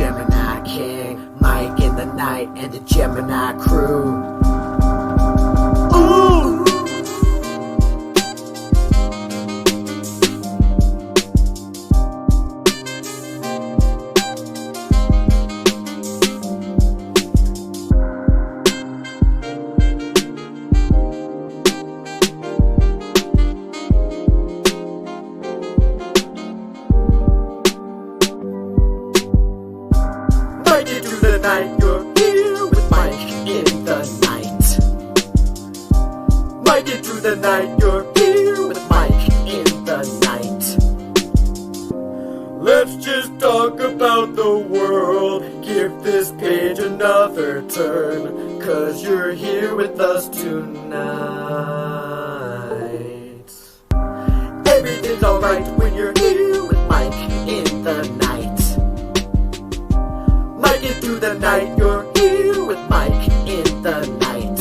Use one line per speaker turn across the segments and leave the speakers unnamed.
Gemini King, Mike in the Night, and the Gemini crew. Ooh! Mike into the night, you're here with Mike in the night. Mike into the night, you're here with Mike in the night. Let's just talk about the world, give this page another turn, 'cause you're here with us tonight. Everything's alright when you're here with Mike in the night. Mike in through the night, you're here with Mike in the night.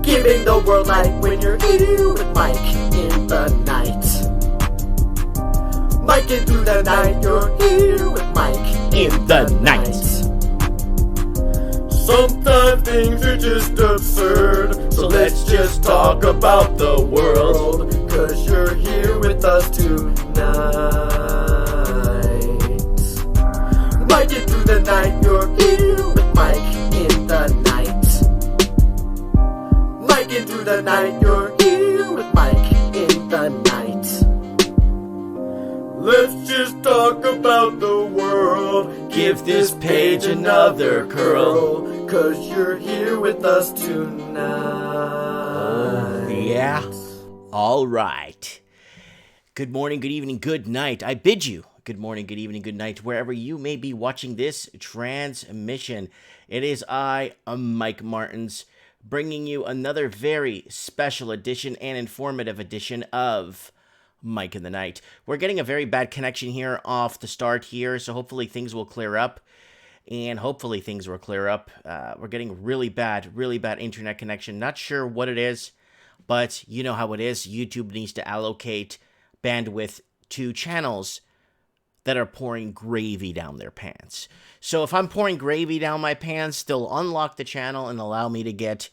Giving the world light when you're here with Mike in the night. Mike in through the night, you're here with Mike in the night. Sometimes things are just absurd, so let's just talk about the world, 'cause you're here with us tonight. Mike in through the night, you're here with Mike in the night. Mike in through the night, you're here with Mike in the night. Let's just talk about the world, give this page another curl, 'cause you're here with us tonight.
Yeah. All right. Good morning, good evening, good night. I bid you good morning, good evening, good night, wherever you may be watching this transmission. It is I, Mike Martins, bringing you another very special edition and informative edition of Mike in the Night. We're getting a very bad connection here off the start here, so hopefully things will clear up. And hopefully things will clear up. We're getting really bad internet connection. Not sure what it is, but you know how it is. YouTube needs to allocate bandwidth to channels that are pouring gravy down their pants. So if I'm pouring gravy down my pants, they'll unlock the channel and allow me to get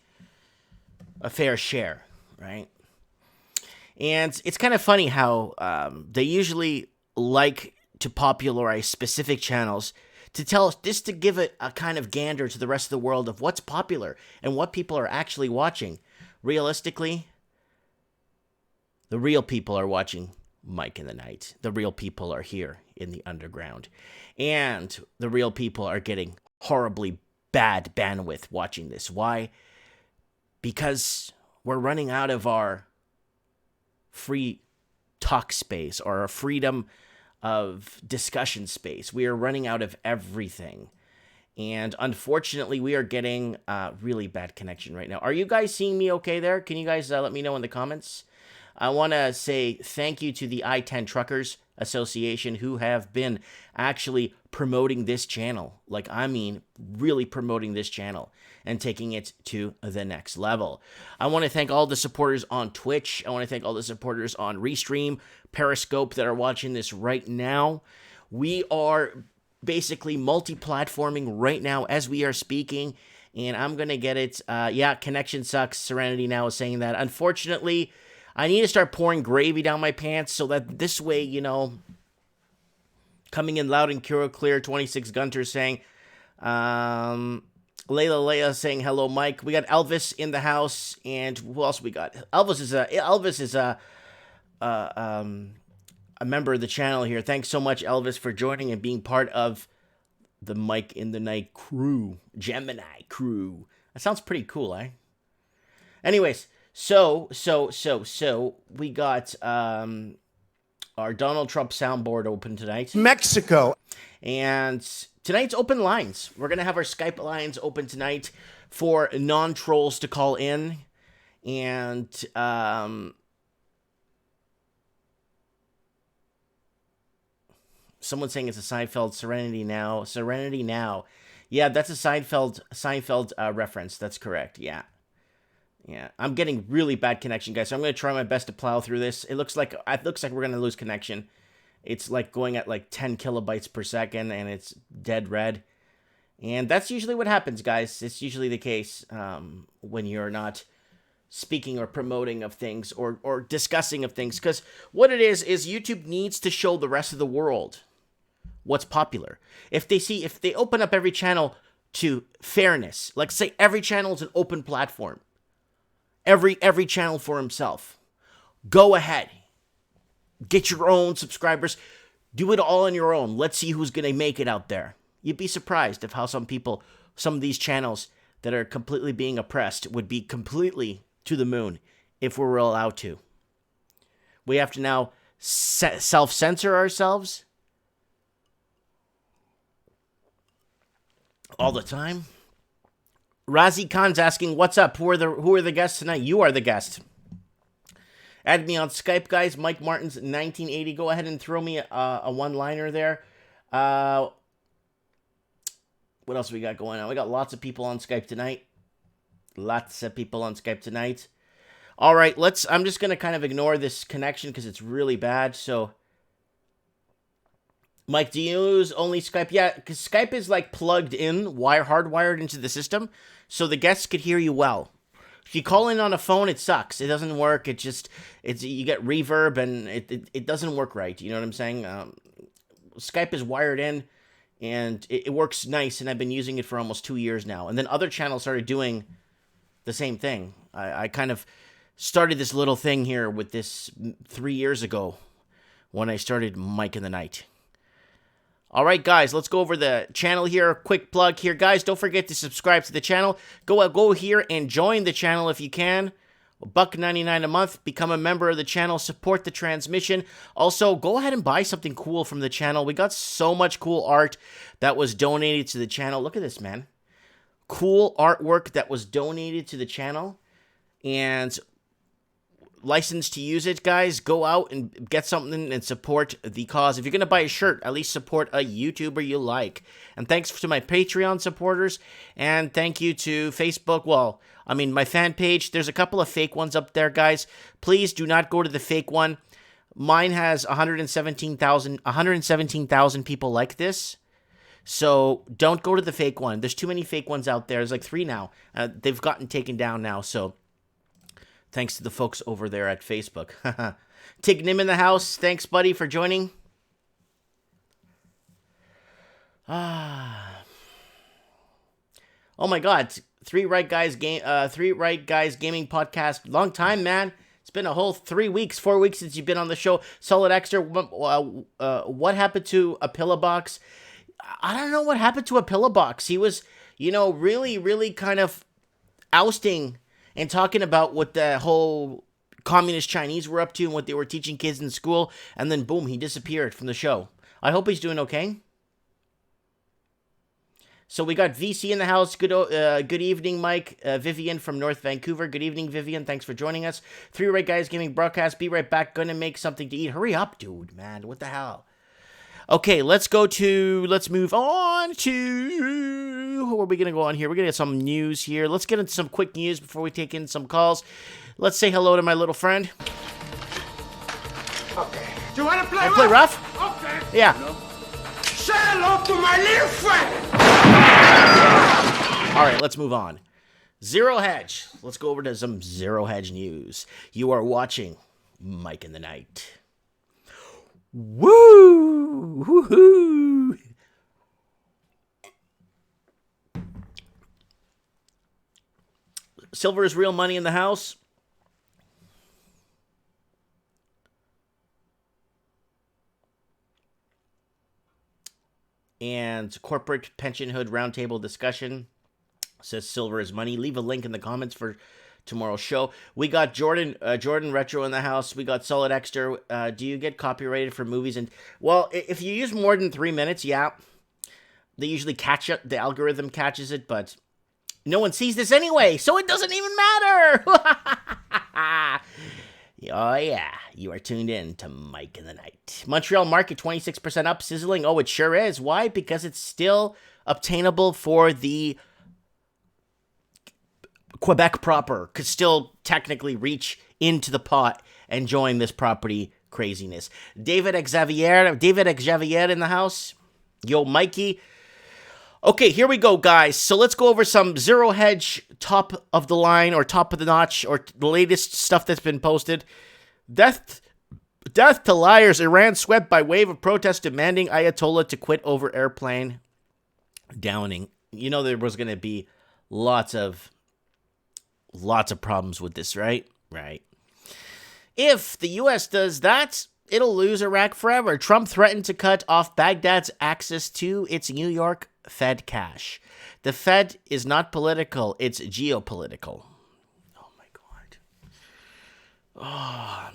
a fair share, right? And it's kind of funny how they usually like to popularize specific channels to tell us, just to give it a kind of gander to the rest of the world of what's popular and what people are actually watching. Realistically, the real people are watching Mike in the Night. The real people are here in the underground. And the real people are getting horribly bad bandwidth watching this. Why? Because we're running out of our free talk space or our freedom of discussion space. We are running out of everything. And unfortunately, we are getting really bad connection right now. Are you guys seeing me okay there? Can you guys let me know in the comments? I want to say thank you to the I-10 Truckers Association who have been actually promoting this channel. Like, I mean, really promoting this channel and taking it to the next level. I want to thank all the supporters on Twitch. I want to thank all the supporters on Restream, Periscope that are watching this right now. We are basically multi-platforming right now as we are speaking, and I'm going to get it. Yeah, connection sucks. Serenity Now is saying that. Unfortunately, I need to start pouring gravy down my pants so that this way, you know, coming in loud and clear, 26 Gunter saying, Leia saying hello, Mike. We got Elvis in the house, and who else we got? Elvis is a member of the channel here. Thanks so much, Elvis, for joining and being part of the Mike in the Night crew, Gemini crew. That sounds pretty cool, eh? Anyways, so we got our Donald Trump soundboard open tonight.
Mexico.
And tonight's open lines. We're going to have our Skype lines open tonight for non-trolls to call in. And someone's saying it's a Seinfeld Serenity Now. Serenity Now. Yeah, that's a Seinfeld reference. That's correct. Yeah. Yeah, I'm getting really bad connection, guys. So I'm going to try my best to plow through this. It looks like we're going to lose connection. it's like going at like 10 kilobytes per second and it's dead red. And that's usually what happens, guys. It's usually the case when you're not speaking or promoting of things or discussing of things. Because what it is YouTube needs to show the rest of the world what's popular. If they open up every channel to fairness, like say every channel is an open platform, every channel for himself, go ahead, get your own subscribers, do it all on your own. Let's see who's gonna make it out there. You'd be surprised of how some of these channels that are completely being oppressed would be completely to the moon if we were allowed to. We have to now self-censor ourselves all the time. Razi Khan's asking, what's up? Who are the guests tonight? You are the guest. Add me on Skype, guys. Mike Martin's 1980. Go ahead and throw me a one-liner there. What else we got going on? We got lots of people on Skype tonight. All right, I'm just going to kind of ignore this connection because it's really bad. So, Mike, do you use only Skype? Yeah, because Skype is like plugged in, hardwired into the system, so the guests could hear you well. If you call in on a phone, it sucks. It doesn't work. You get reverb and it doesn't work right. You know what I'm saying? Skype is wired in and it works nice, and I've been using it for almost 2 years now. And then other channels started doing the same thing. I kind of started this little thing here with this 3 years ago when I started Mike in the Night. All right, guys, let's go over the channel here. Quick plug here, guys. Don't forget to subscribe to the channel. Go here and join the channel if you can. $1.99 a month. Become a member of the channel. Support the transmission. Also, go ahead and buy something cool from the channel. We got so much cool art that was donated to the channel. Look at this, man. Cool artwork that was donated to the channel and licensed to use it, guys. Go out and get something and support the cause. If you're going to buy a shirt, at least support a YouTuber you like. And thanks to my Patreon supporters, and thank you to Facebook. Well, I mean, my fan page. There's a couple of fake ones up there, guys. Please do not go to the fake one. Mine has 117,000 people like this. So don't go to the fake one. There's too many fake ones out there. There's like 3 now. They've gotten taken down now, so thanks to the folks over there at Facebook. Tig Nim in the house. Thanks, buddy, for joining. Oh my God. Three Right Guys Gaming Podcast. Long time, man. It's been a whole 4 weeks since you've been on the show. Solid Extra. What happened to a pillow box? I don't know what happened to a pillow box. He was, really, really kind of ousting and talking about what the whole communist Chinese were up to and what they were teaching kids in school. And then, boom, he disappeared from the show. I hope he's doing okay. So we got VC in the house. Good evening, Mike. Vivian from North Vancouver. Good evening, Vivian. Thanks for joining us. Three Right Guys Gaming Broadcast. Be right back. Gonna make something to eat. Hurry up, dude, man. What the hell? Okay, let's move on to, who are we going to go on here? We're going to get some news here. Let's get into some quick news before we take in some calls. Let's say hello to my little friend.
Okay. Do you want to play
play rough?
Okay.
Yeah.
Say hello to my little friend.
All right, let's move on. Zero Hedge. Let's go over to some Zero Hedge news. You are watching Mike in the Night. Woo! Woohoo! Silver is real money in the house. And corporate pension hood roundtable discussion says silver is money. Leave a link in the comments for tomorrow's show. We got Jordan Retro in the house. We got Solid Extra. Do you get copyrighted for movies? And well, if you use more than 3 minutes, yeah, they usually catch it. The algorithm catches it, but no one sees this anyway, so it doesn't even matter. Oh yeah, you are tuned in to Mike in the Night. Montreal market 26% up, sizzling. Oh, it sure is. Why? Because it's still obtainable for the Quebec proper, could still technically reach into the pot and join this property craziness. David Xavier in the house. Yo, Mikey. Okay, here we go, guys. So let's go over some zero hedge, top of the line or top of the notch or the latest stuff that's been posted. Death to liars. Iran swept by wave of protests demanding Ayatollah to quit over airplane downing. You know there was going to be lots of problems with this, right? Right. If the U.S. does that, it'll lose Iraq forever. Trump threatened to cut off Baghdad's access to its New York Fed cash. The Fed is not political, it's geopolitical. Oh my God.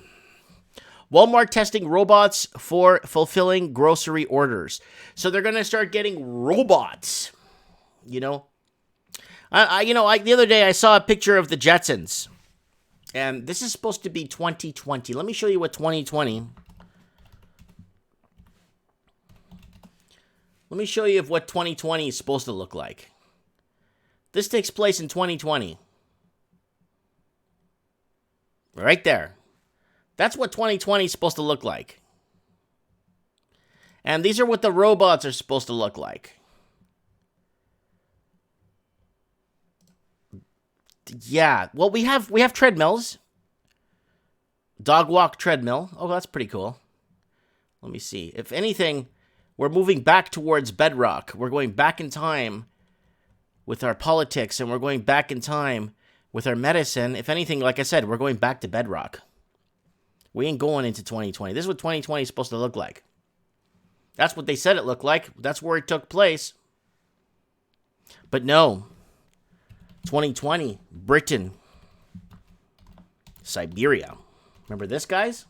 Walmart testing robots for fulfilling grocery orders. So they're going to start getting robots. You know? The other day I saw a picture of the Jetsons. And this is supposed to be 2020. Let me show you what 2020. Let me show you what 2020 is supposed to look like. This takes place in 2020. Right there. That's what 2020 is supposed to look like. And these are what the robots are supposed to look like. Yeah, well, we have treadmills. Dog walk treadmill. Oh, that's pretty cool. Let me see. If anything, we're moving back towards bedrock. We're going back in time with our politics, and we're going back in time with our medicine. If anything, like I said, we're going back to bedrock. We ain't going into 2020. This is what 2020 is supposed to look like. That's what they said it looked like. That's where it took place. But no. 2020, Britain, Siberia. Remember this, guys?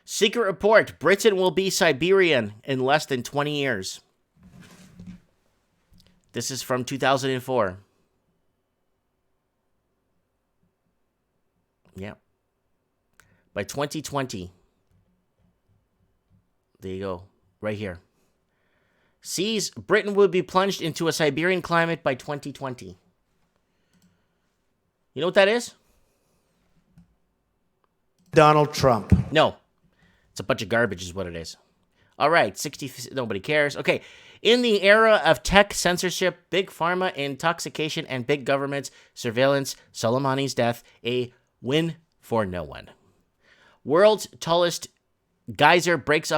Secret report, Britain will be Siberian in less than 20 years. This is from 2004. Yeah. By 2020. There you go. Right here. Sees Britain will be plunged into a Siberian climate by 2020. You know what that is?
Donald Trump.
No. It's a bunch of garbage is what it is. All right. Nobody cares. Okay. In the era of tech censorship, big pharma, intoxication, and big government's surveillance, Soleimani's death, a win for no one. World's tallest geyser breaks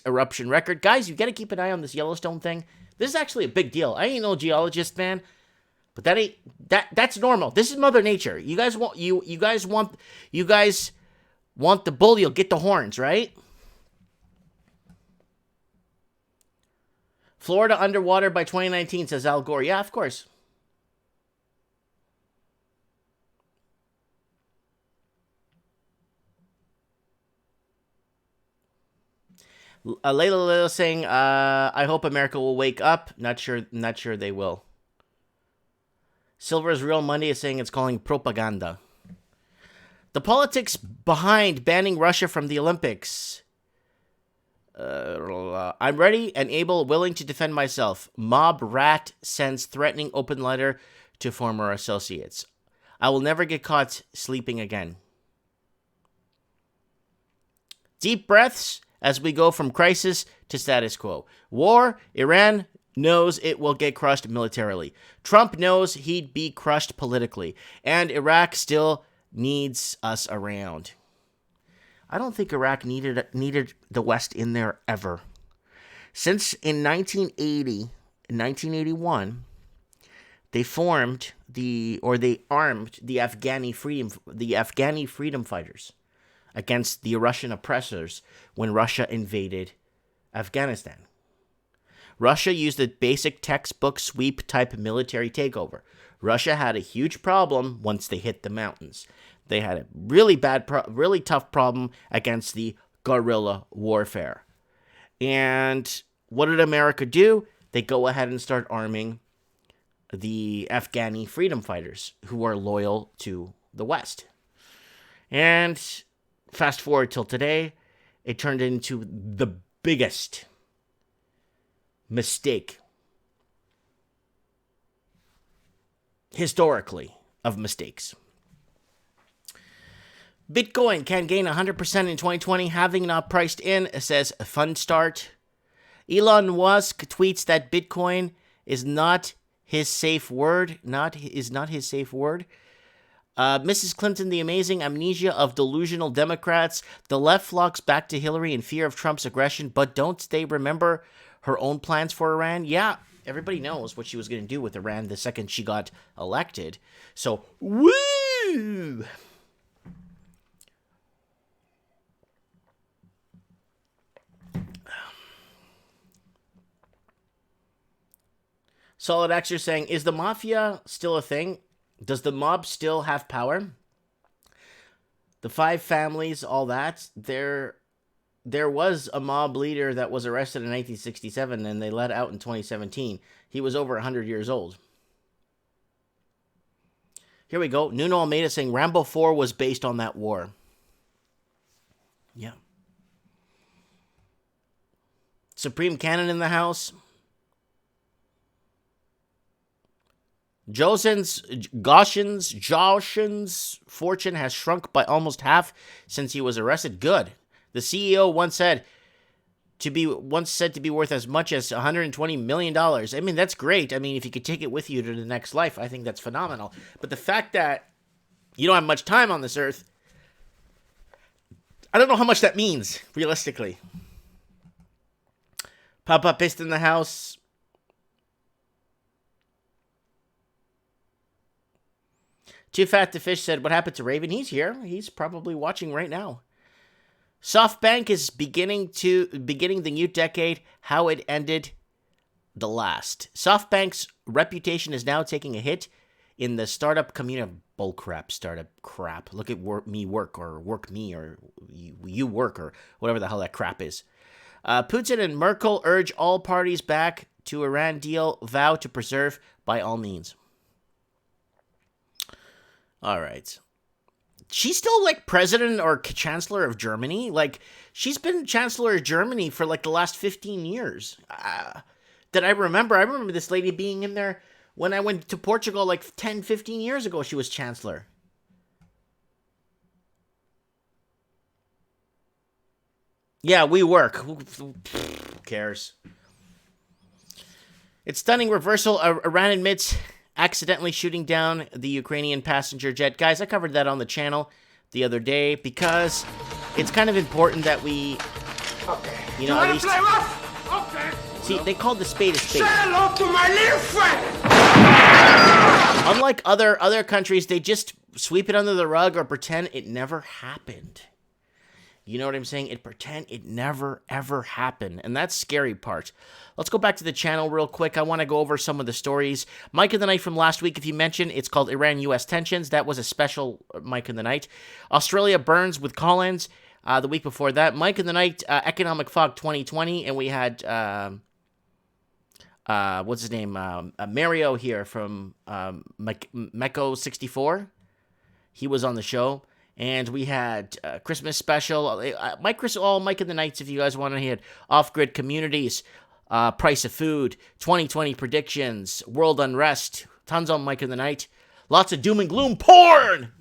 eruption record. Guys, you got to keep an eye on this Yellowstone thing. This is actually a big deal. I ain't no geologist, man, but that's normal. This is Mother Nature. You guys want the bull, you'll get the horns, right? Florida underwater by 2019, says Al Gore. Yeah, of course. Layla saying, I hope America will wake up. Not sure they will. Silver's Real Monday is saying it's calling propaganda. The politics behind banning Russia from the Olympics. I'm ready and able, willing to defend myself. Mob rat sends threatening open letter to former associates. I will never get caught sleeping again. Deep breaths as we go from crisis to status quo. War, Iran knows it will get crushed militarily. Trump knows he'd be crushed politically. And Iraq still needs us around. I don't think Iraq needed the West in there ever. Since in 1981, they armed the Afghani freedom fighters against the Russian oppressors when Russia invaded Afghanistan. Russia used a basic textbook sweep type military takeover. Russia had a huge problem once they hit the mountains. They had a really tough problem against the guerrilla warfare. And what did America do? They go ahead and start arming the Afghani freedom fighters who are loyal to the West. And fast forward till today, it turned into the biggest mistake, historically, of mistakes. Bitcoin can gain 100% in 2020, having not priced in, says a fun start. Elon Musk tweets that Bitcoin is not his safe word. Mrs. Clinton, the amazing amnesia of delusional Democrats. The left flocks back to Hillary in fear of Trump's aggression, but don't they remember her own plans for Iran? Yeah, everybody knows what she was going to do with Iran the second she got elected. So, woo! Solid Xer saying, is the mafia still a thing? Does the mob still have power? The 5 families, all that. There was a mob leader that was arrested in 1967 and they let out in 2017. He was over 100 years old. Here we go. Nuno Almeida saying Rambo 4 was based on that war. Yeah. Supreme Canon in the house. Joshin's fortune has shrunk by almost half since he was arrested. Good. The CEO once said to be worth as much as $120 million. I mean, that's great. I mean, if you could take it with you to the next life, I think that's phenomenal. But the fact that you don't have much time on this earth, I don't know how much that means, realistically. Papa Pissed in the house. Too Fat to Fish said, what happened to Raven? He's here. He's probably watching right now. SoftBank is beginning the new decade how it ended the last. SoftBank's reputation is now taking a hit in the startup community. Bullcrap, startup crap. Look at me work, or work me, or you work, or whatever the hell that crap is. Putin and Merkel urge all parties back to Iran deal, vow to preserve by all means. All right. She's still like president or chancellor of Germany. Like, she's been chancellor of Germany for like the last 15 years. That I remember this lady being in there when I went to Portugal like 10, 15 years ago. She was chancellor. Yeah, we work. Who cares? It's stunning reversal. Iran admits accidentally shooting down the Ukrainian passenger jet. Guys, I covered that on the channel the other day because it's kind of important that we, you know, at least...
Okay.
See, they called the spade a spade.
Say hello to my little friend!
Unlike other countries, they just sweep it under the rug or pretend it never happened. You know what I'm saying? Pretend it never, ever happened. And that's scary part. Let's go back to the channel real quick. I want to go over some of the stories. Mike of the Night from last week, if you mentioned, it's called Iran-US Tensions. That was a special Mike of the Night. Australia burns with Collins the week before that. Mike of the Night, Economic Fog 2020. And we had, what's his name? Mario here from Meko64. He was on the show. And we had Christmas special. Mike of the Nights, if you guys want to hear it. Off-grid communities, price of food, 2020 predictions, world unrest, tons on Mike of the Night. Lots of doom and gloom porn.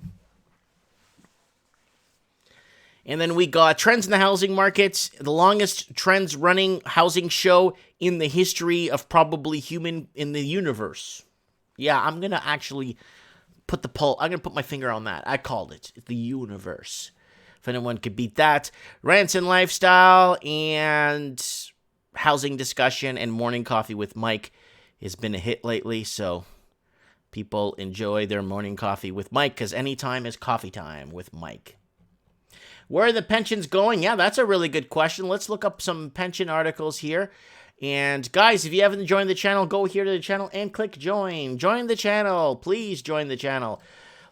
And then we got trends in the housing markets, the longest trends running housing show in the history of probably human in the universe. Yeah, I'm going to actually I'm going to put my finger on that. I called it. The universe. If anyone could beat that. Rants and lifestyle and housing discussion and morning coffee with Mike has been a hit lately. So people enjoy their morning coffee with Mike because anytime is coffee time with Mike. Where are the pensions going? Yeah, that's a really good question. Let's look up some pension articles here. And guys, if you haven't joined the channel, go here to the channel and click join. Join the channel. Please join the channel.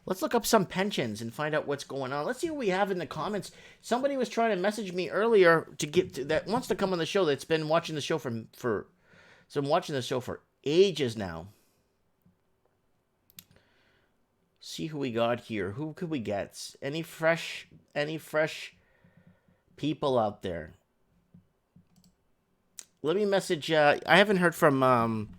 Let's look up some pensions and find out what's going on. Let's see what we have in the comments. Somebody was trying to message me earlier that wants to come on the show that's been watching the show for ages now. See who we got here. Who could we get? Any fresh people out there? Let me message. I haven't heard from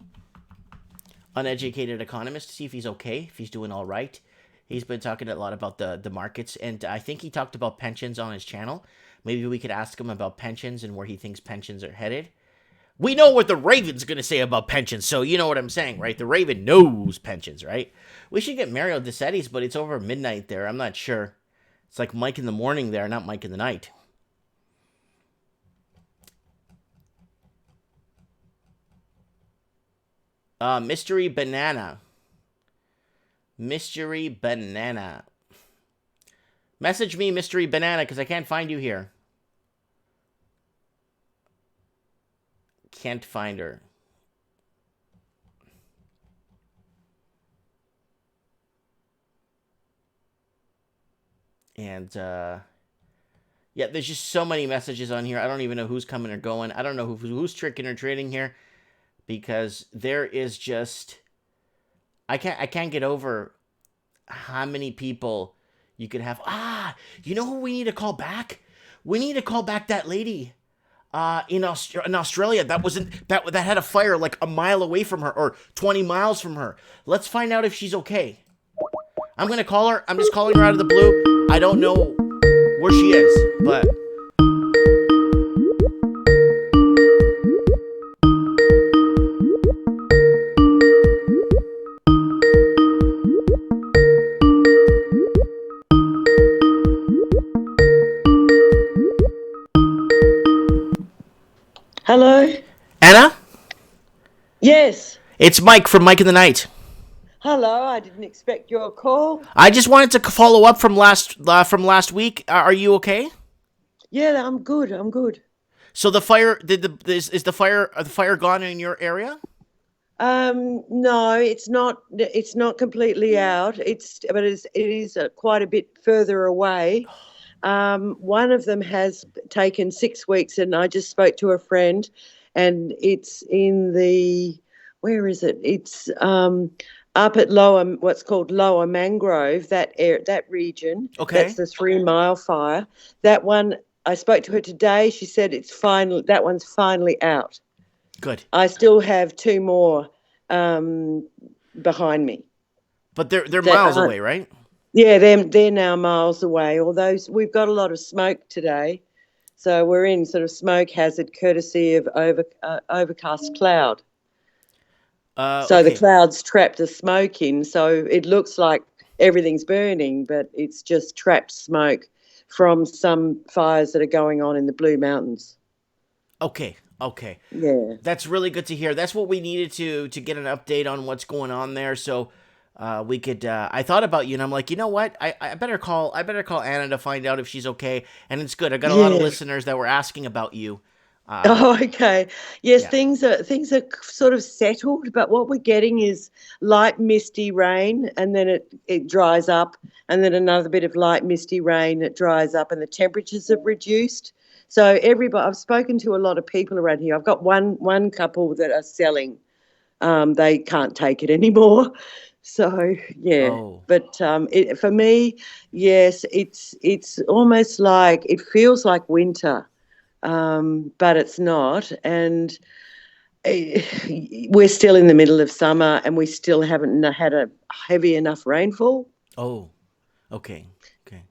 Uneducated Economist to see if he's okay, if he's doing all right. He's been talking a lot about the markets, and I think he talked about pensions on his channel. Maybe we could ask him about pensions and where he thinks pensions are headed. We know what the Raven's going to say about pensions, so you know what I'm saying, right? The Raven knows pensions, right? We should get Mario DeSetti's, but it's over midnight there. I'm not sure. It's like Mike in the morning there, not Mike in the night. Mystery Banana. Mystery Banana. Message me, Mystery Banana, because I can't find you here. Can't find her. And, yeah, there's just so many messages on here. I don't even know who's coming or going. I don't know who's tricking or trading here. Because there is just... I can't get over how many people you could have. You know who we need to call back? We need to call back that lady in Australia that had a fire like a mile away from her or 20 miles from her. Let's find out if she's okay. I'm going to call her. I'm just calling her out of the blue. I don't know where she is, but...
Hello?
Anna?
Yes.
It's Mike from Mike in the Night.
Hello, I didn't expect your call.
I just wanted to follow up from last week. Are you okay?
Yeah, I'm good.
So the fire is the fire gone in your area?
No, it's not. It's not completely out. It is quite a bit further away. One of them has taken 6 weeks, and I just spoke to a friend, and it's in the where is it? It's up at what's called Lower Mangrove, that region.
Okay.
That's the 3 Mile fire. That one, I spoke to her today. She said that one's finally out.
Good.
I still have 2 more behind me.
But they're miles away, right?
Yeah, they're now miles away. Although we've got a lot of smoke today, so we're in sort of smoke hazard courtesy of overcast cloud. So the clouds trap the smoke in, so it looks like everything's burning, but it's just trapped smoke from some fires that are going on in the Blue Mountains.
Okay.
Yeah.
That's really good to hear. That's what we needed to get an update on what's going on there. So we could. I thought about you, and I'm like, you know what? I better call Anna to find out if she's okay. And it's good. I got a lot of listeners that were asking about you.
Okay. Yes,
yeah.
things are sort of settled, but what we're getting is light misty rain, and then it dries up, and then another bit of light misty rain, it dries up, and the temperatures have reduced. So I've spoken to a lot of people around here. I've got one couple that are selling. They can't take it anymore. So yeah.
Oh.
But for me, yes, it's almost like it feels like winter. But it's not, and we're still in the middle of summer, and we still haven't had a heavy enough rainfall.
Oh, okay.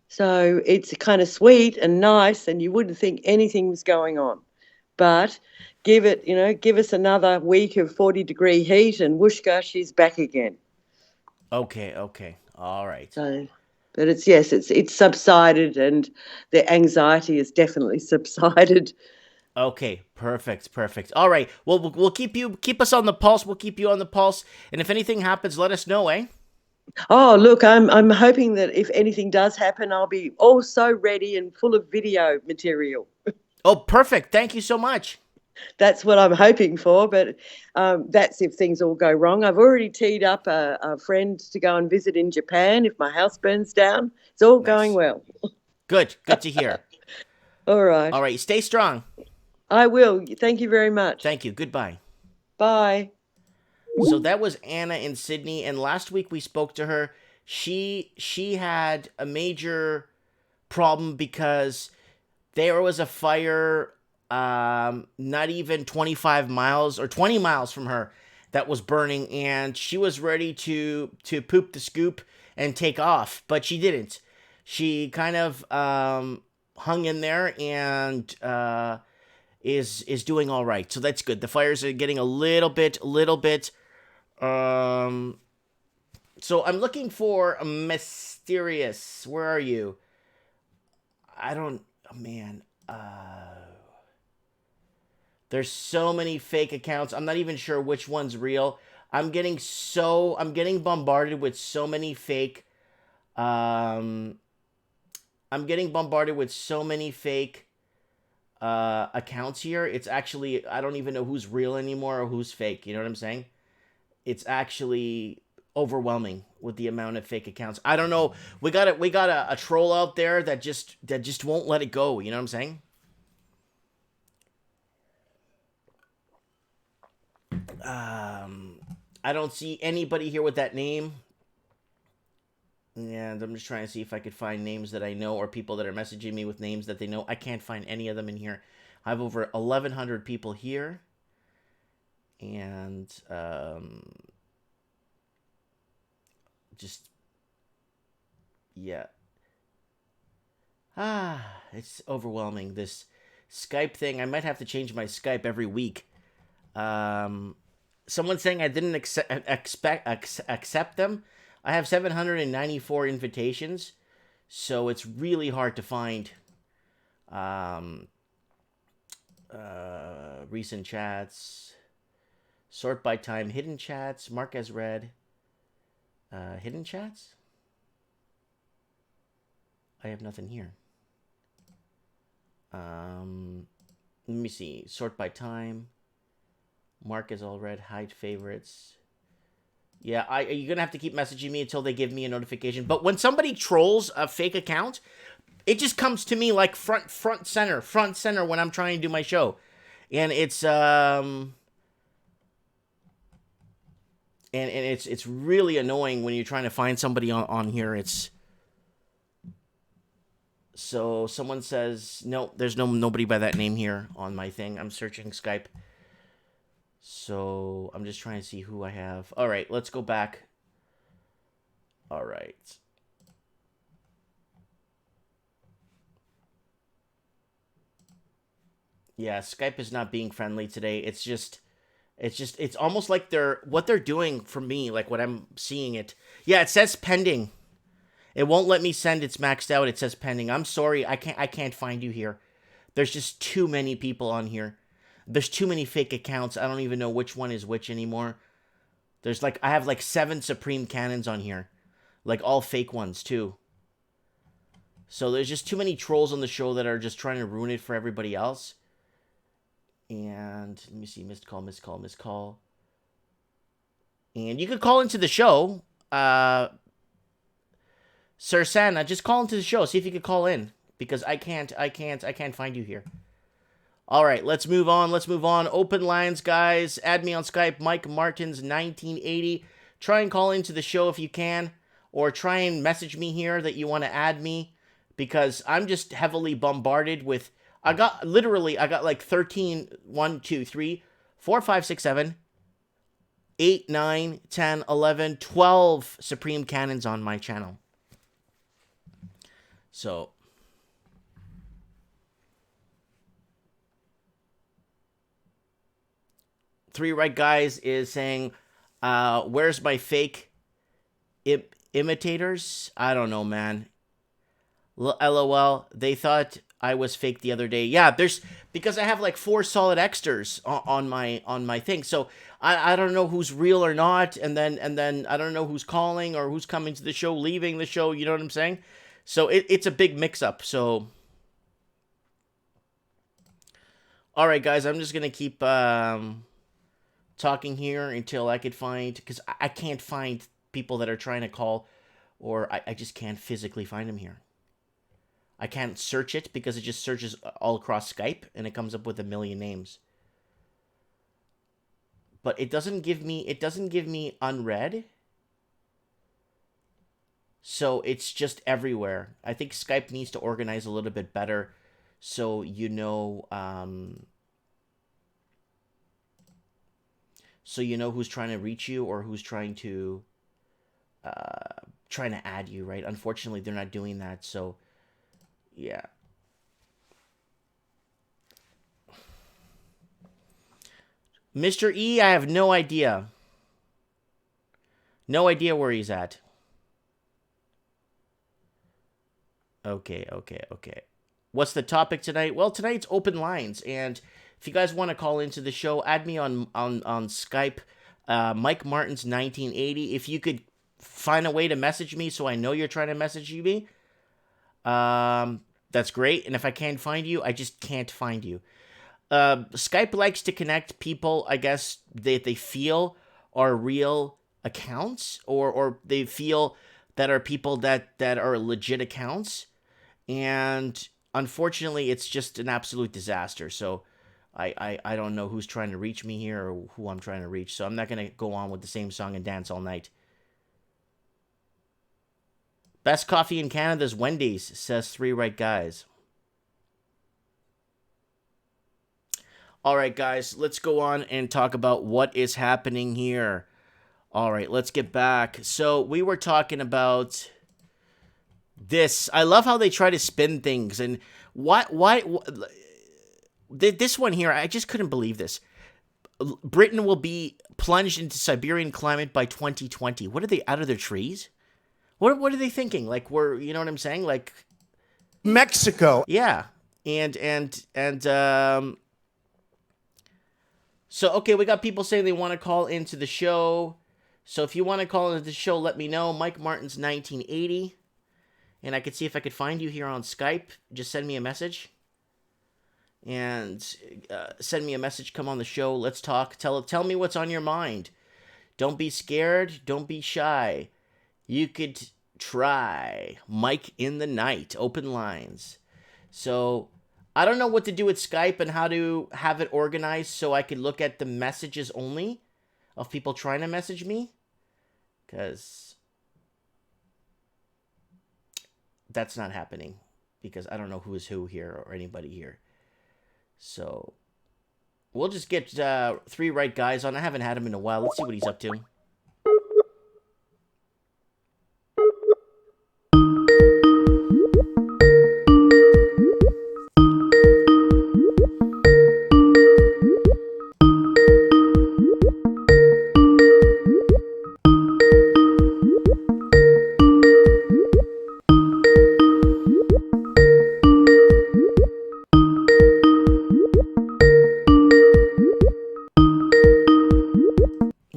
So it's kind of sweet and nice, and you wouldn't think anything was going on, but give us another week of 40-degree heat, and whooshka, she's back again.
Okay, all right.
So. But it's subsided, and the anxiety has definitely subsided.
Okay, perfect. All right. Well, we'll keep us on the pulse. We'll keep you on the pulse, and if anything happens, let us know, eh?
Oh, look, I'm hoping that if anything does happen, I'll be also ready and full of video material.
Oh, perfect. Thank you so much.
That's what I'm hoping for, but that's if things all go wrong. I've already teed up a friend to go and visit in Japan if my house burns down. It's all going well.
Good to hear.
All right.
All right, stay strong.
I will. Thank you very much.
Thank you. Goodbye.
Bye.
So that was Anna in Sydney, and last week we spoke to her. She had a major problem because there was a fire not even 25 miles or 20 miles from her that was burning, and she was ready to poop the scoop and take off, but she didn't. She kind of hung in there and is doing all right. So that's good. The fires are getting a little bit. So I'm looking for a mysterious. Where are you? I don't. Oh, man. There's so many fake accounts. I'm not even sure which one's real. I'm getting bombarded with so many fake. I'm getting bombarded with so many fake accounts here. It's actually, I don't even know who's real anymore or who's fake. You know what I'm saying? It's actually overwhelming with the amount of fake accounts. I don't know. We got a troll out there that just won't let it go. You know what I'm saying? I don't see anybody here with that name. And I'm just trying to see if I could find names that I know or people that are messaging me with names that they know. I can't find any of them in here. I have over 1,100 people here. And just, yeah. It's overwhelming. This Skype thing, I might have to change my Skype every week. Someone's saying I didn't accept them. I have 794 invitations, so it's really hard to find recent chats, sort by time, hidden chats, mark as read, hidden chats. I have nothing here. Let me see, sort by time. Mark is all red. Hide favorites. Yeah, you're going to have to keep messaging me until they give me a notification. But when somebody trolls a fake account, it just comes to me like front center when I'm trying to do my show. And it's and it's really annoying when you're trying to find somebody on here. It's so someone says, no, there's nobody by that name here on my thing. I'm searching Skype. So I'm just trying to see who I have. All right, let's go back. All right. Yeah, Skype is not being friendly today. It's almost like what they're doing for me, like what I'm seeing it. Yeah, it says pending. It won't let me send. It's maxed out. It says pending. I'm sorry. I can't find you here. There's just too many people on here. There's too many fake accounts. I don't even know which one is which anymore. I have like 7 Supreme Cannons on here. Like all fake ones too. So there's just too many trolls on the show that are just trying to ruin it for everybody else. And let me see, missed call. And you could call into the show. Sir Sana, just call into the show. See if you could call in. Because I can't find you here. All right, let's move on. Open lines, guys. Add me on Skype, Mike Martins 1980. Try and call into the show if you can, or try and message me here that you want to add me, because I'm just heavily bombarded with. I got like 13, 1, 2, 3, 4, 5, 6, 7, 8, 9, 10, 11, 12 Supreme Cannons on my channel. So. Three Right Guys is saying, where's my fake imitators? I don't know, man. LOL. They thought I was fake the other day. Yeah, because I have like 4 solid extras on my thing. So I don't know who's real or not, and then I don't know who's calling or who's coming to the show, leaving the show. You know what I'm saying? So it's a big mix-up. So, all right, guys, I'm just gonna keep talking here until I could find, because I can't find people that are trying to call, or I just can't physically find them here. I can't search it because it just searches all across Skype and it comes up with a million names. But it doesn't give me unread. So it's just everywhere. I think Skype needs to organize a little bit better so you know who's trying to reach you or who's trying to add you, right? Unfortunately, they're not doing that, so yeah. Mr. E, I have no idea. No idea where he's at. Okay. What's the topic tonight? Well, tonight's open lines, and if you guys want to call into the show, add me on Skype, Mike Martins 1980. If you could find a way to message me so I know you're trying to message me, that's great. And if I can't find you, I just can't find you. Skype likes to connect people, I guess, that they feel are real accounts, or they feel that are people that are legit accounts. And unfortunately, it's just an absolute disaster. So I don't know who's trying to reach me here or who I'm trying to reach. So I'm not going to go on with the same song and dance all night. Best coffee in Canada is Wendy's, says 3 Right Guys. All right, guys, let's go on and talk about what is happening here. All right, let's get back. So we were talking about this. I love how they try to spin things. And why this one here, I just couldn't believe this. Britain will be plunged into Siberian climate by 2020. What are they, out of their trees? What are they thinking? Like, you know what I'm saying? Like
Mexico.
Yeah. So, okay, we got people saying they want to call into the show. So if you want to call into the show, let me know. Mike Martins 1980. And I could see if I could find you here on Skype. Just send me a message. And send me a message. Come on the show. Let's talk. Tell me what's on your mind. Don't be scared. Don't be shy. You could try. Mike in the night. Open lines. So I don't know what to do with Skype and how to have it organized so I could look at the messages only of people trying to message me. Because that's not happening. Because I don't know who is who here or anybody here. So we'll just get 3 Right Guys on. I haven't had him in a while. Let's see what he's up to.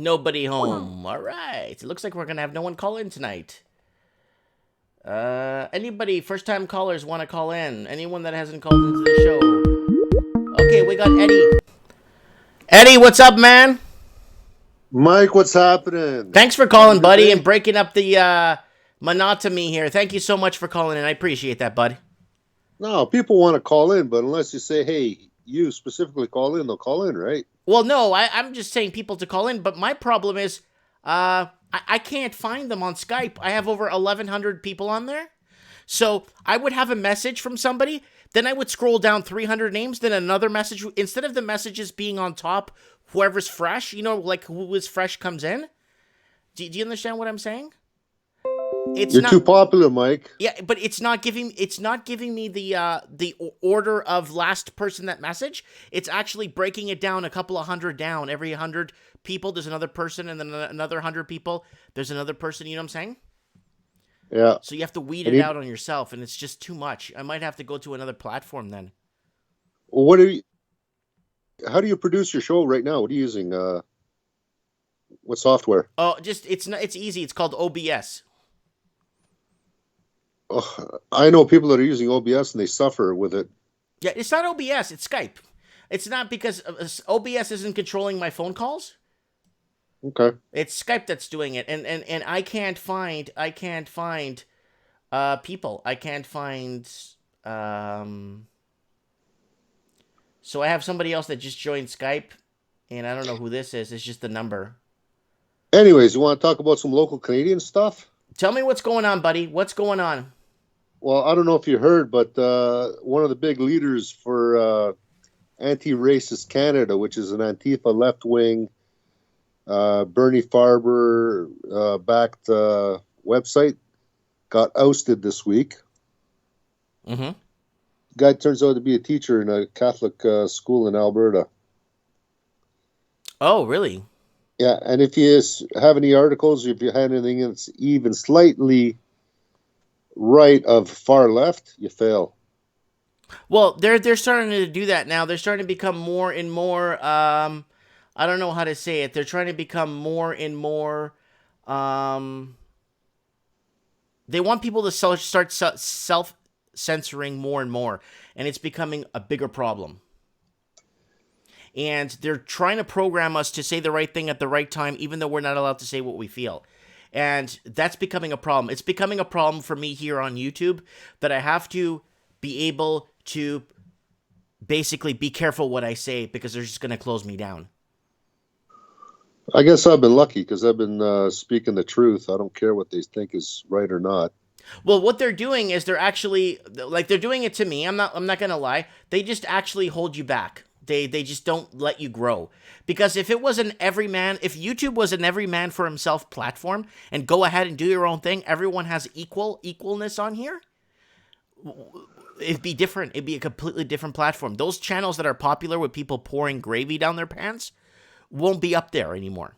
Nobody home. All right. It looks like we're going to have no one call in tonight. Anybody, first-time callers want to call in? Anyone that hasn't called into the show? Okay, we got Eddie. Eddie, what's up, man?
Mike, what's happening?
Thanks for calling, buddy, and breaking up the monotony here. Thank you so much for calling in. I appreciate that, bud.
No, people want to call in, but unless you say, hey, you specifically call in, they'll call in, right?
Well, no, I'm just saying people to call in, but my problem is I can't find them on Skype. I have over 1,100 people on there. So I would have a message from somebody, then I would scroll down 300 names, then another message. Instead of the messages being on top, whoever's fresh, like who is fresh comes in. Do you understand what I'm saying?
You're too popular, Mike.
Yeah, but it's not giving me the order of last person that message. It's actually breaking it down a couple of hundred down. Every 100 people, there's another person, and then another 100 people, there's another person. You know what I'm saying?
Yeah.
So you have to weed it out on yourself, and it's just too much. I might have to go to another platform then.
Well, how do you produce your show right now? What are you using? What software?
Oh, it's easy. It's called OBS.
Oh, I know people that are using OBS and they suffer with it.
Yeah, it's not OBS. It's Skype. It's not because OBS isn't controlling my phone calls.
Okay.
It's Skype that's doing it, and I can't find people. I can't find So I have somebody else that just joined Skype, and I don't know who this is. It's just the number.
Anyways, you want to talk about some local Canadian stuff?
Tell me what's going on, buddy. What's going on?
Well, I don't know if you heard, but one of the big leaders for Anti-Racist Canada, which is an Antifa left-wing, Bernie Farber backed website, got ousted this week.
Mm-hmm.
Guy turns out to be a teacher in a Catholic school in Alberta.
Oh, really?
Yeah, and if you have any articles, if you have anything that's even slightly right of far left, you fail.
Well, they're starting to do that now. They're starting to become more and more. I don't know how to say it. They're trying to become more and more. They want people to start self-censoring more and more, and it's becoming a bigger problem. And they're trying to program us to say the right thing at the right time, even though we're not allowed to say what we feel. And that's becoming a problem. It's becoming a problem for me here on YouTube that I have to be able to basically be careful what I say because they're just going to close me down.
I guess I've been lucky because I've been speaking the truth. I don't care what they think is right or not.
Well, what they're doing is they're actually they're doing it to me. I'm not going to lie. They just actually hold you back. They just don't let you grow. Because if it was if YouTube was an every man for himself platform and go ahead and do your own thing, everyone has equalness on here, it'd be different. It'd be a completely different platform. Those channels that are popular with people pouring gravy down their pants won't be up there anymore.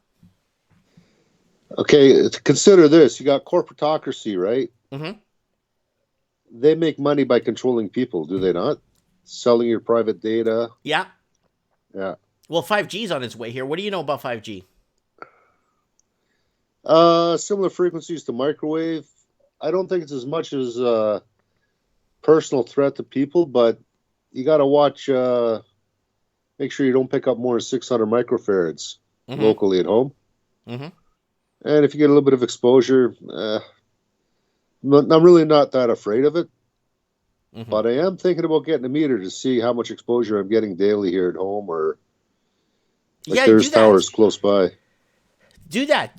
Okay, consider this. You got corporatocracy, right?
Mm-hmm.
They make money by controlling people, do they not? Selling your private data.
Yeah.
Yeah.
Well, 5G's on its way here. What do you know about 5G?
Similar frequencies to microwave. I don't think it's as much as a personal threat to people, but you got to watch, make sure you don't pick up more than 600 microfarads locally at home.
Mm-hmm.
And if you get a little bit of exposure, I'm really not that afraid of it. Mm-hmm. But I am thinking about getting a meter to see how much exposure I'm getting daily here at home, or there's towers close by.
Do that.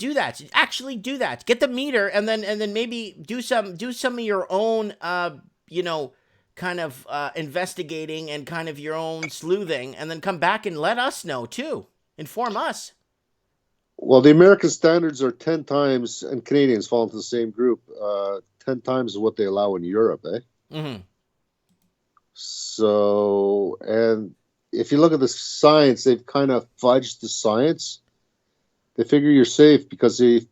Actually do that. Get the meter and then maybe do some of your own kind of investigating and kind of your own sleuthing, and then come back and let us know too. Inform us.
Well, the American standards are 10 times, and Canadians fall into the same group, 10 times what they allow in Europe, eh?
Mm-hmm.
So, and if you look at the science, they've kind of fudged the science. They figure you're safe because they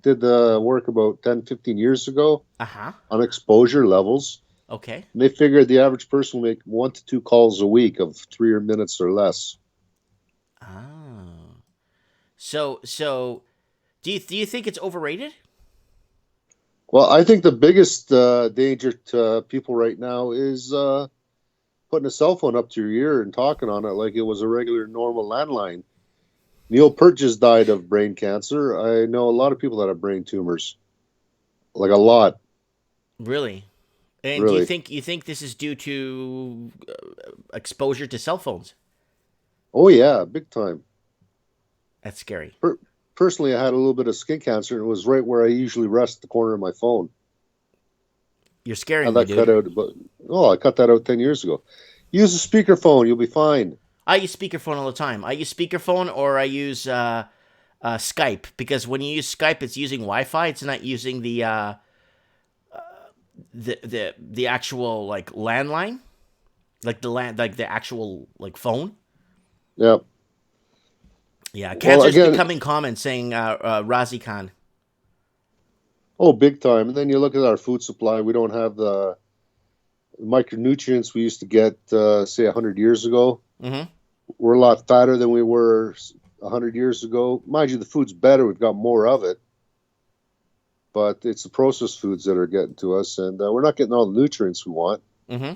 did the work about 10, 15 years ago on exposure levels.
Okay.
And they figured the average person will make 1 to 2 calls a week of 3 minutes or less.
Oh. So do you think it's overrated?
Well, I think the biggest danger to people right now is putting a cell phone up to your ear and talking on it like it was a regular, normal landline. Neil Peart just died of brain cancer. I know a lot of people that have brain tumors, like a lot.
Really? And
really.
Do you think this is due to exposure to cell phones?
Oh yeah, big time.
That's scary.
Personally, I had a little bit of skin cancer, and it was right where I usually rest, the corner of my phone.
You're scaring me, dude.
I cut that out 10 years ago. Use a speakerphone, you'll be fine.
I use speakerphone all the time. I use speakerphone, or I use Skype, because when you use Skype, it's using Wi-Fi. It's not using the actual like landline, like the actual like phone.
Yeah.
Yeah, cancer's becoming common, saying Razi Khan.
Oh, big time. And then you look at our food supply. We don't have the micronutrients we used to get, say, 100 years ago.
Mm-hmm.
We're a lot fatter than we were 100 years ago. Mind you, the food's better. We've got more of it. But it's the processed foods that are getting to us, and we're not getting all the nutrients we want.
Mm-hmm.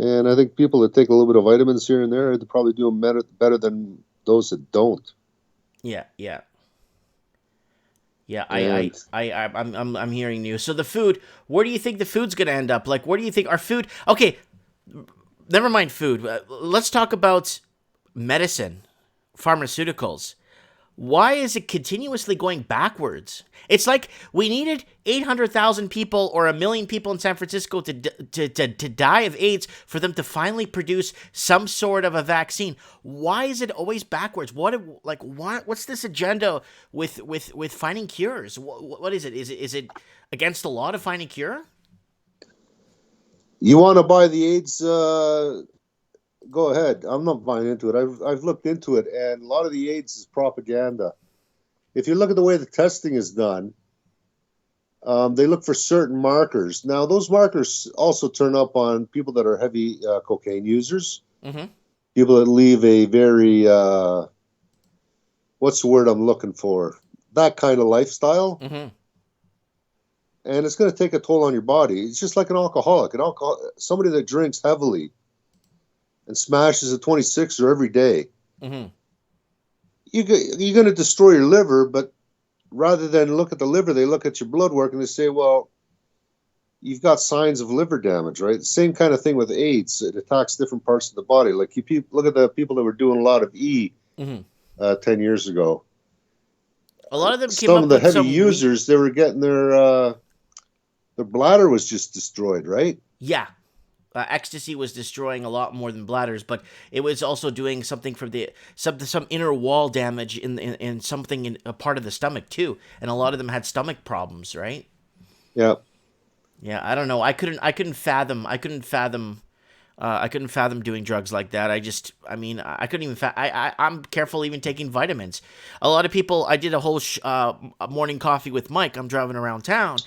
And I think people that take a little bit of vitamins here and there, they're probably doing better than those that don't.
Yeah. I'm hearing you. So the food, where do you think the food's gonna end up? Like, where do you think our food? Okay, never mind food. Let's talk about medicine, pharmaceuticals. why is it continuously going backwards? It's like we needed 800,000 people or 1 million people in San Francisco to die of AIDS for them to finally produce some sort of a vaccine. Why is it always backwards? What's this agenda with finding cures? What is it? Is it against the law to find a cure?
You want to buy the AIDS? Go ahead. I'm not buying into it. I've looked into it, and a lot of the AIDS is propaganda. If you look at the way the testing is done, they look for certain markers. Now, those markers also turn up on people that are heavy cocaine users, people that leave a very, what's the word I'm looking for? That kind of lifestyle. And it's going to take a toll on your body. It's just like an alcoholic. Somebody that drinks heavily and smashes a 26er every day, you're going to destroy your liver, but rather than look at the liver, they look at your blood work and they say, well, you've got signs of liver damage, right? The same kind of thing with AIDS. It attacks different parts of the body. Like look at the people that were doing a lot of 10 years ago.
A lot of them came
some
up
of the
with
heavy users, they were getting their bladder was just destroyed, right?
Yeah. Ecstasy was destroying a lot more than bladders, but it was also doing something for some inner wall damage in something in a part of the stomach too, and a lot of them had stomach problems, right?
Yeah.
Yeah, I don't know. I couldn't fathom doing drugs like that. I couldn't even I'm careful even taking vitamins. A lot of people, I did a whole morning coffee with Mike. I'm driving around town.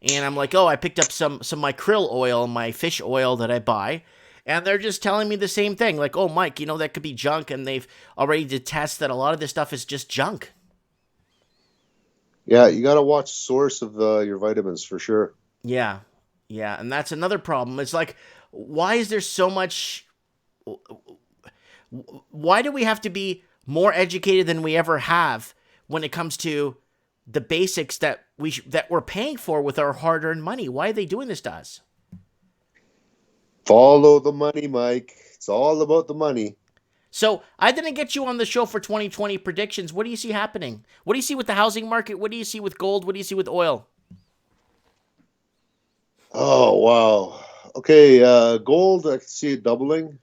And I'm like, I picked up some my krill oil, my fish oil that I buy. And they're just telling me the same thing. Like, Mike, that could be junk. And they've already did tests that a lot of this stuff is just junk.
Yeah, you got to watch the source of your vitamins for sure.
Yeah. Yeah. And that's another problem. It's like, why is there so much... Why do we have to be more educated than we ever have when it comes to the basics that we're paying for with our hard-earned money? Why are they doing this to us?
Follow the money, Mike. It's all about the money.
So I didn't get you on the show for 2020 predictions. What do you see happening? What do you see with the housing market? What do you see with gold? What do you see with oil?
Oh, wow. Okay, gold, I can see it doubling.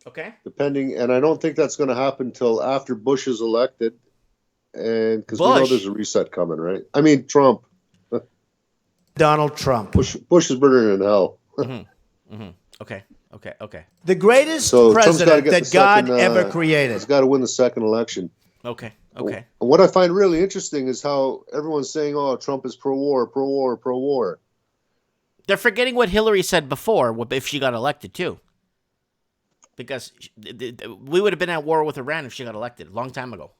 Okay.
And I don't think that's going to happen until after Bush is elected. And because we know there's a reset coming, right? I mean, Trump.
Donald Trump.
Bush is burning in hell.
Okay.
The greatest president that God ever created.
He's got to win the second election.
Okay.
And what I find really interesting is how everyone's saying, Trump is pro-war, pro-war, pro-war.
They're forgetting what Hillary said before, if she got elected, too. Because we would have been at war with Iran if she got elected a long time ago.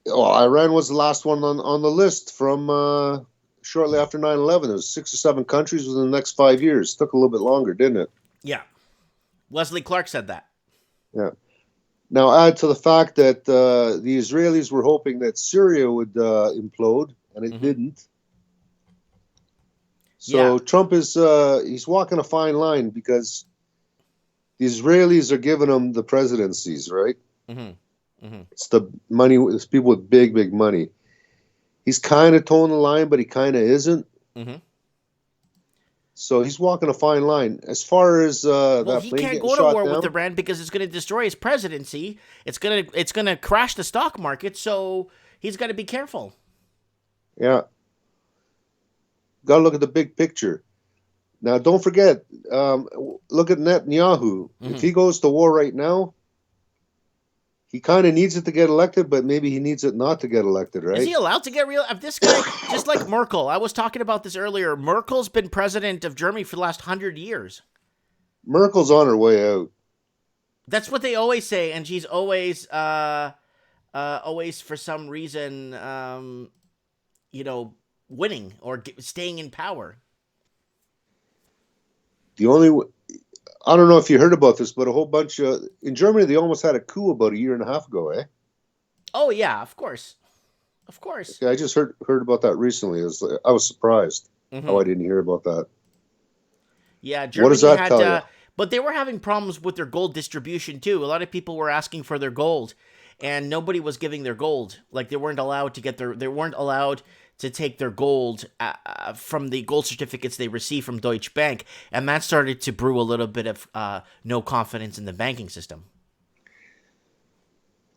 Well, Iran was the last one on the list from shortly after 9/11. There was 6 or 7 countries within the next 5 years. Took a little bit longer, didn't it?
Yeah. Wesley Clark said that.
Yeah. Now add to the fact that the Israelis were hoping that Syria would implode, and it didn't. So Trump is he's walking a fine line because the Israelis are giving him the presidencies, right? It's the money. It's people with big, big money. He's kind of toeing the line, but he kind of isn't. So he's walking a fine line. As far as
he can't go to war with Iran because it's going to destroy his presidency. It's gonna crash the stock market. So he's got to be careful.
Yeah. Got to look at the big picture. Now, don't forget. Look at Netanyahu. If he goes to war right now, he kind of needs it to get elected, but maybe he needs it not to get elected, right?
Is he allowed to get real? If this guy, just like Merkel, I was talking about this earlier. Merkel's been president of Germany for the last 100 years.
Merkel's on her way out.
That's what they always say, and she's always for some reason, winning or staying in power.
I don't know if you heard about this, but a whole bunch in Germany, they almost had a coup about a year and a half ago, eh?
Oh, yeah, of course.
Yeah, I just heard about that recently. I was surprised how I didn't hear about that.
Yeah, Germany
what does that tell you?
But they were having problems with their gold distribution, too. A lot of people were asking for their gold. and nobody was giving their gold. Like they weren't allowed to take their gold from the gold certificates they received from Deutsche Bank, and that started to brew a little bit of no confidence in the banking system.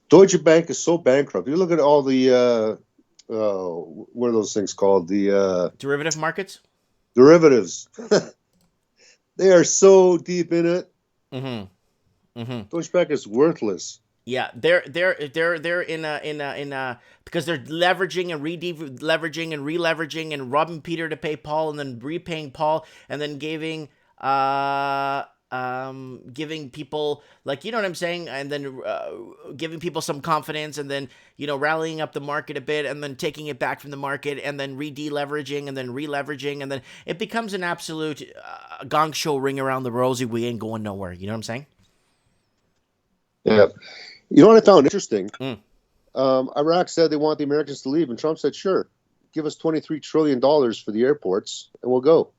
Deutsche Bank is so bankrupt. You look at all the what are those things called? The
derivative markets.
Derivatives. They are so deep in it. Deutsche Bank is worthless.
Yeah, they're in a because they're leveraging and leveraging and re-leveraging and robbing Peter to pay Paul and then repaying Paul and then giving people, like, you know what I'm saying, and then giving people some confidence and then, you know, rallying up the market a bit and then taking it back from the market and then de-leveraging and then re-leveraging, and then it becomes an absolute gong show, ring around the rosy. We ain't going nowhere. You know what I'm saying?
Yeah. You know what I found interesting? Iraq said they want the Americans to leave, and Trump said, sure, give us $23 trillion for the airports, and we'll go.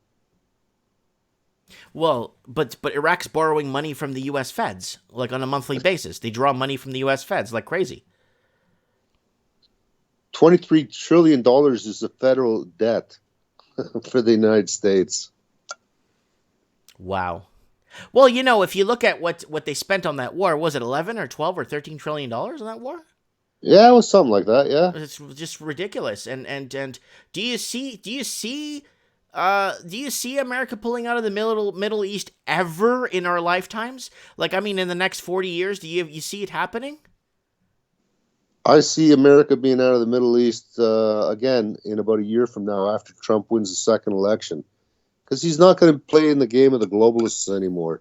Well, but Iraq's borrowing money from the U.S. feds, like on a monthly basis. They draw money from the U.S. feds like crazy.
$23 trillion is the federal debt for the United States.
Wow. Well, you know, if you look at what they spent on that war, was it 11 or 12 or 13 trillion dollars on that war?
Yeah, it was something like that. Yeah,
it's just ridiculous. And do you see America pulling out of the Middle East ever in our lifetimes? Like, I mean, in the next 40 years, do you see it happening?
I see America being out of the Middle East again in about a year from now, after Trump wins the second election. Because he's not going to play in the game of the globalists anymore.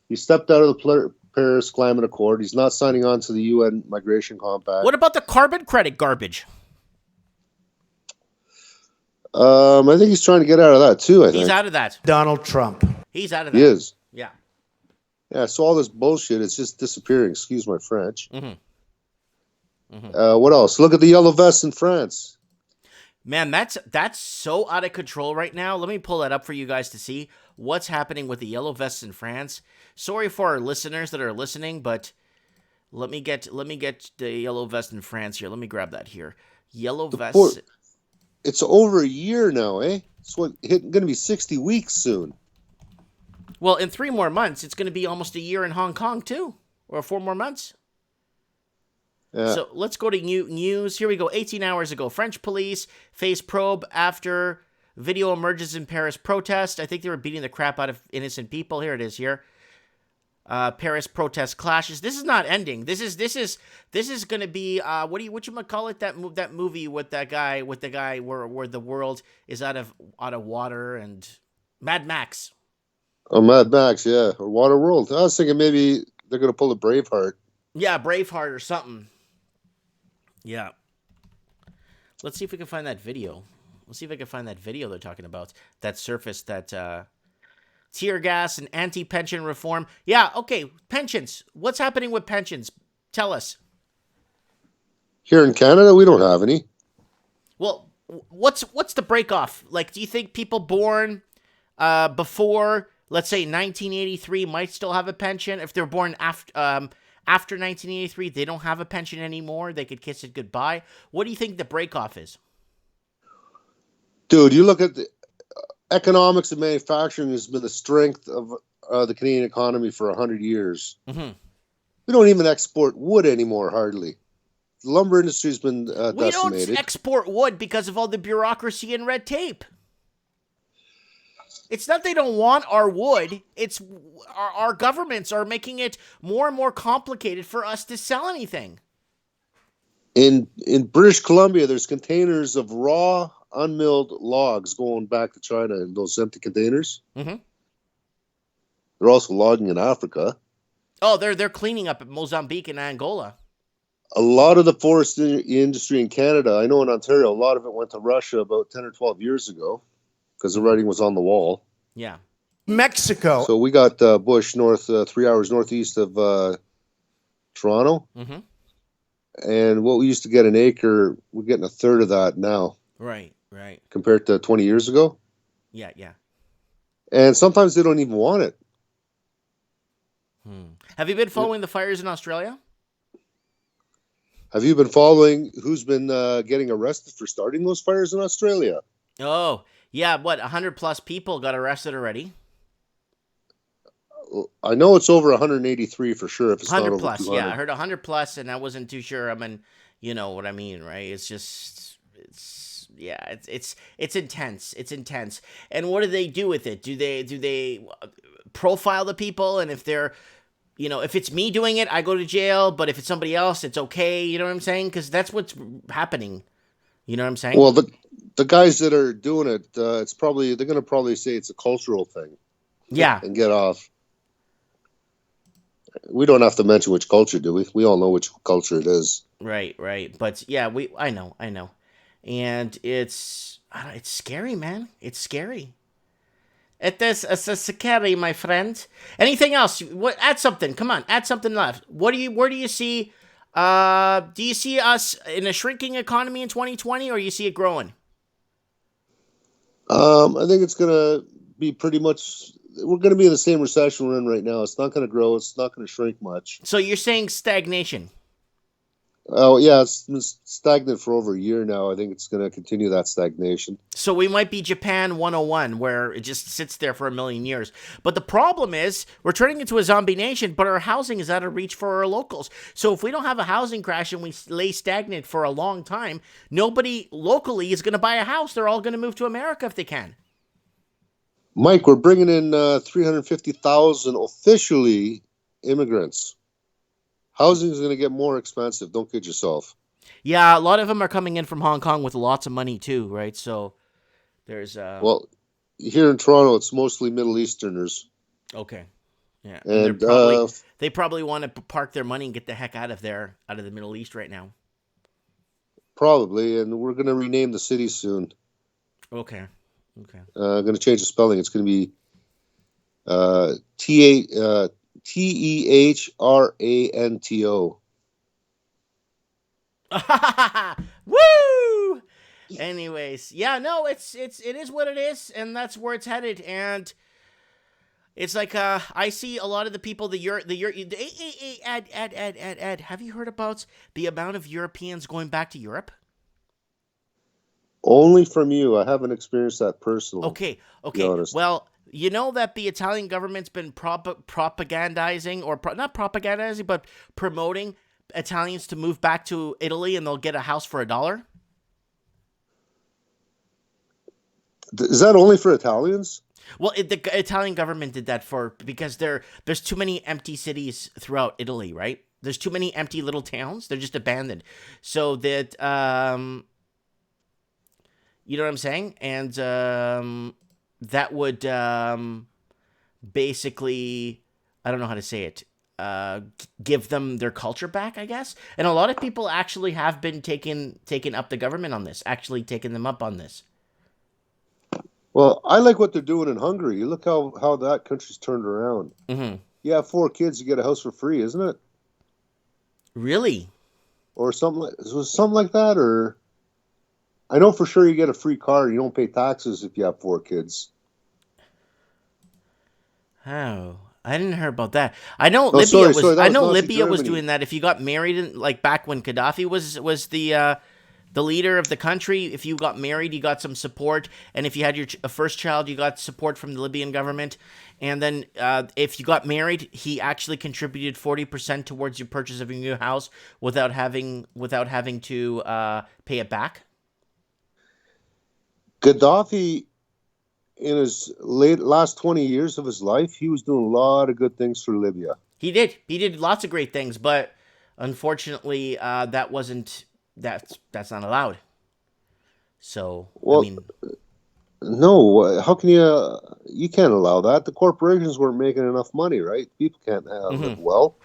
He stepped out of the Paris Climate Accord. He's not signing on to the UN Migration Compact.
What about the carbon credit garbage?
I think he's trying to get out of that too.
He's out of that.
Donald Trump.
He's out of that.
He is.
Yeah.
Yeah, so all this bullshit is just disappearing. Excuse my French. What else? Look at the yellow vests in France.
Man, that's so out of control right now. Let me pull that up for you guys to see what's happening with the yellow vests in France. Sorry for our listeners that are listening, but let me get the yellow vest in France here. Let me grab that here. Yellow vest.
It's over a year now, eh? It's going to be 60 weeks soon.
Well, in 3 more months, it's going to be almost a year in Hong Kong too, or 4 more months.
Yeah.
So let's go to news. Here we go. 18 hours ago, French police face probe after video emerges in Paris protest. I think they were beating the crap out of innocent people. Here it is. Here, Paris protest clashes. This is not ending. This is going to be what you might call it, that movie with the guy where the world is out of water, and Mad Max.
Oh, Mad Max, yeah, or Waterworld. I was thinking maybe they're going to pull a Braveheart.
Yeah, Braveheart or something. Yeah. Let's see if we can find that video. Let's see if I can find that video they're talking about. That surfaced, that tear gas and anti-pension reform. Yeah, okay, pensions. What's happening with pensions? Tell us.
Here in Canada, we don't have any.
Well, what's the break-off? Like, do you think people born before, let's say, 1983 might still have a pension? If they're born after 1983, they don't have a pension anymore. They could kiss it goodbye. What do you think the break-off is?
Dude, you look at the economics of manufacturing has been the strength of the Canadian economy for 100 years. We don't even export wood anymore, hardly. The lumber industry has been decimated.
We don't export wood because of all the bureaucracy and red tape. It's not they don't want our wood. It's our governments are making it more and more complicated for us to sell anything.
In British Columbia, there's containers of raw, unmilled logs going back to China in those empty containers. They're also logging in Africa.
Oh, they're cleaning up at Mozambique and Angola.
A lot of the forest industry in Canada, I know in Ontario, a lot of it went to Russia about 10 or 12 years ago, because the writing was on the wall.
Yeah.
Mexico.
So we got Bush 3 hours northeast of Toronto. And what we used to get an acre, we're getting a third of that now.
Right.
Compared to 20 years ago.
Yeah.
And sometimes they don't even want it.
Have you been following the fires in Australia?
Have you been following who's been getting arrested for starting those fires in Australia?
Oh, yeah. What, 100 plus people got arrested already?
I know it's over 183 for sure, if it's not
100
over
plus.
200.
Yeah, I heard 100 plus, and I wasn't too sure. I mean, you know what I mean, right? It's intense. It's intense. And what do they do with it? Do they profile the people? And if they're, you know, if it's me doing it, I go to jail. But if it's somebody else, it's okay. You know what I'm saying? Because that's what's happening. You know what I'm saying?
Well, the guys that are doing it, they're going to probably say it's a cultural thing.
Yeah.
And get off. We don't have to mention which culture, do we? We all know which culture it is.
Right. But yeah, I know. And it's scary, man. It's scary. It's scary, my friend. Anything else? Add something. Come on, add something left. Where do you see? Do you see us in a shrinking economy in 2020, or you see it growing?
I think it's gonna be pretty much. We're going to be in the same recession we're in right now. It's not going to grow. It's not going to shrink much.
So you're saying stagnation?
Oh, yeah. It's been stagnant for over a year now. I think it's going to continue that stagnation.
So we might be Japan 101, where it just sits there for a million years. But the problem is we're turning into a zombie nation, but our housing is out of reach for our locals. So if we don't have a housing crash and we lay stagnant for a long time, nobody locally is going to buy a house. They're all going to move to America if they can.
Mike, we're bringing in 350,000 officially immigrants. Housing is going to get more expensive. Don't kid yourself.
Yeah, a lot of them are coming in from Hong Kong with lots of money too, right? So there's
well, here in Toronto, it's mostly Middle Easterners.
Okay, yeah,
and
they probably want to park their money and get the heck out of the Middle East right now.
Probably, and we're going to rename the city soon.
Okay.
I'm going to change the spelling. It's going to be Tehranto.
Woo! Anyways, yeah, no, it is what it is, and that's where it's headed. And it's like I see a lot of the people Ed, have you heard about the amount of Europeans going back to Europe?
Only from you. I haven't experienced that personally.
Okay. Well, you know that the Italian government's been propagandizing, or not propagandizing, but promoting Italians to move back to Italy, and they'll get a house for $1.
Is that only for Italians?
Well, the Italian government did that because there's too many empty cities throughout Italy, right? There's too many empty little towns. They're just abandoned. So that you know what I'm saying? And that would basically, I don't know how to say it, give them their culture back, I guess. And a lot of people actually have been taking up the government on this, actually taking them up on this.
Well, I like what they're doing in Hungary. You look how that country's turned around.
Mm-hmm.
You have 4 kids, you get a house for free, isn't it?
Really?
Or something like that, or... I know for sure you get a free car. You don't pay taxes if you have 4 kids.
Oh, I didn't hear about that. I know Libya was doing that. If you got married, like back when Gaddafi was the leader of the country, if you got married, you got some support, and if you had your first child, you got support from the Libyan government. And then if you got married, he actually contributed 40% towards your purchase of your new house without having to pay it back.
Gaddafi, in his last 20 years of his life, he was doing a lot of good things for Libya.
He did lots of great things, but unfortunately, that's not allowed. So,
well,
I mean,
no, how can you can't allow that? The corporations weren't making enough money, right? People can't live well.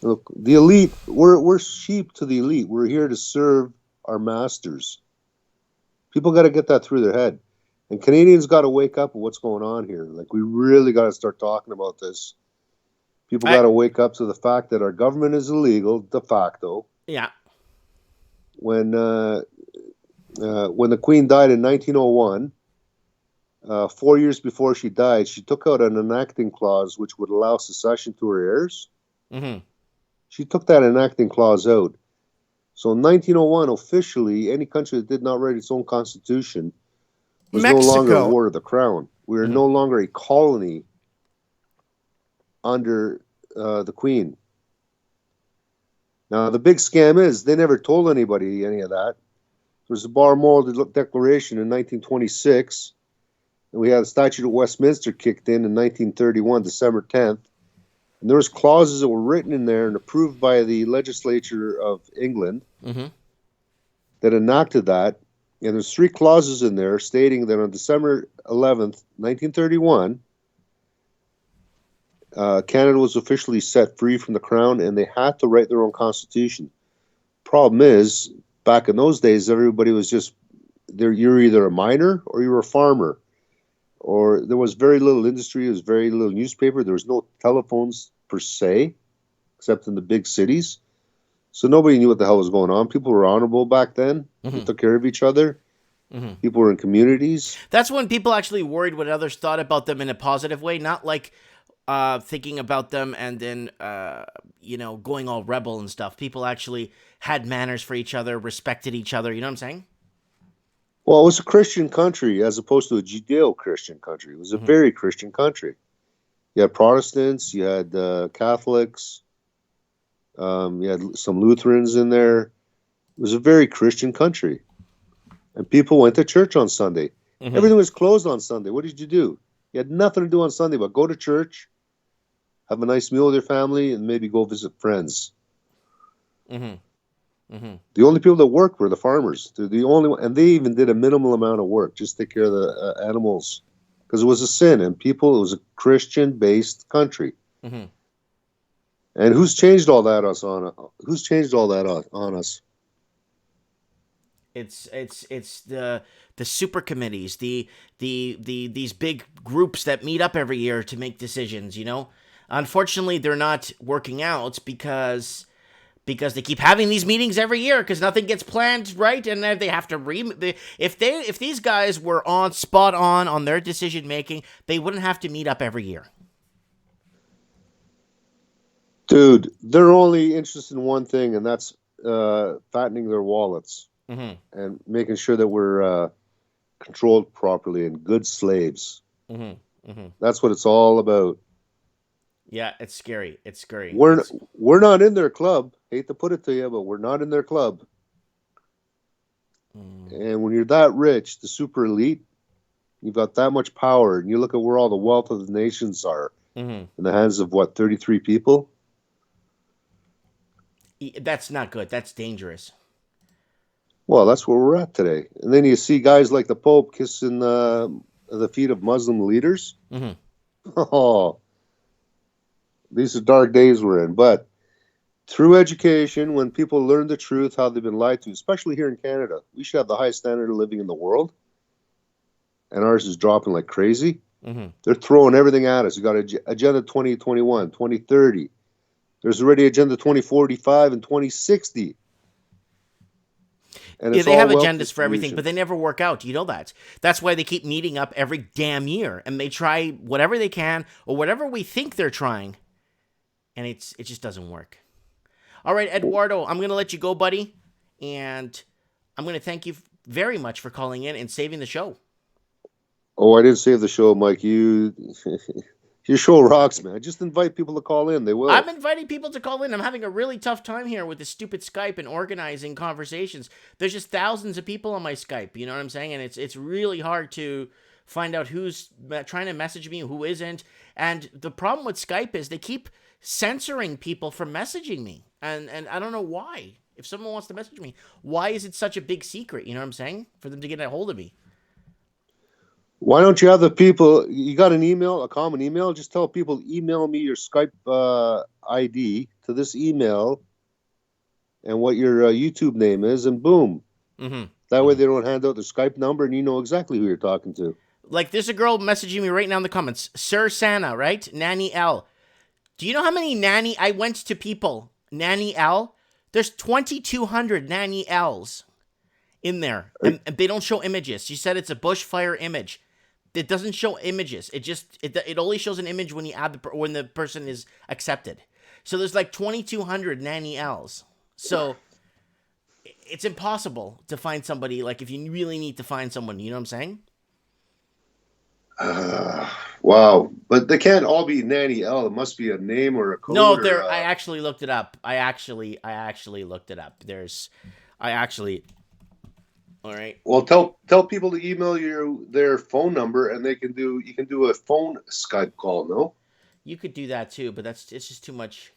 Look, the elite, we're sheep to the elite. We're here to serve our masters. People got to get that through their head. And Canadians got to wake up to what's going on here. Like, we really got to start talking about this. People got to wake up to the fact that our government is illegal, de facto.
Yeah.
When the Queen died in 1901, 4 years before she died, she took out an enacting clause which would allow succession to her heirs.
Mm-hmm.
She took that enacting clause out. So in 1901, officially, any country that did not write its own constitution was no longer a ward of the crown. We were no longer a colony under the Queen. Now, the big scam is they never told anybody any of that. There was the Balmoral Declaration in 1926, and we had the Statute of Westminster kicked in 1931, December 10th. And there was clauses that were written in there and approved by the legislature of England that enacted that. And there's 3 clauses in there stating that on December 11th, 1931, Canada was officially set free from the crown, and they had to write their own constitution. Problem is, back in those days, everybody was just you're either a miner or you're a farmer, or there was very little industry. There was very little newspaper. There was no telephones per se, except in the big cities. So nobody knew what the hell was going on. People were honorable back then. They took care of each other. People were in communities.
That's when people actually worried what others thought about them in a positive way, not like thinking about them and then, going all rebel and stuff. People actually had manners for each other, respected each other. You know what I'm saying?
Well, it was a Christian country as opposed to a Judeo-Christian country. It was a very Christian country. You had Protestants, you had Catholics, you had some Lutherans in there. It was a very Christian country. And people went to church on Sunday. Everything was closed on Sunday. What did you do? You had nothing to do on Sunday but go to church, have a nice meal with your family, and maybe go visit friends. The only people that worked were the farmers. They're the only one, and they even did a minimal amount of work, just take care of the animals, because it was a sin. And it was a Christian-based country. And who's changed all that on us?
It's the super committees, these big groups that meet up every year to make decisions. Unfortunately, they're not working out because they keep having these meetings every year because nothing gets planned right, and then they have to if these guys were spot on their decision making, they wouldn't have to meet up every year.
Dude, they're only interested in one thing, and that's fattening their wallets and making sure that we're controlled properly and good slaves. That's what it's all about.
Yeah, it's scary. It's scary.
We're not in their club. Hate to put it to you, but we're not in their club. And when you're that rich, the super elite, you've got that much power, and you look at where all the wealth of the nations are in the hands of 33 people.
That's not good. That's dangerous.
Well, that's where we're at today. And then you see guys like the Pope kissing the feet of Muslim leaders. Oh, these are dark days we're in. But through education, when people learn the truth, how they've been lied to, especially here in Canada, we should have the highest standard of living in the world. And ours is dropping like crazy. They're throwing everything at us. You got Agenda 2021, 2030. There's already Agenda 2045 and 2060. And
they have agendas for everything, but they never work out. You know that. That's why they keep meeting up every damn year, and they try whatever they can, or whatever we think they're trying, and it just doesn't work. All right, Eduardo, I'm going to let you go, buddy, and I'm going to thank you very much for calling in and saving the show.
Oh, I didn't save the show, Mike. Your show rocks, man. Just invite people to call in. They will.
I'm inviting people to call in. I'm having a really tough time here with this stupid Skype and organizing conversations. There's just thousands of people on my Skype. You know what I'm saying? And it's really hard to find out who's trying to message me, who isn't. And the problem with Skype is they keep censoring people from messaging me. And I don't know why. If someone wants to message me, why is it such a big secret? You know what I'm saying? For them to get a hold of me.
Why don't you have the people, you got an email, a common email, just tell people, email me your Skype ID to this email and what your YouTube name is, and boom. That way they don't hand out their Skype number and you know exactly who you're talking to.
Like, there's a girl messaging me right now in the comments. Sir Santa, right? Nanny L. Do you know how many I went to people, Nanny L? There's 2,200 Nanny L's in there. And they don't show images. She said it's a bushfire image. It doesn't show images. It only shows an image when you add when the person is accepted. So there's like 2,200 Nanny L's. So it's impossible to find somebody, like if you really need to find someone, you know what I'm saying?
Wow. But they can't all be Nanny L. It must be a name or a code.
No,
or,
I actually looked it up. I actually looked it up. All right.
Well, tell people to email you their phone number, and you can do a phone Skype call. No,
You could do that too, but it's just too much.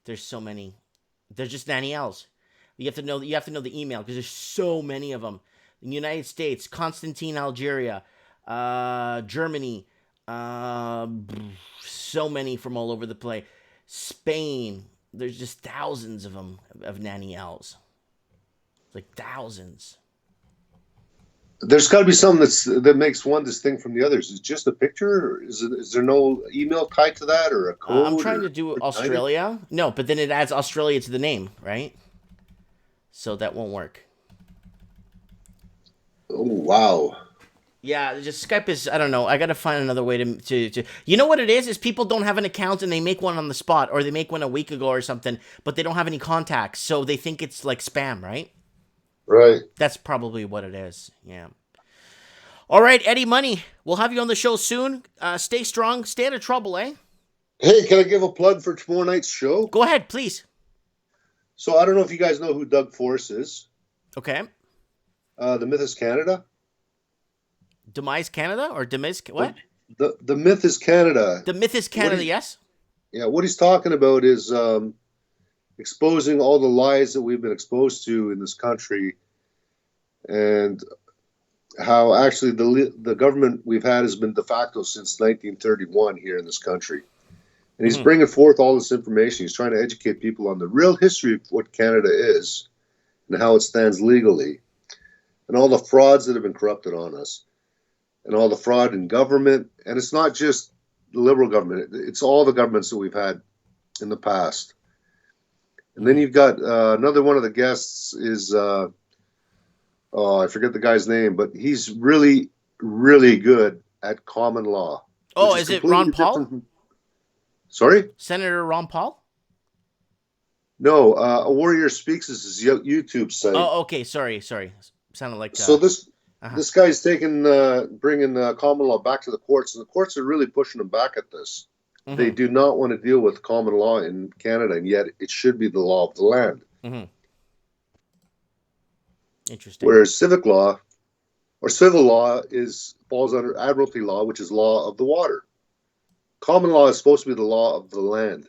There's so many. There's just Nanny L's. You have to know the email because there's so many of them. In the United States, Constantine, Algeria, Germany, so many from all over the place. Spain, there's just thousands of them of Nanny L's. Like thousands.
there's got to be something that makes one distinct from the others. Is it just a picture? Or is there no email tied to that or a code?
I'm trying to do Australia. No, but then it adds Australia to the name, right? So that won't work.
Oh, wow.
Yeah, just Skype is, I don't know. I got to find another way to. You know what it is people don't have an account and they make one on the spot, or they make one a week ago or something, but they don't have any contacts. So they think it's like spam, right?
Right.
That's probably what it is. Yeah. All right, Eddie Money. We'll have you on the show soon. Stay strong. Stay out of trouble, eh?
Hey, can I give a plug for tomorrow night's show?
Go ahead, please.
So I don't know if you guys know who Doug Force is.
Okay.
The Myth is Canada.
Demise Canada or Demise what?
The Myth is Canada.
The Myth is Canada, yes?
Yeah, what he's talking about is exposing all the lies that we've been exposed to in this country, and how actually the government we've had has been de facto since 1931 here in this country. And he's bringing forth all this information. He's trying to educate people on the real history of what Canada is and how it stands legally, and all the frauds that have been corrupted on us, and all the fraud in government. And it's not just the Liberal government. It's all the governments that we've had in the past. And then you've got another one of the guests is, I forget the guy's name, but he's really, really good at common law.
Oh, is it Ron Paul?
Sorry?
Senator Ron Paul?
No, A Warrior Speaks is his YouTube site.
Oh, okay. Sorry. Sounded like...
So this guy's bringing common law back to the courts, and the courts are really pushing him back at this. Mm-hmm. They do not want to deal with common law in Canada, and yet it should be the law of the land.
Mm-hmm. Interesting.
Whereas civic law or civil law falls under admiralty law, which is law of the water. Common law is supposed to be the law of the land.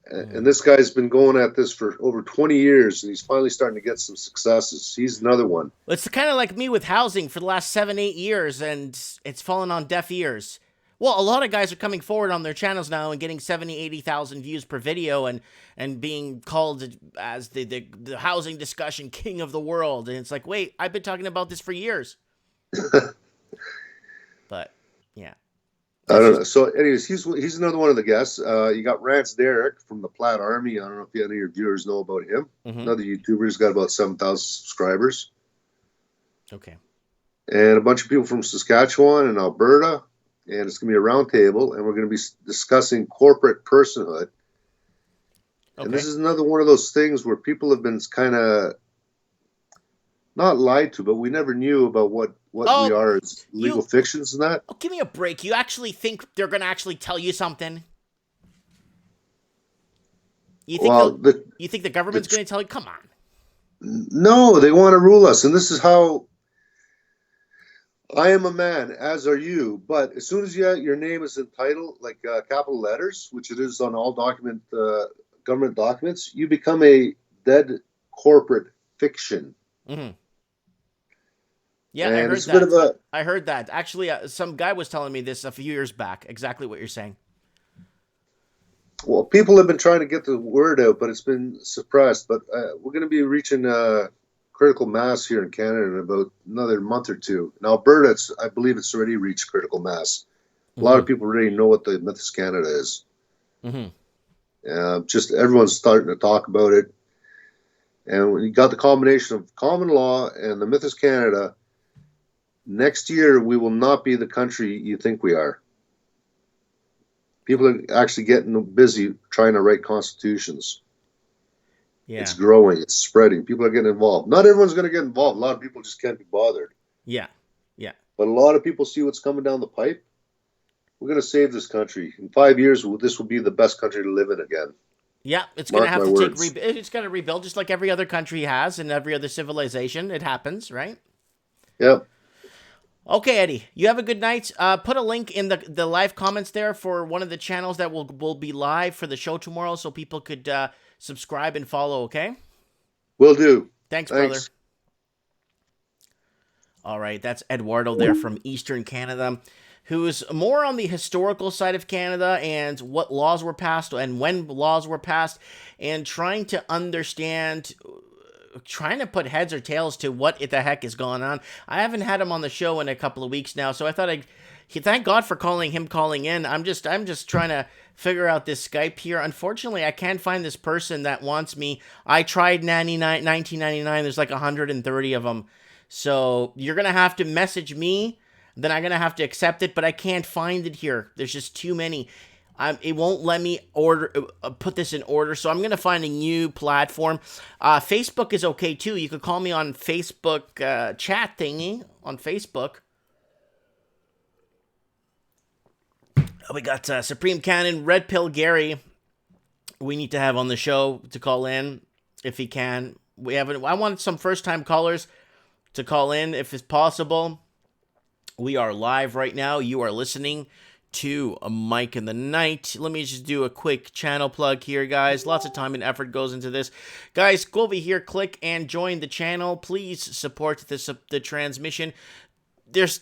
And this guy's been going at this for over 20 years, and he's finally starting to get some successes. He's another one.
It's kind of like me with housing for the last 7-8 years, and it's fallen on deaf ears. Well, a lot of guys are coming forward on their channels now and getting 70,000, 80,000 views per video and being called as the housing discussion king of the world. And it's like, wait, I've been talking about this for years. But, yeah.
I don't know. So, anyways, he's another one of the guests. You got Rance Derrick from the Plaid Army. I don't know if any of your viewers know about him. Mm-hmm. Another YouTuber. He's got about 7,000 subscribers. Okay. And a bunch of people from Saskatchewan and Alberta. And it's going to be a round table, and we're going to be discussing corporate personhood. Okay. And this is another one of those things where people have been kind of not lied to, but we never knew about what we are as legal fictions and that.
Oh, give me a break. You actually think they're going to actually tell you something? You think the government's going to tell you? Come on.
No, they want to rule us, and this is how... I am a man, as are you. But as soon as your name is in title, like capital letters, which it is on all government documents, you become a dead corporate fiction.
Mm-hmm. Yeah, and I heard that. Actually, some guy was telling me this a few years back. Exactly what you're saying.
Well, people have been trying to get the word out, but it's been suppressed. But we're going to be reaching critical mass here in Canada in about another month or two. In Alberta, I believe it's already reached critical mass. A lot of people already know what the Myth is Canada is. Mm-hmm. Just everyone's starting to talk about it. And when you got the combination of common law and the Myth is Canada, next year we will not be the country you think we are. People are actually getting busy trying to write constitutions.
Yeah.
It's growing. It's spreading. People are getting involved. Not everyone's going to get involved. A lot of people just can't be bothered.
Yeah. Yeah.
But a lot of people see what's coming down the pipe. We're going to save this country. In 5 years, this will be the best country to live in again.
Yeah, it's going to have to
words.
it's going to rebuild just like every other country has and every other civilization. It happens, right?
Yep.
Okay, Eddie, you have a good night. Put a link in the live comments there for one of the channels that will be live for the show tomorrow so people could subscribe and follow, okay?
Will do.
Thanks, brother. All right, that's Eduardo there from Eastern Canada, who's more on the historical side of Canada and what laws were passed and when laws were passed, and trying to understand, trying to put heads or tails to what the heck is going on. I haven't had him on the show in a couple of weeks now, so I thought thank God for calling in. I'm just trying to figure out this Skype here. Unfortunately, I can't find this person that wants me. I tried 1999. There's like 130 of them. So you're going to have to message me. Then I'm going to have to accept it, but I can't find it here. There's just too many. It won't let me put this in order, so I'm going to find a new platform. Facebook is okay, too. You could call me on Facebook chat thingy on Facebook. We got Supreme Cannon, Red Pill Gary. We need to have on the show to call in if he can. I want some first-time callers to call in if it's possible. We are live right now. You are listening to a Mike in the Night. Let me just do a quick channel plug here, guys. Lots of time and effort goes into this. Guys, go over here, click and join the channel. Please support the transmission. There's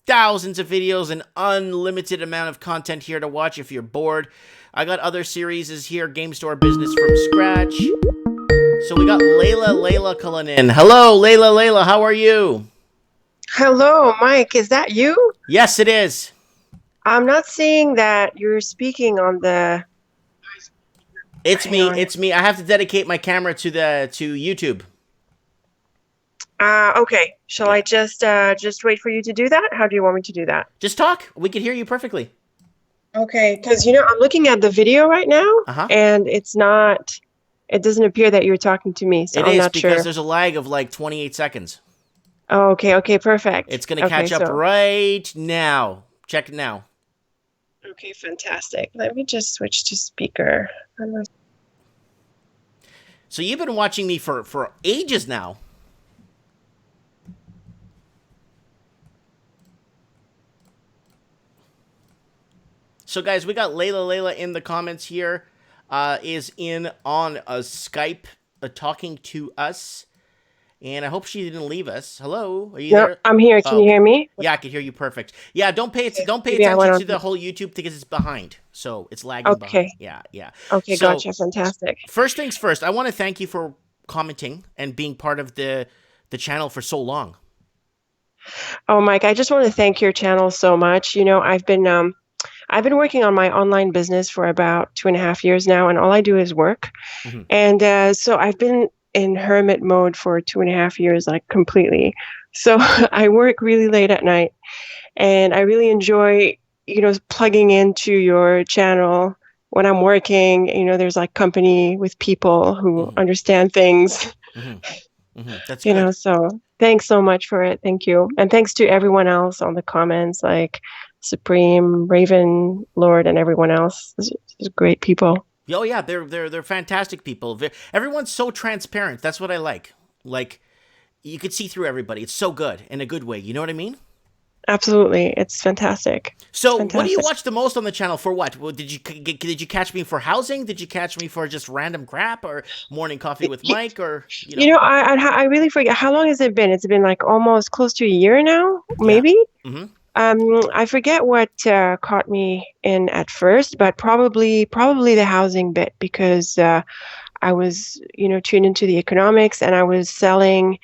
thousands of videos and unlimited amount of content here to watch if you're bored. I got other series here, Game Store Business from Scratch. So we got Layla calling in. Hello, Layla, how are you?
Hello, Mike. Is that you?
Yes, it is.
I'm not seeing that you're speaking on the...
It's me. I have to dedicate my camera to YouTube.
Okay. Shall I just wait for you to do that? How do you want me to do that?
Just talk. We can hear you perfectly.
Okay, because I'm looking at the video right now, and it's not... It doesn't appear that you're talking to me, so I'm not sure.
It is because there's a lag of like 28 seconds.
Oh, okay, perfect.
It's going to catch up right now. Check it now.
Okay, fantastic. Let me just switch to speaker.
So you've been watching me for ages now. So guys, we got Layla in the comments here. Is in on a Skype talking to us. And I hope she didn't leave us. Hello, are you there?
I'm here. Can you hear me?
Yeah, I can hear you perfect. Yeah, don't pay attention to the whole YouTube because it's behind, so it's lagging behind. Yeah.
Okay, so, gotcha. Fantastic.
First things first, I want to thank you for commenting and being part of the channel for so long.
Oh, Mike, I just want to thank your channel so much. I've been working on my online business for about 2.5 years now, and all I do is work. Mm-hmm. And so I've been in hermit mode for 2.5 years, like completely. So I work really late at night, and I really enjoy, plugging into your channel when I'm working. There's like company with people who understand things. That's good. So thanks so much for it. Thank you. And thanks to everyone else on the comments, like Supreme, Raven, Lord, and everyone else. These are great people.
Oh yeah, they're fantastic people. Everyone's so transparent. That's what I like. Like, you could see through everybody. It's so good in a good way. You know what I mean?
Absolutely, it's fantastic.
So, what do you watch the most on the channel for? What? Did you catch me for housing? Did you catch me for just random crap or morning coffee with Mike? Or
I really forget. How long has it been? It's been like almost close to a year now, maybe. Yeah. Mm-hmm. I forget what caught me in at first, but probably the housing bit, because I was, tuned into the economics, and I was selling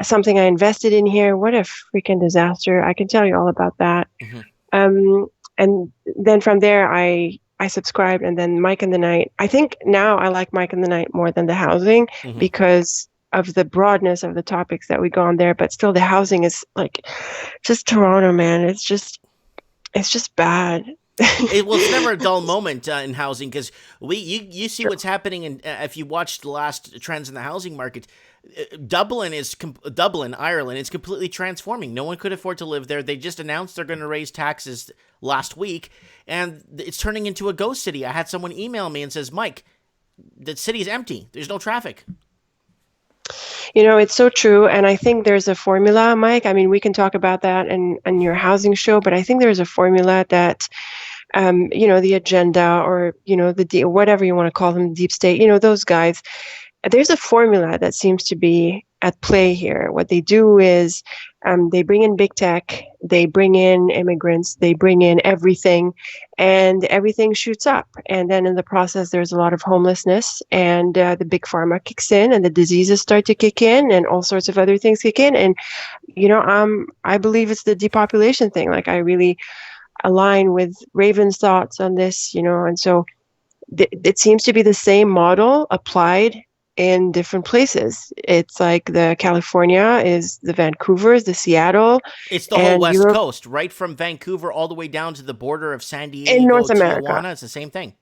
something I invested in here. What a freaking disaster. I can tell you all about that. Mm-hmm. And then from there, I subscribed, and then Mike in the Night. I think now I like Mike in the Night more than the housing, because of the broadness of the topics that we go on there, but still the housing is like just Toronto, man. It's just bad.
It's never a dull moment in housing, because you see what's happening, and if you watched the last trends in the housing market, Dublin, Ireland, is completely transforming. No one could afford to live there. They just announced they're going to raise taxes last week, and it's turning into a ghost city. I had someone email me and says, Mike, the city is empty. There's no traffic.
It's so true. And I think there's a formula, Mike. I mean, we can talk about that in your housing show, but I think there's a formula that, the agenda, or, whatever you want to call them, deep state, those guys, there's a formula that seems to be at play here. What they do is they bring in big tech, they bring in immigrants, they bring in everything, and everything shoots up. And then in the process, there's a lot of homelessness, and the big pharma kicks in, and the diseases start to kick in, and all sorts of other things kick in. And, I believe it's the depopulation thing. Like, I really align with Raven's thoughts on this, and so it seems to be the same model applied in different places. It's like the California is the Vancouver's, the Seattle.
It's the whole West Coast, right from Vancouver all the way down to the border of San Diego,
in North America.
Tijuana. It's the same thing.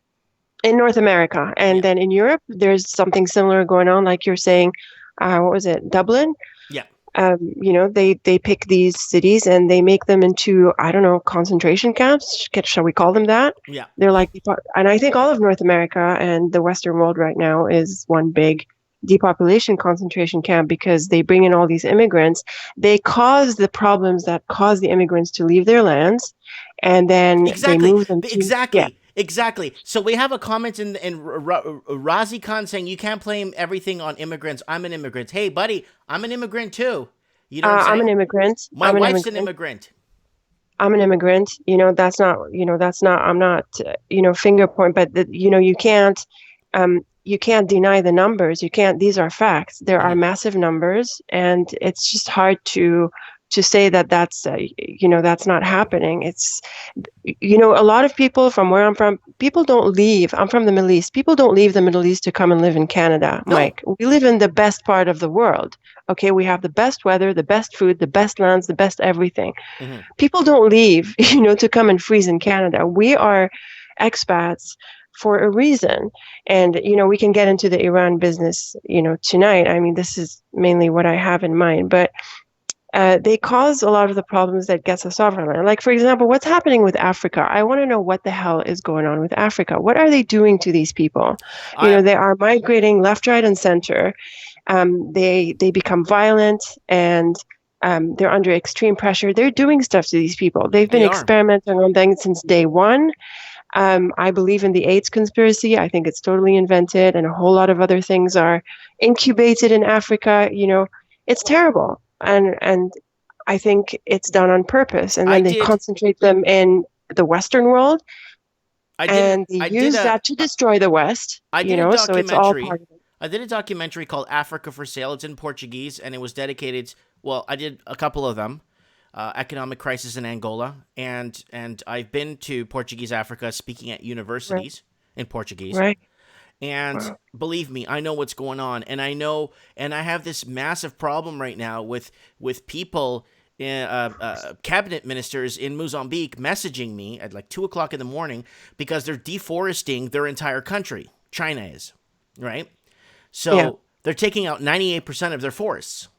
In North America. And then in Europe, there's something similar going on. Like you're saying, what was it? Dublin?
Yeah.
They pick these cities and they make them into, I don't know, concentration camps. Shall we call them that?
Yeah.
They're like, and I think all of North America and the Western world right now is one big depopulation concentration camp, because they bring in all these immigrants. They cause the problems that cause the immigrants to leave their lands, and then they move them to,
Exactly. So we have a comment in Razi Khan saying you can't blame everything on immigrants. I'm an immigrant. Hey, buddy, I'm an immigrant too. You know what I'm saying?
I'm an immigrant.
My wife's an immigrant.
I'm an immigrant. That's not, I'm not, finger point, but you can't deny the numbers. These are facts. There are massive numbers, and it's just hard to say that that's not happening. It's, a lot of people from where I'm from, people don't leave. I'm from the Middle East. People don't leave the Middle East to come and live in Canada, no. Mike. We live in the best part of the world. Okay, we have the best weather, the best food, the best lands, the best everything. Mm-hmm. People don't leave, to come and freeze in Canada. We are expats for a reason. And, we can get into the Iran business, tonight. I mean, this is mainly what I have in mind. But they cause a lot of the problems that gets us off our land. Like, for example, what's happening with Africa? I want to know what the hell is going on with Africa. What are they doing to these people? They are migrating left, right, and center. They become violent, and they're under extreme pressure. They're doing stuff to these people. They've been experimenting on things since day one. I believe in the AIDS conspiracy. I think it's totally invented, and a whole lot of other things are incubated in Africa. It's terrible. And I think it's done on purpose. And then they concentrate them in the Western world, and they use that to destroy the West.
So it's all part of it. I did a documentary called Africa for Sale. It's in Portuguese, and it was dedicated, I did a couple of them. Economic crisis in Angola, and I've been to Portuguese Africa speaking at universities in Portuguese. Right. And believe me, I know what's going on, and I have this massive problem right now with people, cabinet ministers in Mozambique messaging me at like 2:00 in the morning because they're deforesting their entire country. China is, right? So they're taking out 98% of their forests.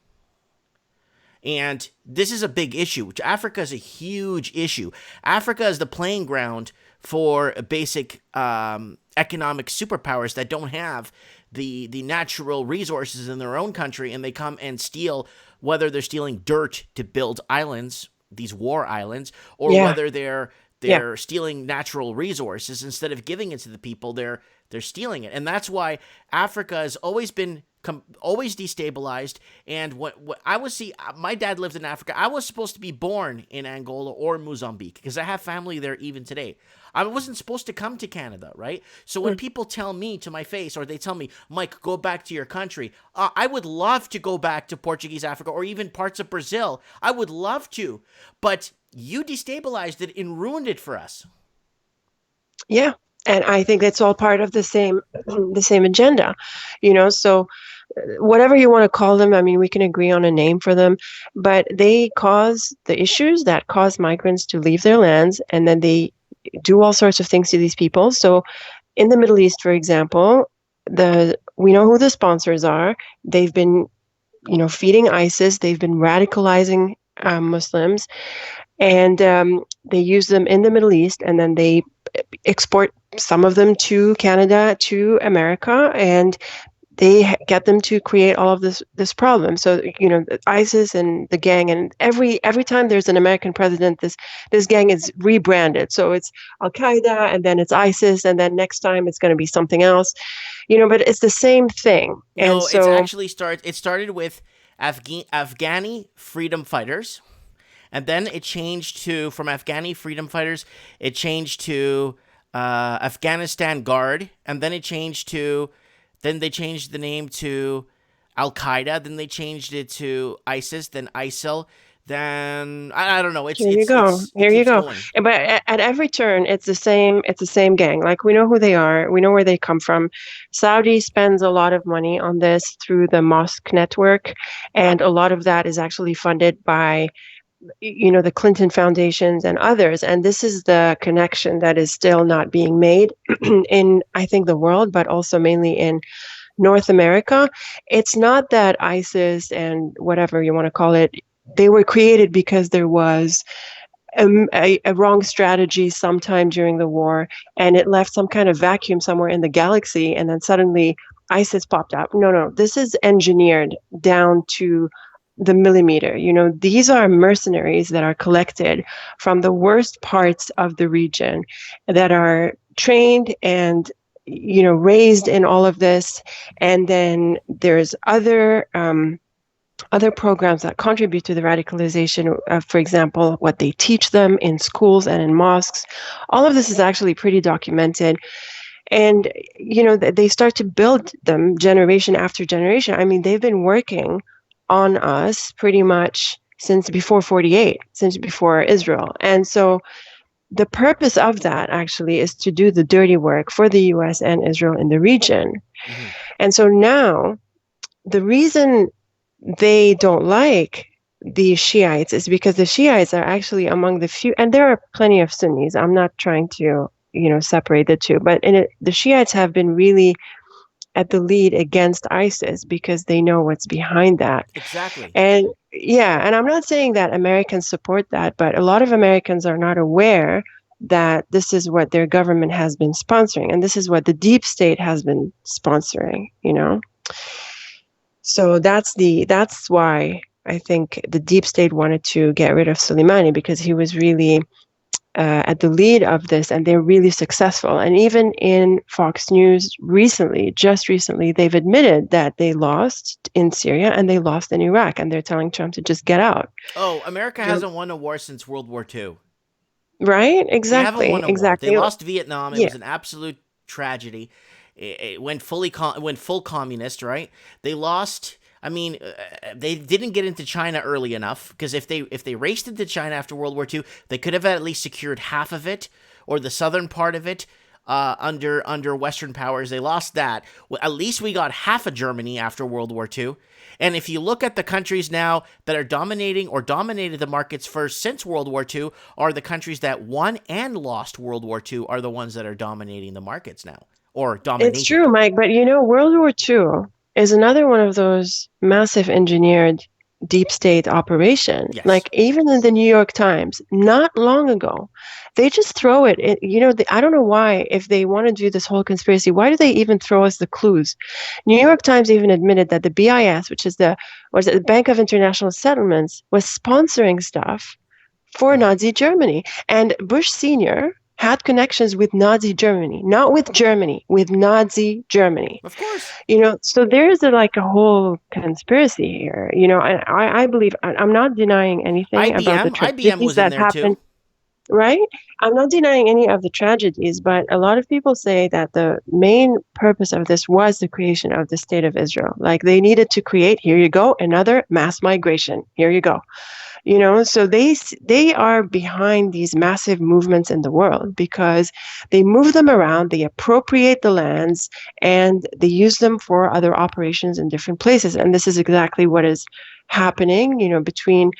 And this is a big issue. Africa is a huge issue. Africa is the playing ground for basic economic superpowers that don't have the natural resources in their own country, and they come and steal, whether they're stealing dirt to build islands, these war islands, or whether they're stealing natural resources. Instead of giving it to the people, they're stealing it. And that's why Africa has always been always destabilized. And what I was my dad lived in Africa. I was supposed to be born in Angola or Mozambique because I have family there even today. I wasn't supposed to come to Canada, right? So when people tell me to my face, or they tell me, Mike, go back to your country, I would love to go back to Portuguese Africa or even parts of Brazil. I would love to, but you destabilized it and ruined it for us.
Yeah. And I think that's all part of the same agenda, so whatever you want to call them, I mean, we can agree on a name for them, but they cause the issues that cause migrants to leave their lands, and then they do all sorts of things to these people. So in the Middle East, for example, we know who the sponsors are. They've been, feeding ISIS. They've been radicalizing Muslims, and they use them in the Middle East, and then they export some of them to Canada, to America, and they get them to create all of this problem. So ISIS and the gang, and every time there's an American president, this gang is rebranded. So it's Al Qaeda, and then it's ISIS, and then next time it's going to be something else. But it's the same thing.
No,
and so
it's actually it started with Afghani freedom fighters, and then it changed from Afghani freedom fighters, it changed to Afghanistan Guard, and then then they changed the name to Al Qaeda. Then they changed it to ISIS. Then ISIL. Then I don't know.
Here you go. Going. But at every turn, it's the same. It's the same gang. Like, we know who they are. We know where they come from. Saudi spends a lot of money on this through the mosque network, and a lot of that is actually funded by the Clinton foundations and others. And this is the connection that is still not being made in, I think, the world, but also mainly in North America. It's not that ISIS and whatever you want to call it, they were created because there was a wrong strategy sometime during the war, and it left some kind of vacuum somewhere in the galaxy, and then suddenly ISIS popped up. No, this is engineered down to the millimeter. These are mercenaries that are collected from the worst parts of the region, that are trained and raised in all of this. And then there's other programs that contribute to the radicalization of, for example, what they teach them in schools and in mosques. All of this is actually pretty documented. And they start to build them generation after generation. I mean, they've been working on us pretty much since before 48, since before Israel. And so the purpose of that actually is to do the dirty work for the US and Israel in the region. Mm-hmm. And so now the reason they don't like the Shiites is because the Shiites are actually among the few, and there are plenty of Sunnis. I'm not trying to, separate the two, but the Shiites have been really at the lead against ISIS because they know what's behind that.
Exactly.
And and I'm not saying that Americans support that, but a lot of Americans are not aware that this is what their government has been sponsoring, and this is what the deep state has been sponsoring, So that's why I think the deep state wanted to get rid of Soleimani, because he was really at the lead of this, and they're really successful. And even in Fox News just recently, they've admitted that they lost in Syria and they lost in Iraq, and they're telling Trump to just get out.
Oh, America hasn't won a war since World War II.
Right? Exactly.
They haven't won a
exactly.
War. They lost Vietnam. It was an absolute tragedy. It went full communist, right? They lost. I mean, they didn't get into China early enough, because if they raced into China after World War II, they could have at least secured half of it, or the southern part of it, under Western powers. They lost that. Well, at least we got half of Germany after World War II. And if you look at the countries now that are dominating or dominated the markets first since World War II, are the countries that won and lost World War II are the ones that are dominating the markets now, or dominating.
It's true, Mike, but World War II is another one of those massive engineered deep state operations.
Yes.
Like, even in the New York Times, not long ago, they just throw it. I don't know why, if they want to do this whole conspiracy, why do they even throw us the clues? New York Times even admitted that the BIS, which is the Bank of International Settlements, was sponsoring stuff for Nazi Germany. And Bush Sr. had connections with Nazi Germany, not with Germany, with Nazi Germany.
Of course.
So there's a whole conspiracy here, and I believe, I'm not denying anything about the tragedies that happened. Too. Right? I'm not denying any of the tragedies, but a lot of people say that the main purpose of this was the creation of the State of Israel. Like, they needed to create, here you go, another mass migration. Here you go. So they are behind these massive movements in the world, because they move them around, they appropriate the lands, and they use them for other operations in different places. And this is exactly what is happening, between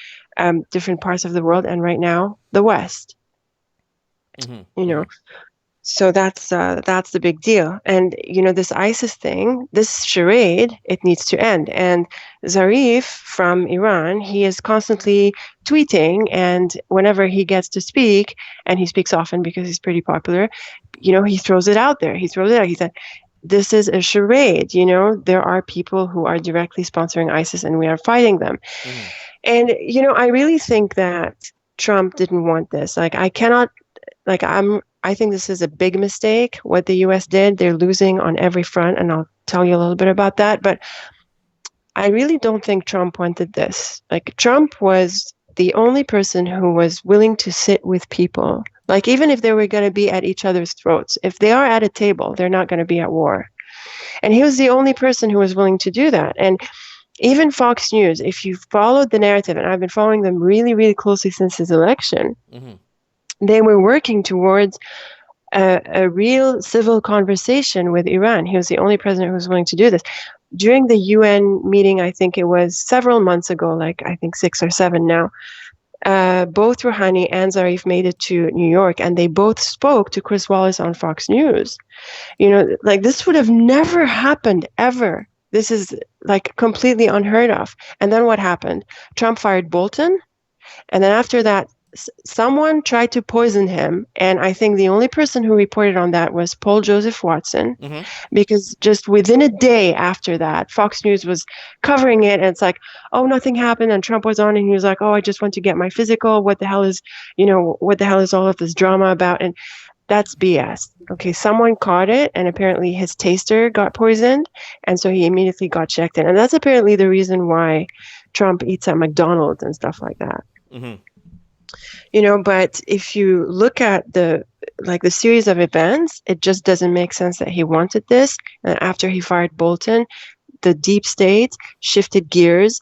different parts of the world, and right now, the West. you know. So that's the big deal. And this ISIS thing, this charade, it needs to end. And Zarif from Iran, he is constantly tweeting, and whenever he gets to speak, and he speaks often because he's pretty popular, he throws it out there. He throws it out. He said, this is a charade. There are people who are directly sponsoring ISIS, and we are fighting them. And I really think that Trump didn't want this. I think this is a big mistake, what the U.S. did. They're losing on every front, and I'll tell you a little bit about that. But I really don't think Trump wanted this. Trump was the only person who was willing to sit with people. Even if they were going to be at each other's throats, if they are at a table, they're not going to be at war. And he was the only person who was willing to do that. And even Fox News, if you followed the narrative, and I've been following them really, really closely since his election, they were working towards a real civil conversation with Iran. He was the only president who was willing to do this. During the UN meeting, I think it was several months ago, I think 6 or 7 now, both Rouhani and Zarif made it to New York, and they both spoke to Chris Wallace on Fox News. This would have never happened, ever. This is completely unheard of. And then what happened? Trump fired Bolton, and then after that, someone tried to poison him, and I think the only person who reported on that was Paul Joseph Watson, because just within a day after that, Fox News was covering it, and it's oh, nothing happened, and Trump was on, and he was oh, I just went to get my physical. What the hell is all of this drama about? And that's BS. Okay, someone caught it, and apparently his taster got poisoned, and so he immediately got checked in, and that's apparently the reason why Trump eats at McDonald's and stuff like that. But if you look at the series of events, it just doesn't make sense that he wanted this. And after he fired Bolton, the deep state shifted gears,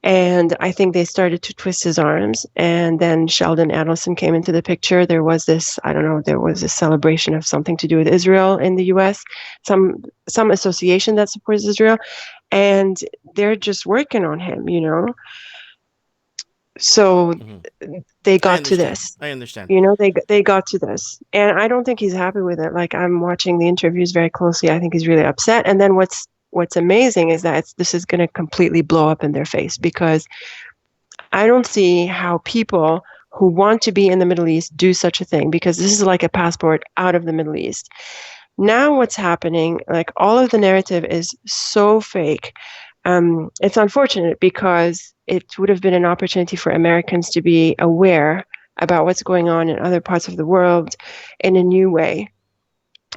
and I think they started to twist his arms. And then Sheldon Adelson came into the picture. There was this, there was a celebration of something to do with Israel in the U.S., some association that supports Israel, and they're just working on him, So they got to this.
I understand.
They got to this. And I don't think he's happy with it. I'm watching the interviews very closely. I think he's really upset. And then what's amazing is that this is going to completely blow up in their face, because I don't see how people who want to be in the Middle East do such a thing, because this is like a passport out of the Middle East. Now what's happening, all of the narrative is so fake. It's unfortunate, because it would have been an opportunity for Americans to be aware about what's going on in other parts of the world in a new way.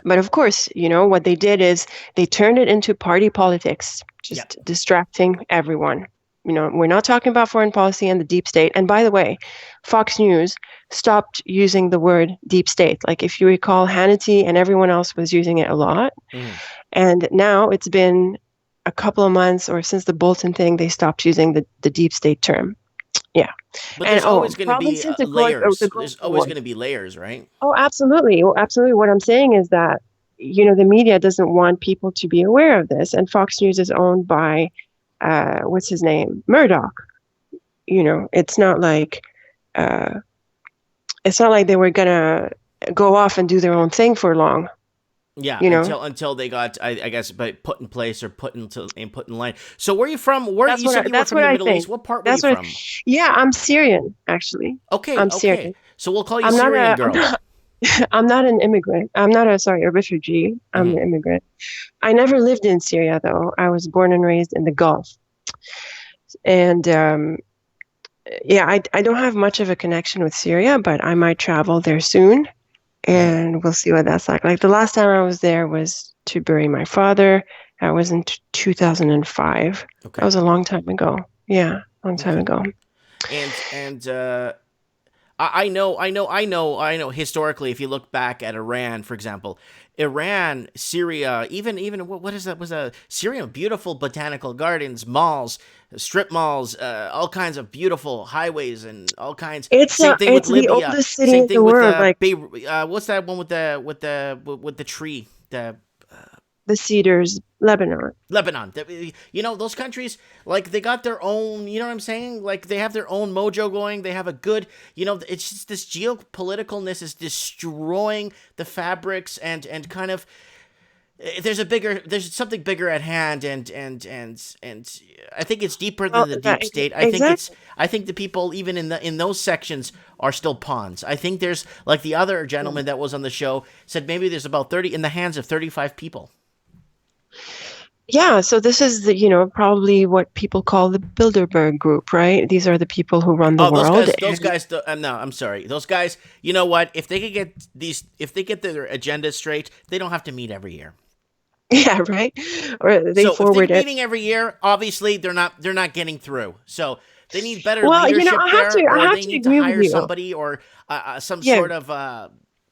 But of course, what they did is they turned it into party politics, just distracting everyone. We're not talking about foreign policy and the deep state. And by the way, Fox News stopped using the word deep state. If you recall, Hannity and everyone else was using it a lot. And now it's been a couple of months, or since the Bolton thing, they stopped using the deep state term. Yeah.
But there's always going to be layers. There's always going to be layers, right?
Oh, absolutely. Well, absolutely. What I'm saying is that, the media doesn't want people to be aware of this. And Fox News is owned by, what's his name? Murdoch. It's not like they were going to go off and do their own thing for long.
Yeah, until they got, I guess, put in place or put in line. So where are you from? Where you said you were from the Middle East? What part were you from?
Yeah, I'm Syrian, actually.
Okay,
I'm Syrian.
So we'll call you Syrian girl.
I'm not an immigrant. I'm not a refugee. I'm an immigrant. I never lived in Syria, though. I was born and raised in the Gulf. And I don't have much of a connection with Syria, but I might travel there soon. And we'll see what that's like. The last time I was there was to bury my father. That was in 2005. Okay. That was a long time ago. Yeah, long time ago.
And I know. Historically, if you look back at Iran, for example, Syria, even what is that? Was Syria? Beautiful botanical gardens, malls, strip malls, all kinds of beautiful highways and all kinds.
It's the oldest city in the world.
What's that one with the tree? The
the Cedars, Lebanon.
Lebanon. You know, those countries, like, they got their own, you know what I'm saying? Like, they have their own mojo going. They have a good, you know, it's just this geopoliticalness is destroying the fabrics and kind of, there's something bigger at hand, and I think it's deeper than the deep state. I think the people even in those sections are still pawns. I think there's, like the other gentleman that was on the show said, maybe there's about 30 in the hands of 35 people.
Yeah, so this is probably what people call the Bilderberg Group, right? These are the people who run the world.
Those guys. No, I'm sorry. Those guys. You know what? If they could get their agenda straight, they don't have to meet every year.
Yeah, right. Or they forward
if they're meeting every year, obviously they're not getting through. So they need better leadership or they need to hire somebody or some sort of.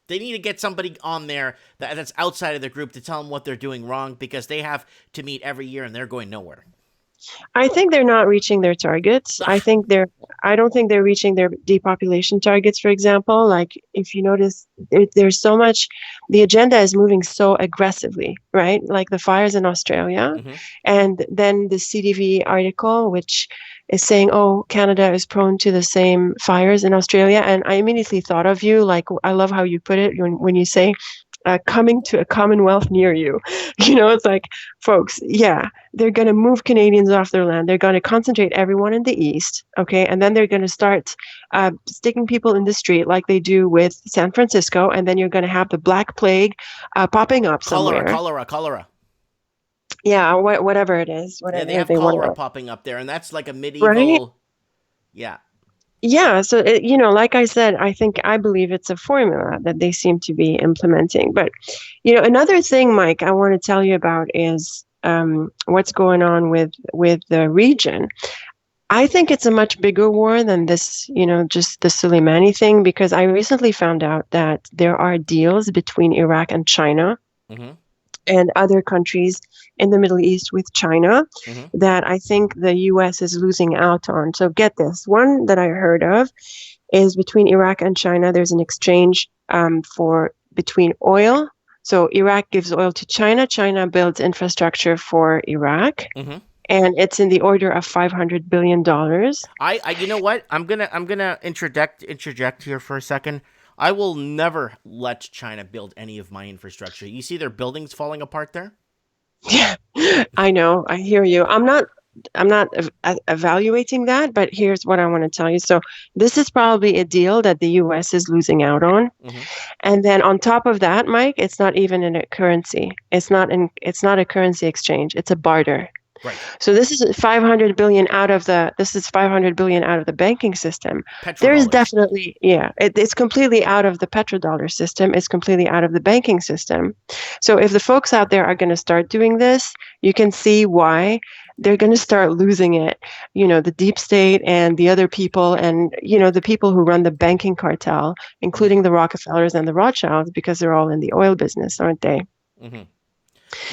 They need to get somebody on there that's outside of the group to tell them what they're doing wrong, because they have to meet every year and they're going nowhere.
I think they're not reaching their targets. I don't think they're reaching their depopulation targets, for example. Like, if you notice, there's so much, the agenda is moving so aggressively, right? Like the fires in Australia, and then the CDV article, which is saying, oh, Canada is prone to the same fires in Australia. And I immediately thought of you. Like, I love how you put it when you say, coming to a commonwealth near you. It's like, folks, yeah, they're going to move Canadians off their land. They're going to concentrate everyone in the east, okay? And then they're going to start sticking people in the street like they do with San Francisco. And then you're going to have the Black Plague popping up somewhere.
Cholera.
Yeah, whatever it is. Whatever
they have cholera popping up there, and that's like a medieval... Right? Yeah.
Yeah, so like I said, I believe it's a formula that they seem to be implementing. But another thing, Mike, I want to tell you about is what's going on with the region. I think it's a much bigger war than this, just the Soleimani thing, because I recently found out that there are deals between Iraq and China. And other countries in the Middle East with China that I think the U.S. is losing out on. So get this. One that I heard of is between Iraq and China. There's an exchange between oil. So Iraq gives oil to China. China builds infrastructure for Iraq. And it's in the order of $500 billion.
You know what? I'm gonna interject here for a second. I will never let China build any of my infrastructure. You see their buildings falling apart there?
Yeah, I know. I hear you. I'm not evaluating that, but here's what I want to tell you. So this is probably a deal that the U.S. is losing out on. And then on top of that, Mike, it's not even in a currency. It's not a currency exchange. It's a barter.
Right.
So this is $500 billion out of the banking system. There is definitely, it's completely out of the petrodollar system. It's completely out of the banking system. So if the folks out there are going to start doing this, you can see why they're going to start losing it. The deep state and the other people, and the people who run the banking cartel, including the Rockefellers and the Rothschilds, because they're all in the oil business, aren't they?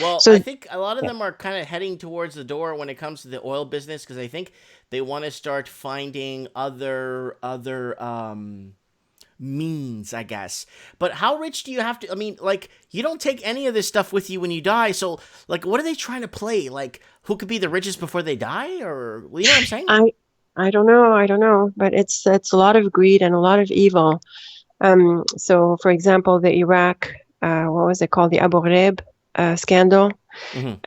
Well, I think a lot of them are kind of heading towards the door when it comes to the oil business, because I think they want to start finding other means, I guess. But how rich do you have to? I mean, like, you don't take any of this stuff with you when you die. So, like, what are they trying to play? Like, who could be the richest before they die? Or, you know what I'm saying?
I don't know. But it's a lot of greed and a lot of evil. So, for example, the Iraq, what was it called? The Abu Ghraib scandal.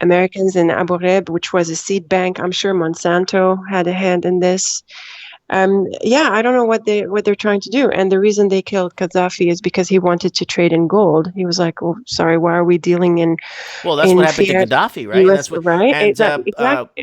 Americans in Abu Ghraib, which was a seed bank. I'm sure Monsanto had a hand in this. I don't know what they're trying to do. And the reason they killed Gaddafi is because he wanted to trade in gold. He was like, "Oh, sorry, why are we dealing in?"
Well, that's what happened to Gaddafi, right?
That's what, right?
And
exactly.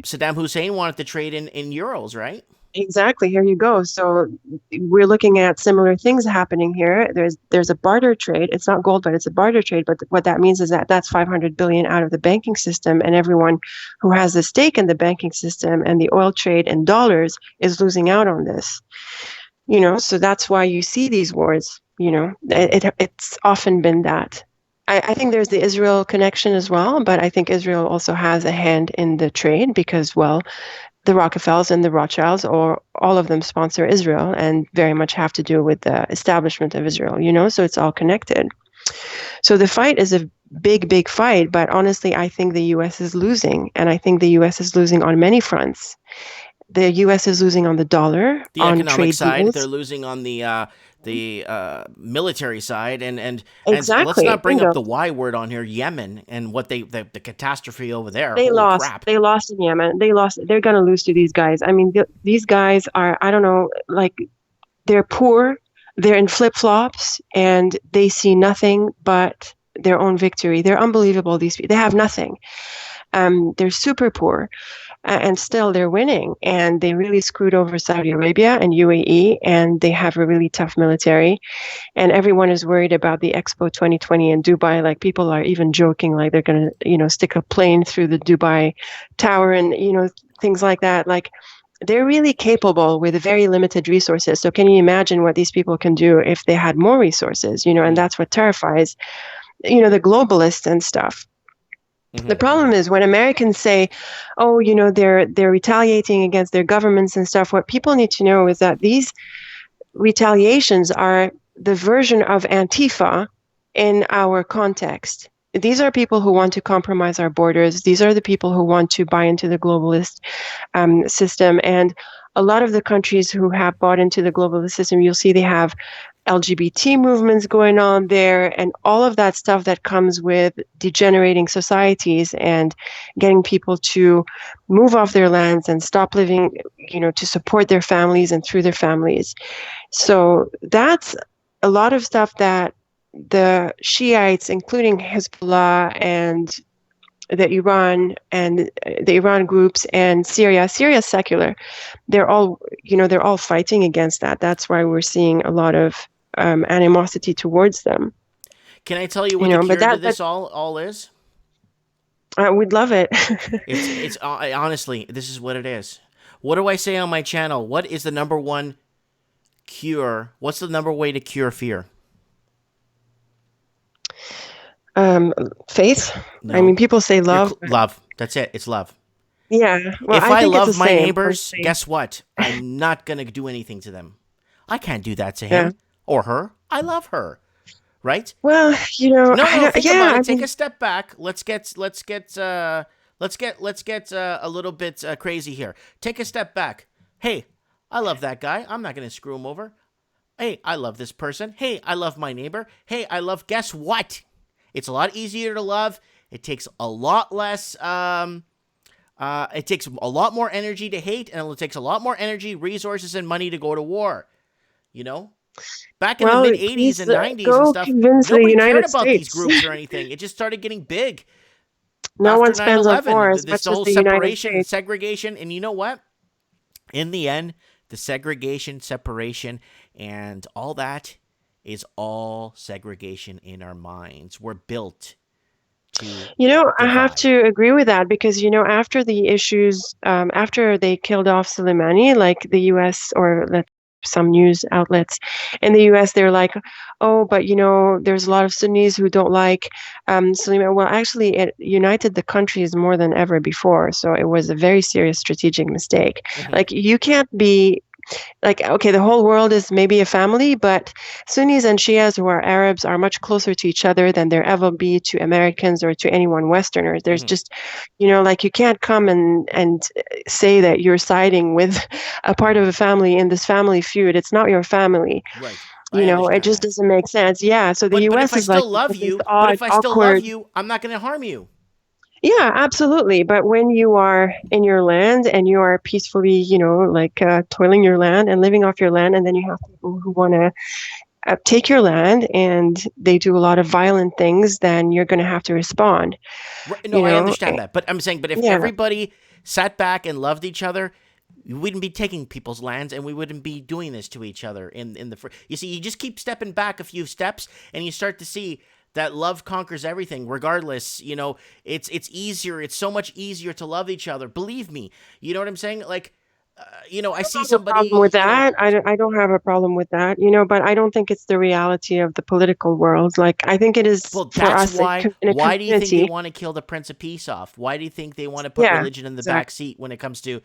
Saddam Hussein wanted to trade in euros, right?
Exactly. Here you go. So we're looking at similar things happening here. There's a barter trade. It's not gold, but it's a barter trade. But what that means is that that's $500 billion out of the banking system, and everyone who has a stake in the banking system and the oil trade in dollars is losing out on this. So that's why you see these wars. It's often been that. I think there's the Israel connection as well, but I think Israel also has a hand in the trade because, well, the Rockefellers and the Rothschilds, or all of them, sponsor Israel and very much have to do with the establishment of Israel, so it's all connected. So the fight is a big fight. But honestly, I think the U.S. is losing, and I think the U.S. is losing on many fronts. The U.S. is losing on the dollar,
The
on
economic
trade
side, they're
deals.
losing on the military side, and let's
Exactly,
not bring up
bingo.
the Y word on here, Yemen, and what the catastrophe over there.
They
Holy
lost.
crap!
They lost in Yemen. They lost. They're gonna lose to these guys. I mean, these guys are. I don't know. Like they're poor. They're in flip flops, and they see nothing but their own victory. They're unbelievable. These people. They have nothing. They're super poor, and still they're winning. And they really screwed over Saudi Arabia and UAE, and they have a really tough military. And everyone is worried about the Expo 2020 in Dubai. Like people are even joking, like they're gonna, stick a plane through the Dubai Tower and things like that. Like they're really capable with very limited resources. So can you imagine what these people can do if they had more resources? And that's what terrifies, the globalists and stuff. The problem is when Americans say, "Oh, they're retaliating against their governments and stuff." What people need to know is that these retaliations are the version of Antifa in our context. These are people who want to compromise our borders. These are the people who want to buy into the globalist system. And a lot of the countries who have bought into the globalist system, you'll see they have LGBT movements going on there and all of that stuff that comes with degenerating societies and getting people to move off their lands and stop living, to support their families and through their families. So that's a lot of stuff that the Shiites, including Hezbollah and the Iran groups and Syria's secular, they're all fighting against that. That's why we're seeing a lot of animosity towards them.
Can I tell you what the cure to this all is?
We'd love it.
It's honestly, this is what it is. What do I say on my channel? What is the number one cure? What's the number way to cure fear?
Faith.
No.
I mean, people say love.
Love. That's it. It's love.
Yeah. Well,
if
I think
love
it's the
my
same.
neighbors, guess what? I'm not going to do anything to them. I can't do that to him or her. I love her. Right?
Well, think
about it. Take a step back. Let's get a little bit crazy here. Take a step back. Hey, I love that guy. I'm not going to screw him over. Hey, I love this person. Hey, I love my neighbor. Hey, guess what? It's a lot easier to love. It takes a lot less, it takes a lot more energy to hate, and it takes a lot more energy, resources, and money to go to war. Back in the mid-'80s and '90s and stuff, nobody cared about these groups or anything. It just started getting big.
No one spends on war as much
as
the
separation
United
and
States.
segregation, and you know what? In the end, the segregation, separation, and all that is all segregation in our minds. We're built to
I have to agree with that because, after the issues, after they killed off Soleimani, like the U.S. or some news outlets in the U.S., they're like, oh, but, there's a lot of Sunnis who don't like Soleimani. Well, actually, it united the countries more than ever before. So it was a very serious strategic mistake. Like, you can't be like, okay, the whole world is maybe a family, but Sunnis and Shias who are Arabs are much closer to each other than there ever be to Americans or to anyone Westerners. There's just, like you can't come and say that you're siding with a part of a family in this family feud. It's not your family.
Right.
It just doesn't make sense. Yeah. So the U.S.
But if I
is
still
like,
love you,
odd,
but if I still
awkward.
love you, I'm not going to harm you.
Yeah, absolutely. But when you are in your land and you are peacefully, toiling your land and living off your land, and then you have people who want to take your land and they do a lot of violent things, then you're going to have to respond.
Right, no, I understand that. But I'm saying, if everybody sat back and loved each other, we wouldn't be taking people's lands and we wouldn't be doing this to each other. You see, you just keep stepping back a few steps and you start to see that love conquers everything, regardless. It's easier. It's so much easier to love each other. Believe me. You know what I'm saying? Like, I see somebody.
Problem with that. I don't have a problem with that. But I don't think it's the reality of the political world. Like, I think it is.
Well,
for
that's
us
why.
In a
why do you think they
community.
want to kill the Prince of Peace off? Why do you think they want to put religion in the back seat when it comes to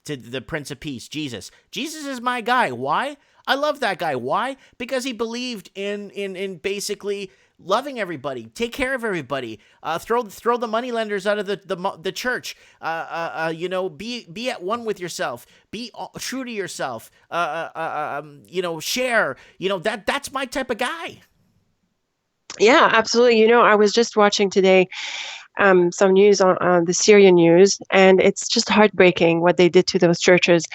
the Prince of Peace, Jesus? Jesus is my guy. Why? I love that guy. Why? Because he believed in basically loving everybody, take care of everybody, throw the money lenders out of the church, be at one with yourself, be true to yourself, share, that's my type of guy.
Yeah, absolutely. I was just watching today some news on the Syrian news, and it's just heartbreaking what they did to those churches.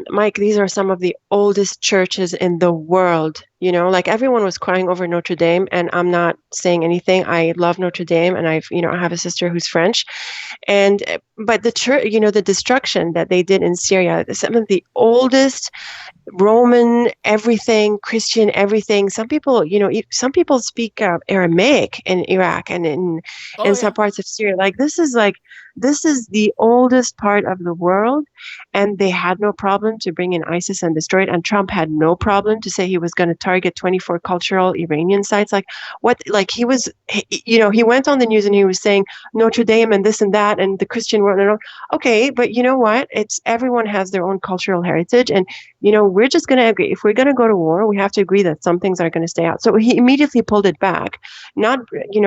Mike, these are some of the oldest churches in the world. Like everyone was crying over Notre Dame, and I'm not saying anything. I love Notre Dame, and I have a sister who's French, but the church, the destruction that they did in Syria, some of the oldest Roman everything, Christian everything. Some people, speak Aramaic in Iraq and in some parts of Syria. This is the oldest part of the world, and they had no problem to bring in ISIS and destroy it. And Trump had no problem to say he was going to target 24 cultural Iranian sites. He went on the news and he was saying Notre Dame and this and that and the Christian world. And okay, but you know what? Everyone has their own cultural heritage, and we're just going to agree. If we're going to go to war, we have to agree that some things are going to stay out. So he immediately pulled it back, not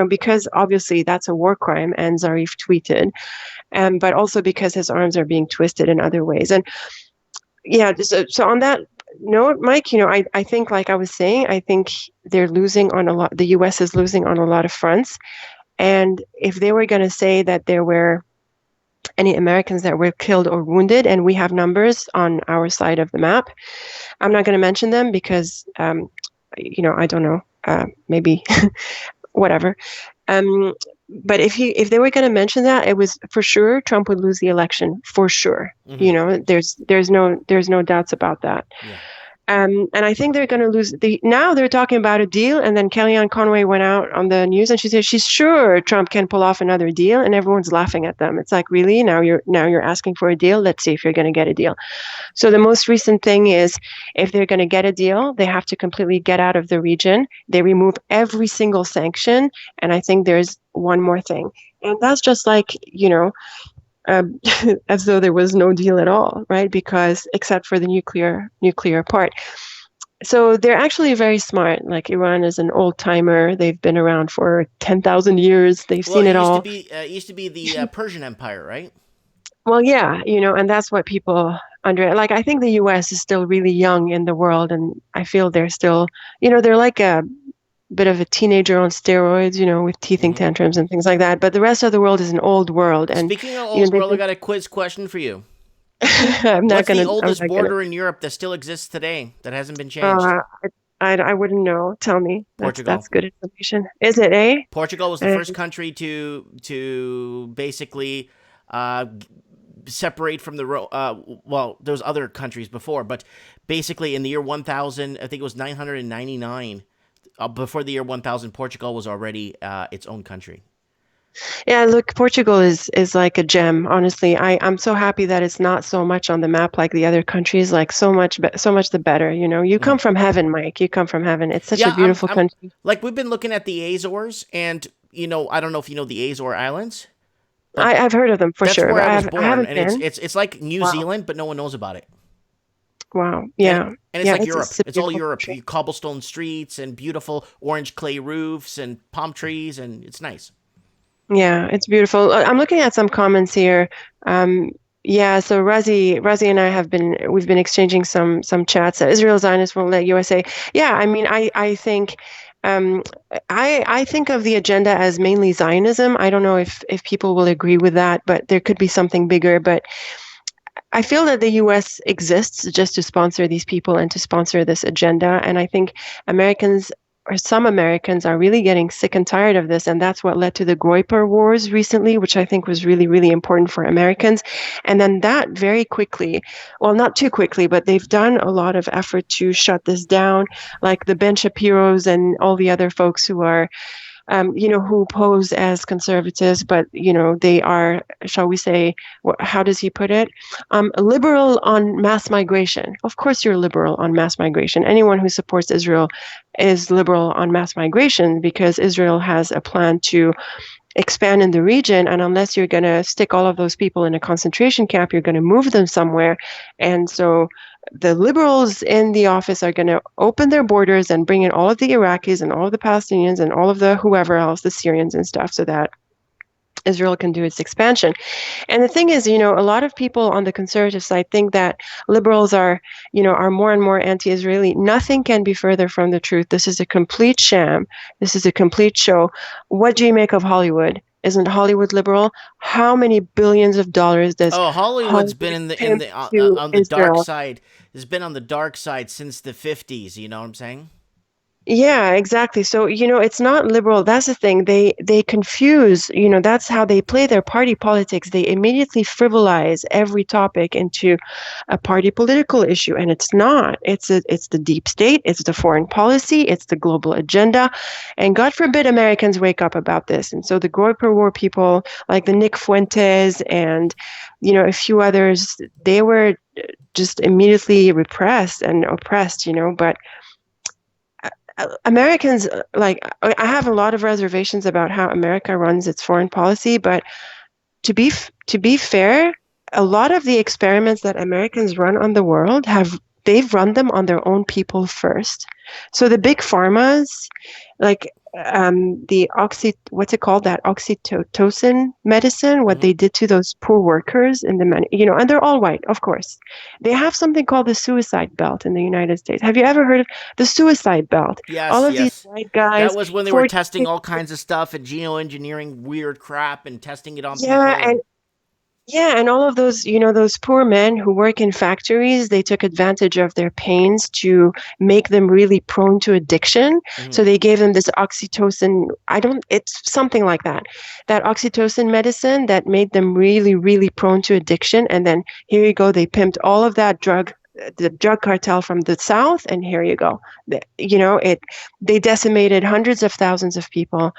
because obviously that's a war crime, and Zarif tweeted. But also because his arms are being twisted in other ways. And yeah, so on that note, Mike, I think, like I was saying, I think they're losing on a lot. The U.S. is losing on a lot of fronts. And if they were going to say that there were any Americans that were killed or wounded, and we have numbers on our side of the map, I'm not going to mention them because, I don't know, maybe whatever. But if they were going to mention that, it was for sure Trump would lose the election, for sure. Mm-hmm. There's no doubts about that. Yeah. And I think they're going to lose. Now they're talking about a deal, and then Kellyanne Conway went out on the news and she said she's sure Trump can pull off another deal, and everyone's laughing at them. It's like, really? Now you're asking for a deal? Let's see if you're going to get a deal. So the most recent thing is, if they're going to get a deal, they have to completely get out of the region. They remove every single sanction, and I think there's one more thing, and that's just like as though there was no deal at all, right? Because except for the nuclear part. So they're actually very smart. Like, Iran is an old timer. They've been around for 10,000 years. They've seen it all.
It used to be the Persian Empire, right?
Well, yeah, and that's what people I think the U.S. is still really young in the world, and I feel they're still, they're like a bit of a teenager on steroids, with teething tantrums and things like that. But the rest of the world is an old world. And
speaking of old world, I got a quiz question for you. What's the oldest border in Europe that still exists today that hasn't been changed?
I wouldn't know. Tell me.
Portugal.
That's good information. Is it, eh?
Portugal was the first country to basically separate from the there was other countries before, but basically in the year 1000, I think it was 999. Before the year 1000, Portugal was already its own country.
Yeah, look, Portugal is like a gem. Honestly, I'm so happy that it's not so much on the map like the other countries. Like, so much the better. You come from heaven, Mike. You come from heaven. It's such a beautiful country.
Like, we've been looking at the Azores, and I don't know if you know the Azore Islands.
I've heard of them for sure.
That's where I was born,
I haven't
and
been.
it's like New Zealand, but no one knows about it.
Wow. Yeah.
And it's like Europe. It's all Europe. Cobblestone streets and beautiful orange clay roofs and palm trees, and it's nice.
Yeah, it's beautiful. I'm looking at some comments here. Yeah, so Razi and I we've been exchanging some chats. Israel Zionists won't let USA. Yeah, I mean, I think I think of the agenda as mainly Zionism. I don't know if people will agree with that, but there could be something bigger. But I feel that the U.S. exists just to sponsor these people and to sponsor this agenda. And I think some Americans are really getting sick and tired of this. And that's what led to the Groyper Wars recently, which I think was really, really important for Americans. And then that very quickly, well, not too quickly, but they've done a lot of effort to shut this down, like the Ben Shapiros and all the other folks who are who pose as conservatives, but, they are, shall we say, how does he put it? Liberal on mass migration. Of course you're liberal on mass migration. Anyone who supports Israel is liberal on mass migration because Israel has a plan to expand in the region, and unless you're going to stick all of those people in a concentration camp, you're going to move them somewhere. And so the liberals in the office are going to open their borders and bring in all of the Iraqis and all of the Palestinians and all of the whoever else, the Syrians and stuff, so that Israel can do its expansion. And the thing is, a lot of people on the conservative side think that liberals are more and more anti-Israeli. Nothing can be further from the truth. This is a complete sham. This is a complete show. What do you make of Hollywood? Isn't Hollywood liberal? How many billions of dollars does
Hollywood's been in the on the dark side. Has been on the dark side since the 50s. You know what I'm saying?
Yeah, exactly. So, it's not liberal. That's the thing. They confuse, that's how they play their party politics. They immediately frivolize every topic into a party political issue, and it's not. It's the deep state, it's the foreign policy, it's the global agenda. And God forbid Americans wake up about this. And so the Goy War people, like the Nick Fuentes and, a few others, they were just immediately repressed and oppressed, but Americans, I have a lot of reservations about how America runs its foreign policy, but to be fair, a lot of the experiments that Americans run on the world they've run them on their own people first. So the big pharmas, like what's it called, that oxytocin medicine, what they did to those poor workers in and they're all white, of course. They have something called the suicide belt in the United States. Have you ever heard of the suicide belt?
Yes,
all of these white guys.
That was when they were testing all kinds of stuff and geoengineering weird crap and testing it on people.
And all of those, those poor men who work in factories, they took advantage of their pains to make them really prone to addiction. Mm-hmm. So they gave them this oxytocin, it's something like that oxytocin medicine that made them really, really prone to addiction. And then here you go, they pimped all of that the drug cartel from the South, and here you go. They decimated hundreds of thousands of people.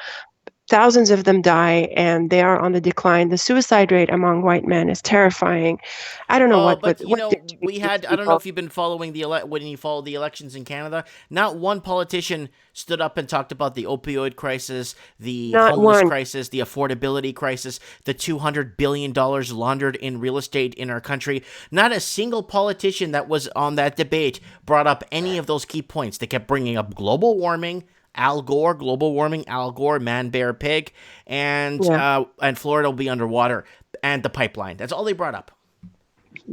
Thousands of them die, and they are on the decline. The suicide rate among white men is terrifying. I don't know
we had. I don't know if you've been following when you followed the elections in Canada. Not one politician stood up and talked about the opioid crisis, the homeless crisis, the affordability crisis, the $200 billion laundered in real estate in our country. Not a single politician that was on that debate brought up any of those key points. They kept bringing up global warming, global warming, Al Gore, man, bear, pig, and Florida will be underwater, and the pipeline. That's all they brought up.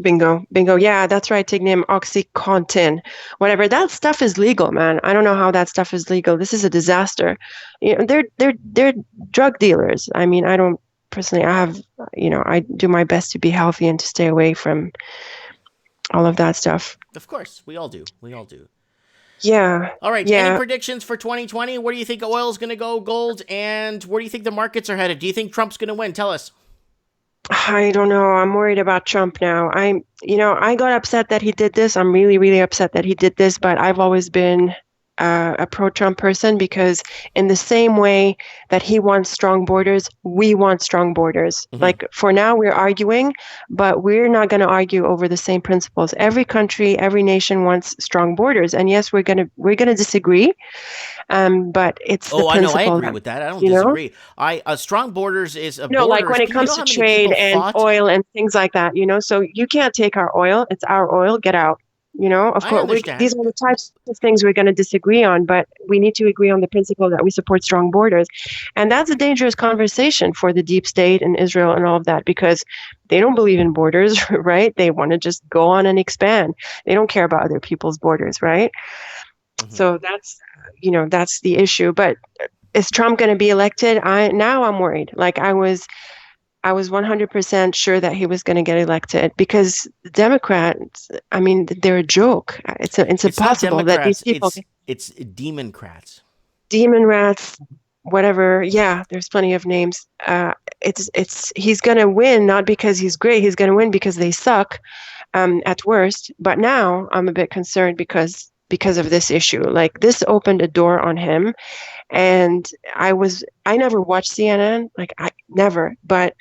Bingo. Yeah, that's right, Tignim. OxyContin, whatever. That stuff is legal, man. I don't know how that stuff is legal. This is a disaster. They're drug dealers. I mean, I don't personally. I do my best to be healthy and to stay away from all of that stuff.
Of course, we all do.
Yeah.
All right.
Yeah.
Any predictions for 2020? Where do you think oil is going to go, gold, and where do you think the markets are headed? Do you think Trump's going to win? Tell us.
I don't know. I'm worried about Trump now. I got upset that he did this. I'm really, really upset that he did this, but I've always been a pro-Trump person, because in the same way that he wants strong borders, we want strong borders. Mm-hmm. Like, for now, we're arguing, but we're not going to argue over the same principles. Every country, every nation wants strong borders, and yes, we're gonna disagree. But it's the principle.
I agree with that. I don't disagree. Strong borders is a borders.
Like when it comes to trade and oil and things like that. So you can't take our oil. It's our oil. Get out. Of course, these are the types of things we're going to disagree on, but we need to agree on the principle that we support strong borders. And that's a dangerous conversation for the deep state and Israel and all of that, because they don't believe in borders, right? They want to just go on and expand. They don't care about other people's borders, right? Mm-hmm. So that's the issue. But is Trump going to be elected? Now I'm worried. Like, I was 100% sure that he was going to get elected, because the Democrats, I mean, they're a joke. It's impossible that these people.
It's Democrats.
Demon rats, whatever. Yeah, there's plenty of names. He's going to win, not because he's great. He's going to win because they suck, at worst. But now I'm a bit concerned because of this issue. Like, this opened a door on him, and I never watched CNN. Like, I never, but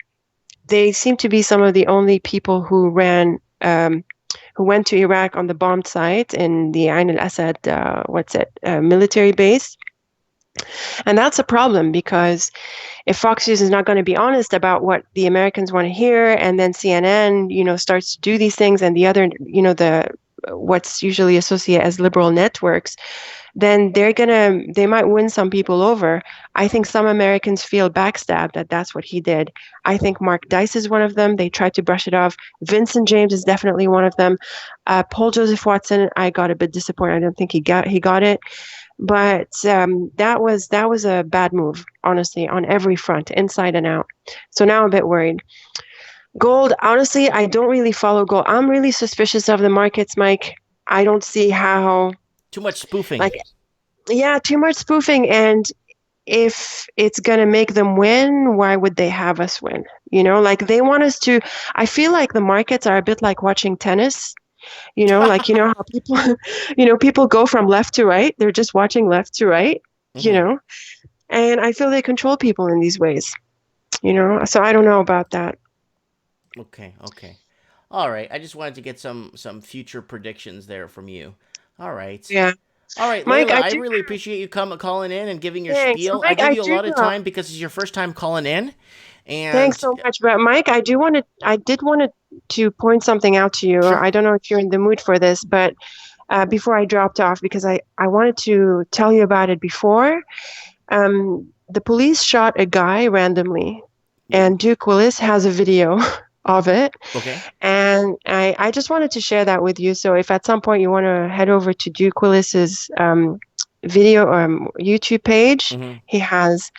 they seem to be some of the only people who went to Iraq on the bombed site in the Ain al-Assad, military base. And that's a problem, because if Fox News is not going to be honest about what the Americans want to hear, and then CNN, starts to do these things, and the other, the what's usually associated as liberal networks, then they might win some people over. I think some Americans feel backstabbed that that's what he did. I think Mark Dice is one of them. They tried to brush it off. Vincent James is definitely one of them. Paul Joseph Watson, I got a bit disappointed. I don't think he got it. But that was a bad move, honestly, on every front, inside and out. So now I'm a bit worried. Gold, honestly, I don't really follow gold. I'm really suspicious of the markets, Mike. I don't see how.
Too much spoofing.
Yeah, too much spoofing. And if it's going to make them win, why would they have us win? They want us to. I feel like the markets are a bit like watching tennis. How people go from left to right. They're just watching left to right, and I feel they control people in these ways, so I don't know about that.
Okay. All right. I just wanted to get some future predictions there from you. All right.
Yeah.
All right,
Mike,
Layla, I really appreciate you calling in and giving your spiel.
Mike,
I give you a lot of time because it's your first time calling in. And
thanks so much. But Mike, I did want to point something out to you.
Sure.
I don't know if you're in the mood for this, but before I dropped off, because I wanted to tell you about it before. The police shot a guy randomly, and Duke Willis has a video of it.
Okay.
And I just wanted to share that with you. So if at some point you want to head over to Duke Willis's video YouTube page, he has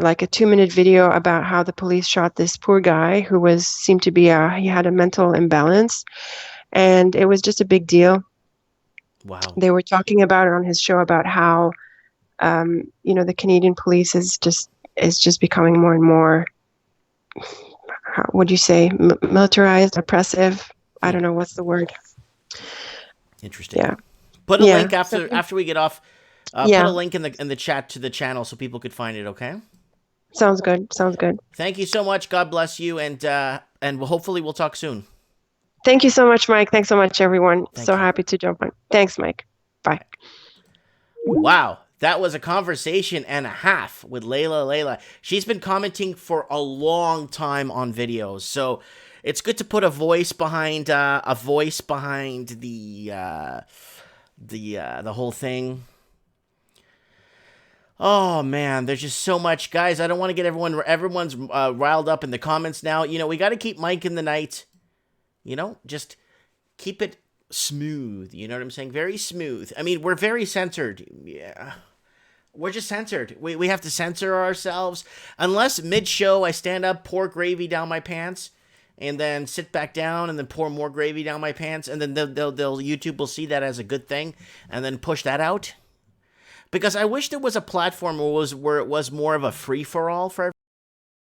like a 2-minute video about how the police shot this poor guy who seemed to be he had a mental imbalance, and it was just a big deal.
Wow.
They were talking about it on his show about how the Canadian police is just becoming more and more, what do you say, militarized, oppressive? I don't know what's the word.
Interesting.
Yeah.
Put a link after we get off. Put a link in the chat to the channel so people could find it. Okay.
Sounds good.
Thank you so much. God bless you, and hopefully we'll talk soon.
Thank you so much, Mike. Thanks so much, everyone. Happy to jump on. Thanks, Mike. Bye.
Wow. That was a conversation and a half with Layla. She's been commenting for a long time on videos, so it's good to put a voice behind the whole thing. Oh man, there's just so much, guys. I don't want to get everyone's riled up in the comments now. We got to keep Mike in the night. Just keep it smooth. You know what I'm saying? Very smooth. I mean, we're very censored. Yeah. We're just censored. We have to censor ourselves. Unless mid-show I stand up, pour gravy down my pants, and then sit back down and then pour more gravy down my pants, and then YouTube will see that as a good thing and then push that out. Because I wish there was a platform where it was more of a free-for-all for everyone,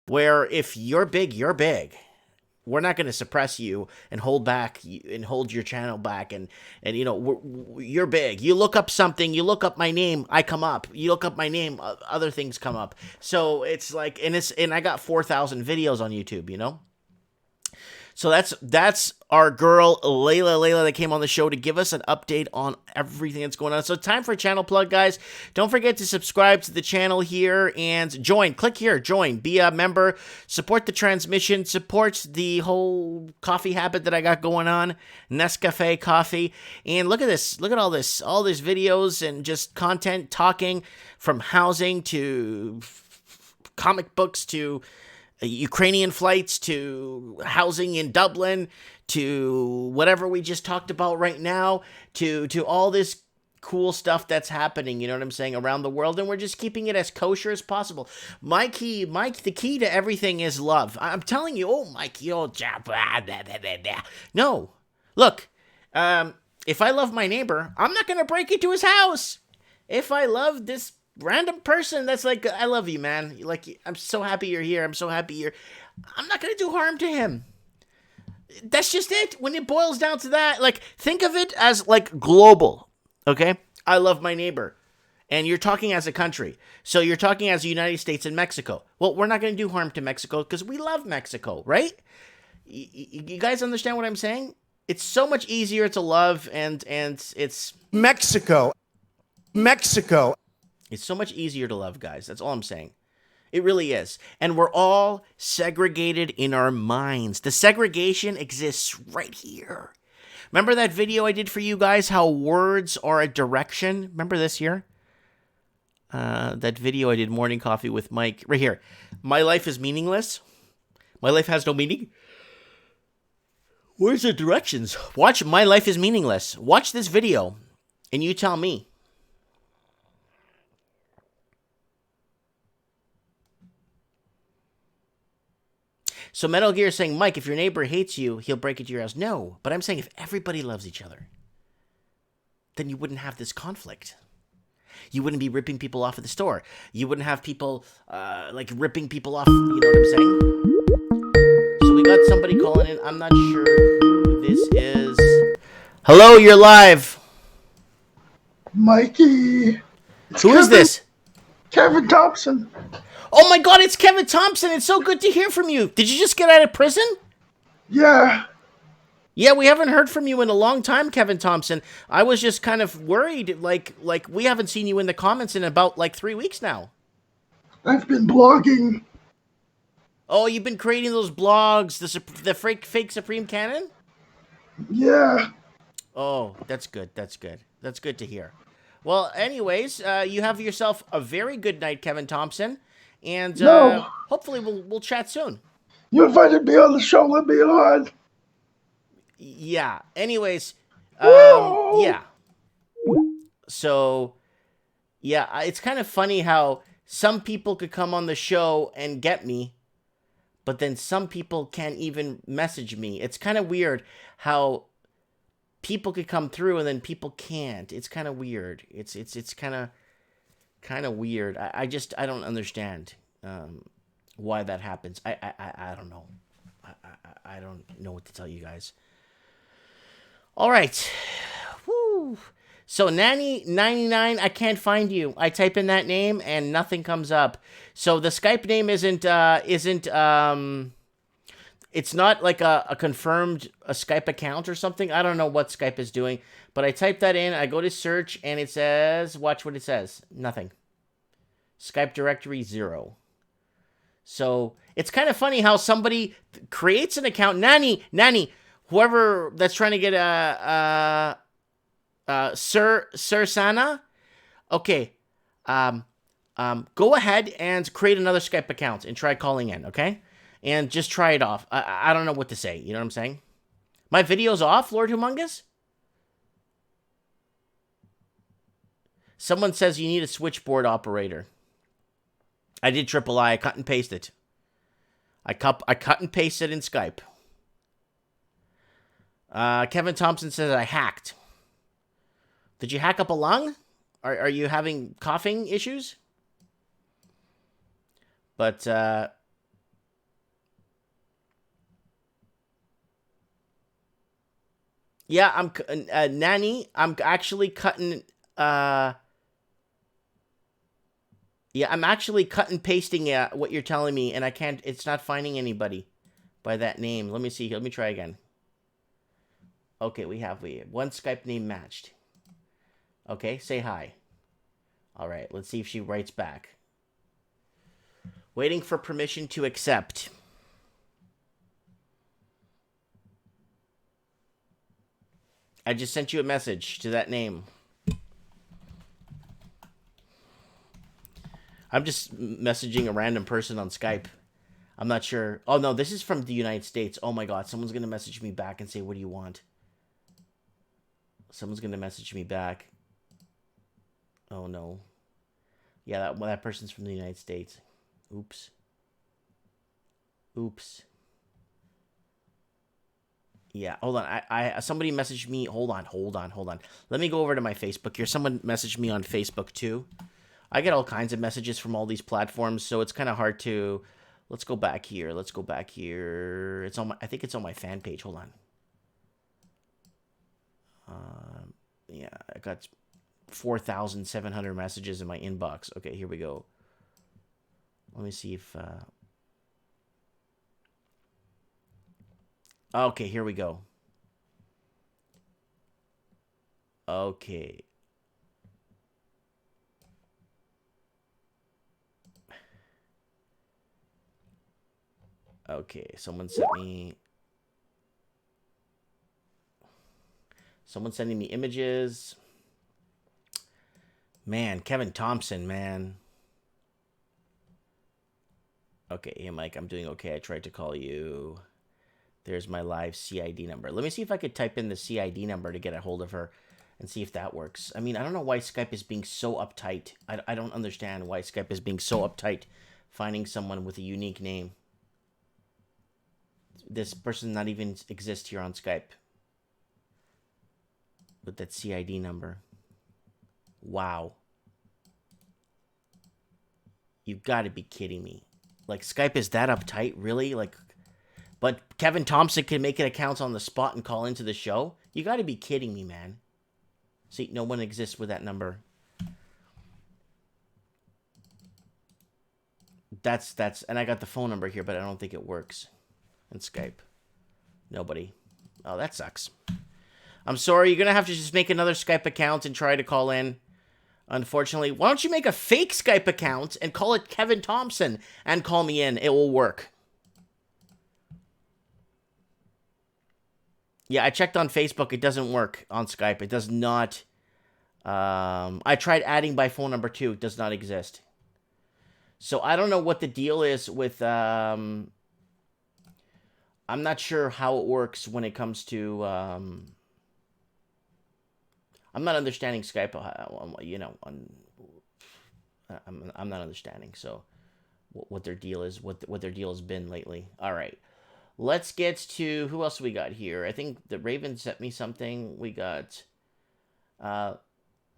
where if you're big, you're big. We're not going to suppress you and hold your channel back. And you're big. You look up something, you look up my name, I come up. You look up my name, other things come up. So it's like, and I got 4,000 videos on YouTube, So that's our girl, Layla that came on the show to give us an update on everything that's going on. So time for a channel plug, guys. Don't forget to subscribe to the channel here and join. Click here, join, be a member, support the transmission, support the whole coffee habit that I got going on, Nescafe coffee. And look at this, look at all these videos and just content talking from housing to comic books to Ukrainian flights to housing in Dublin to whatever we just talked about right now to all this cool stuff that's happening, you know what I'm saying, around the world, and we're just keeping it as kosher as possible. Mike, the key to everything is love. I'm telling you, Mike, no. Look, if I love my neighbor, I'm not going to break into his house. If I love this random person that's like, I love you, man. Like, I'm so happy you're here. I'm so happy I'm not going to do harm to him. That's just it. When it boils down to that, like, think of it as like global. Okay. I love my neighbor. And you're talking as a country. So you're talking as the United States and Mexico. Well, we're not going to do harm to Mexico because we love Mexico, right? You guys understand what I'm saying? It's so much easier to love and it's
Mexico.
It's so much easier to love, guys. That's all I'm saying. It really is. And we're all segregated in our minds. The segregation exists right here. Remember that video I did for you guys, how words are a direction? Remember this here? That video I did, Morning Coffee with Mike. Right here. My life is meaningless. My life has no meaning. Where's the directions? Watch My Life is Meaningless. Watch this video, and you tell me. So Metal Gear is saying, Mike, if your neighbor hates you, he'll break into your house. No, but I'm saying if everybody loves each other, then you wouldn't have this conflict. You wouldn't be ripping people off at the store. You wouldn't have people, ripping people off, you know what I'm saying? So we got somebody calling in. I'm not sure who this is. Hello, you're live.
Mikey.
Who is this?
Kevin Thompson.
Oh my God, it's Kevin Thompson. It's so good to hear from you. Did you just get out of prison?
Yeah.
Yeah, we haven't heard from you in a long time, Kevin Thompson. I was just kind of worried, like we haven't seen you in the comments in about 3 weeks now.
I've been blogging.
Oh, you've been creating those blogs, the fake Supreme Canon?
Yeah.
Oh, that's good. That's good. That's good to hear. Well, anyways, you have yourself a very good night, Kevin Thompson, and hopefully we'll chat soon.
You invited me on the show. Let me on.
Yeah. Anyways, yeah. So, yeah, it's kind of funny how some people could come on the show and get me, but then some people can't even message me. It's kind of weird how people could come through and then people can't. It's kind of weird. It's kind of weird. I don't understand why that happens. I don't know. I don't know what to tell you guys. All right. Woo. So Nanny99, I can't find you. I type in that name and nothing comes up. So the Skype name isn't it's not like a confirmed Skype account or something. I don't know what Skype is doing, but I type that in, I go to search and it says, watch what it says. Nothing. Skype directory 0. So it's kind of funny how somebody creates an account. Nanny, whoever that's trying to get Sir Sana, okay, go ahead and create another Skype account and try calling in, okay? And just try it off. I don't know what to say, you know what I'm saying? My video's off, Lord Humongous? Someone says you need a switchboard operator. I did triple I cut and paste it. I cut and paste it in Skype. Kevin Thompson says I hacked. Did you hack up a lung? Are you having coughing issues? But yeah, I'm Nanny. I'm actually cutting. Yeah, I'm actually cut and pasting what you're telling me, and I can't. It's not finding anybody by that name. Let me see. Let me try again. Okay, we have one Skype name matched. Okay, say hi. All right, let's see if she writes back. Waiting for permission to accept. I just sent you a message to that name. I'm just messaging a random person on Skype. I'm not sure. Oh, no, this is from the United States. Oh, my God. Someone's going to message me back and say, what do you want? Someone's going to message me back. Oh, no. Yeah, that person's from the United States. Oops. Yeah, hold on. I somebody messaged me. Hold on. Let me go over to my Facebook here. Someone messaged me on Facebook, too. I get all kinds of messages from all these platforms, so it's kind of hard to... Let's go back here. It's on I think it's on my fan page. Hold on. Yeah, I got 4,700 messages in my inbox. Okay, here we go. Let me see if... Okay, here we go. Okay. Okay, someone sent me... Someone sending me images. Man, Kevin Thompson, man. Okay, hey Mike, I'm doing okay. I tried to call you. There's my live CID number. Let me see if I could type in the CID number to get a hold of her and see if that works. I mean, I don't know why Skype is being so uptight. I don't understand why Skype is being so uptight finding someone with a unique name. This person not even exist here on Skype with that CID number. Wow. You've got to be kidding me. Like, Skype is that uptight? Really? Like, but Kevin Thompson can make an account on the spot and call into the show? You got to be kidding me, man. See, no one exists with that number. That's, and I got the phone number here, but I don't think it works in Skype. Nobody. Oh, that sucks. I'm sorry, you're going to have to just make another Skype account and try to call in. Unfortunately, why don't you make a fake Skype account and call it Kevin Thompson and call me in? It will work. Yeah, I checked on Facebook. It doesn't work on Skype. It does not. I tried adding by phone number too. It does not exist. So I don't know what the deal is with... I'm not sure how it works when it comes to... I'm not understanding Skype, you know, I'm not understanding, so what their deal is, what their deal has been lately. All right, let's get to, who else we got here? I think the Raven sent me something. We got,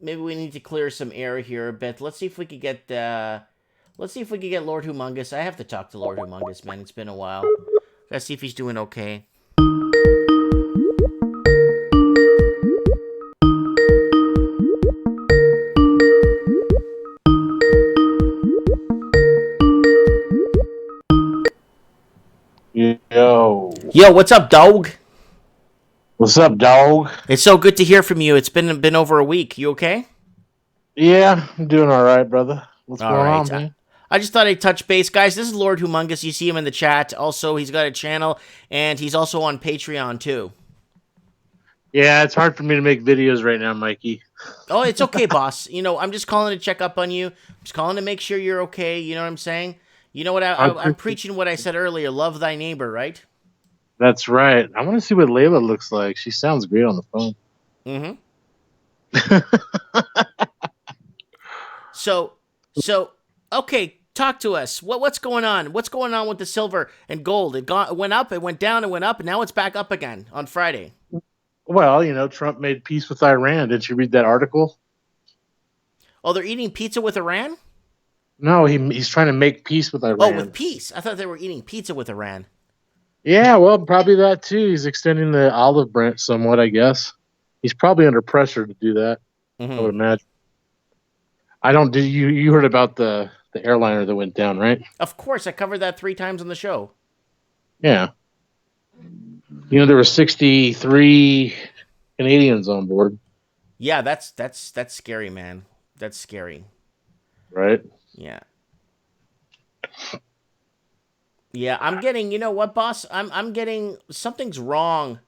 maybe we need to clear some air here a bit. Let's see if we could get, Lord Humongous. I have to talk to Lord Humongous, man. It's been a while. Gotta see if he's doing okay. Yo, what's up, dog?
What's up, dog?
It's so good to hear from you. It's been over a week. You okay?
Yeah, I'm doing all right, brother. What's
all
going
right.
on, man?
I just thought I'd touch base. Guys, this is Lord Humongous. You see him in the chat. Also, he's got a channel, and he's also on Patreon, too.
Yeah, it's hard for me to make videos right now, Mikey.
Oh, it's okay, boss. You know, I'm just calling to check up on you. I'm just calling to make sure you're okay. You know what I'm saying? You know what? I'm preaching what I said earlier. Love thy neighbor, right?
That's right. I want to see what Layla looks like. She sounds great on the phone.
Mm-hmm. So, okay, talk to us. What's going on? What's going on with the silver and gold? It went up, it went down, it went up, and now it's back up again on Friday.
Well, you know, Trump made peace with Iran. Did you read that article?
Oh, they're eating pizza with Iran?
No, he's trying to make peace with Iran.
Oh, with peace. I thought they were eating pizza with Iran.
Yeah, well, probably that too. He's extending the olive branch somewhat, I guess. He's probably under pressure to do that. I would imagine. Did you heard about the airliner that went down, right?
Of course, I covered that 3 times on the show.
Yeah. You know, there were 63 Canadians on board.
Yeah, that's scary, man. That's scary.
Right?
Yeah. Yeah, I'm getting, you know what, boss? I'm getting, something's wrong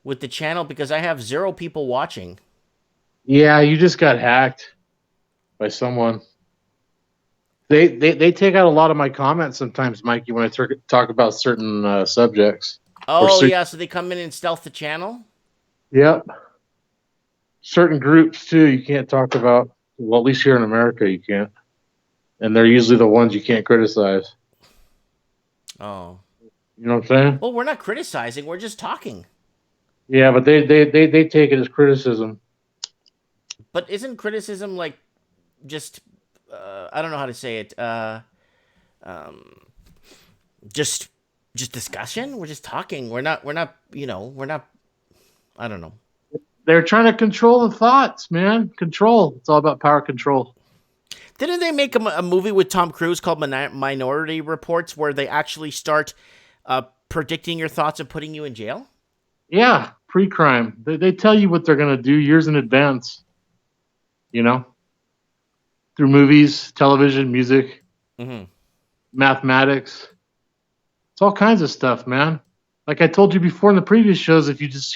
with the channel because I have 0 people watching.
Yeah, you just got hacked by someone. They take out a lot of my comments sometimes, Mikey, when I talk about certain subjects.
Oh, yeah, so they come in and stealth the channel?
Yep. Certain groups, too, you can't talk about. Well, at least here in America, you can't. And they're usually the ones you can't criticize.
Oh.
You know what I'm saying?
Well, we're not criticizing. We're just talking.
Yeah, but they take it as criticism.
But isn't criticism like just, I don't know how to say it, just discussion? We're just talking. We're not, I don't know.
They're trying to control the thoughts, man. Control. It's all about power control.
Didn't they make a movie with Tom Cruise called Minority Reports where they actually start predicting your thoughts and putting you in jail?
Yeah, pre-crime. They tell you what they're going to do years in advance, you know, through movies, television, music, mathematics. It's all kinds of stuff, man. Like I told you before in the previous shows, if you just,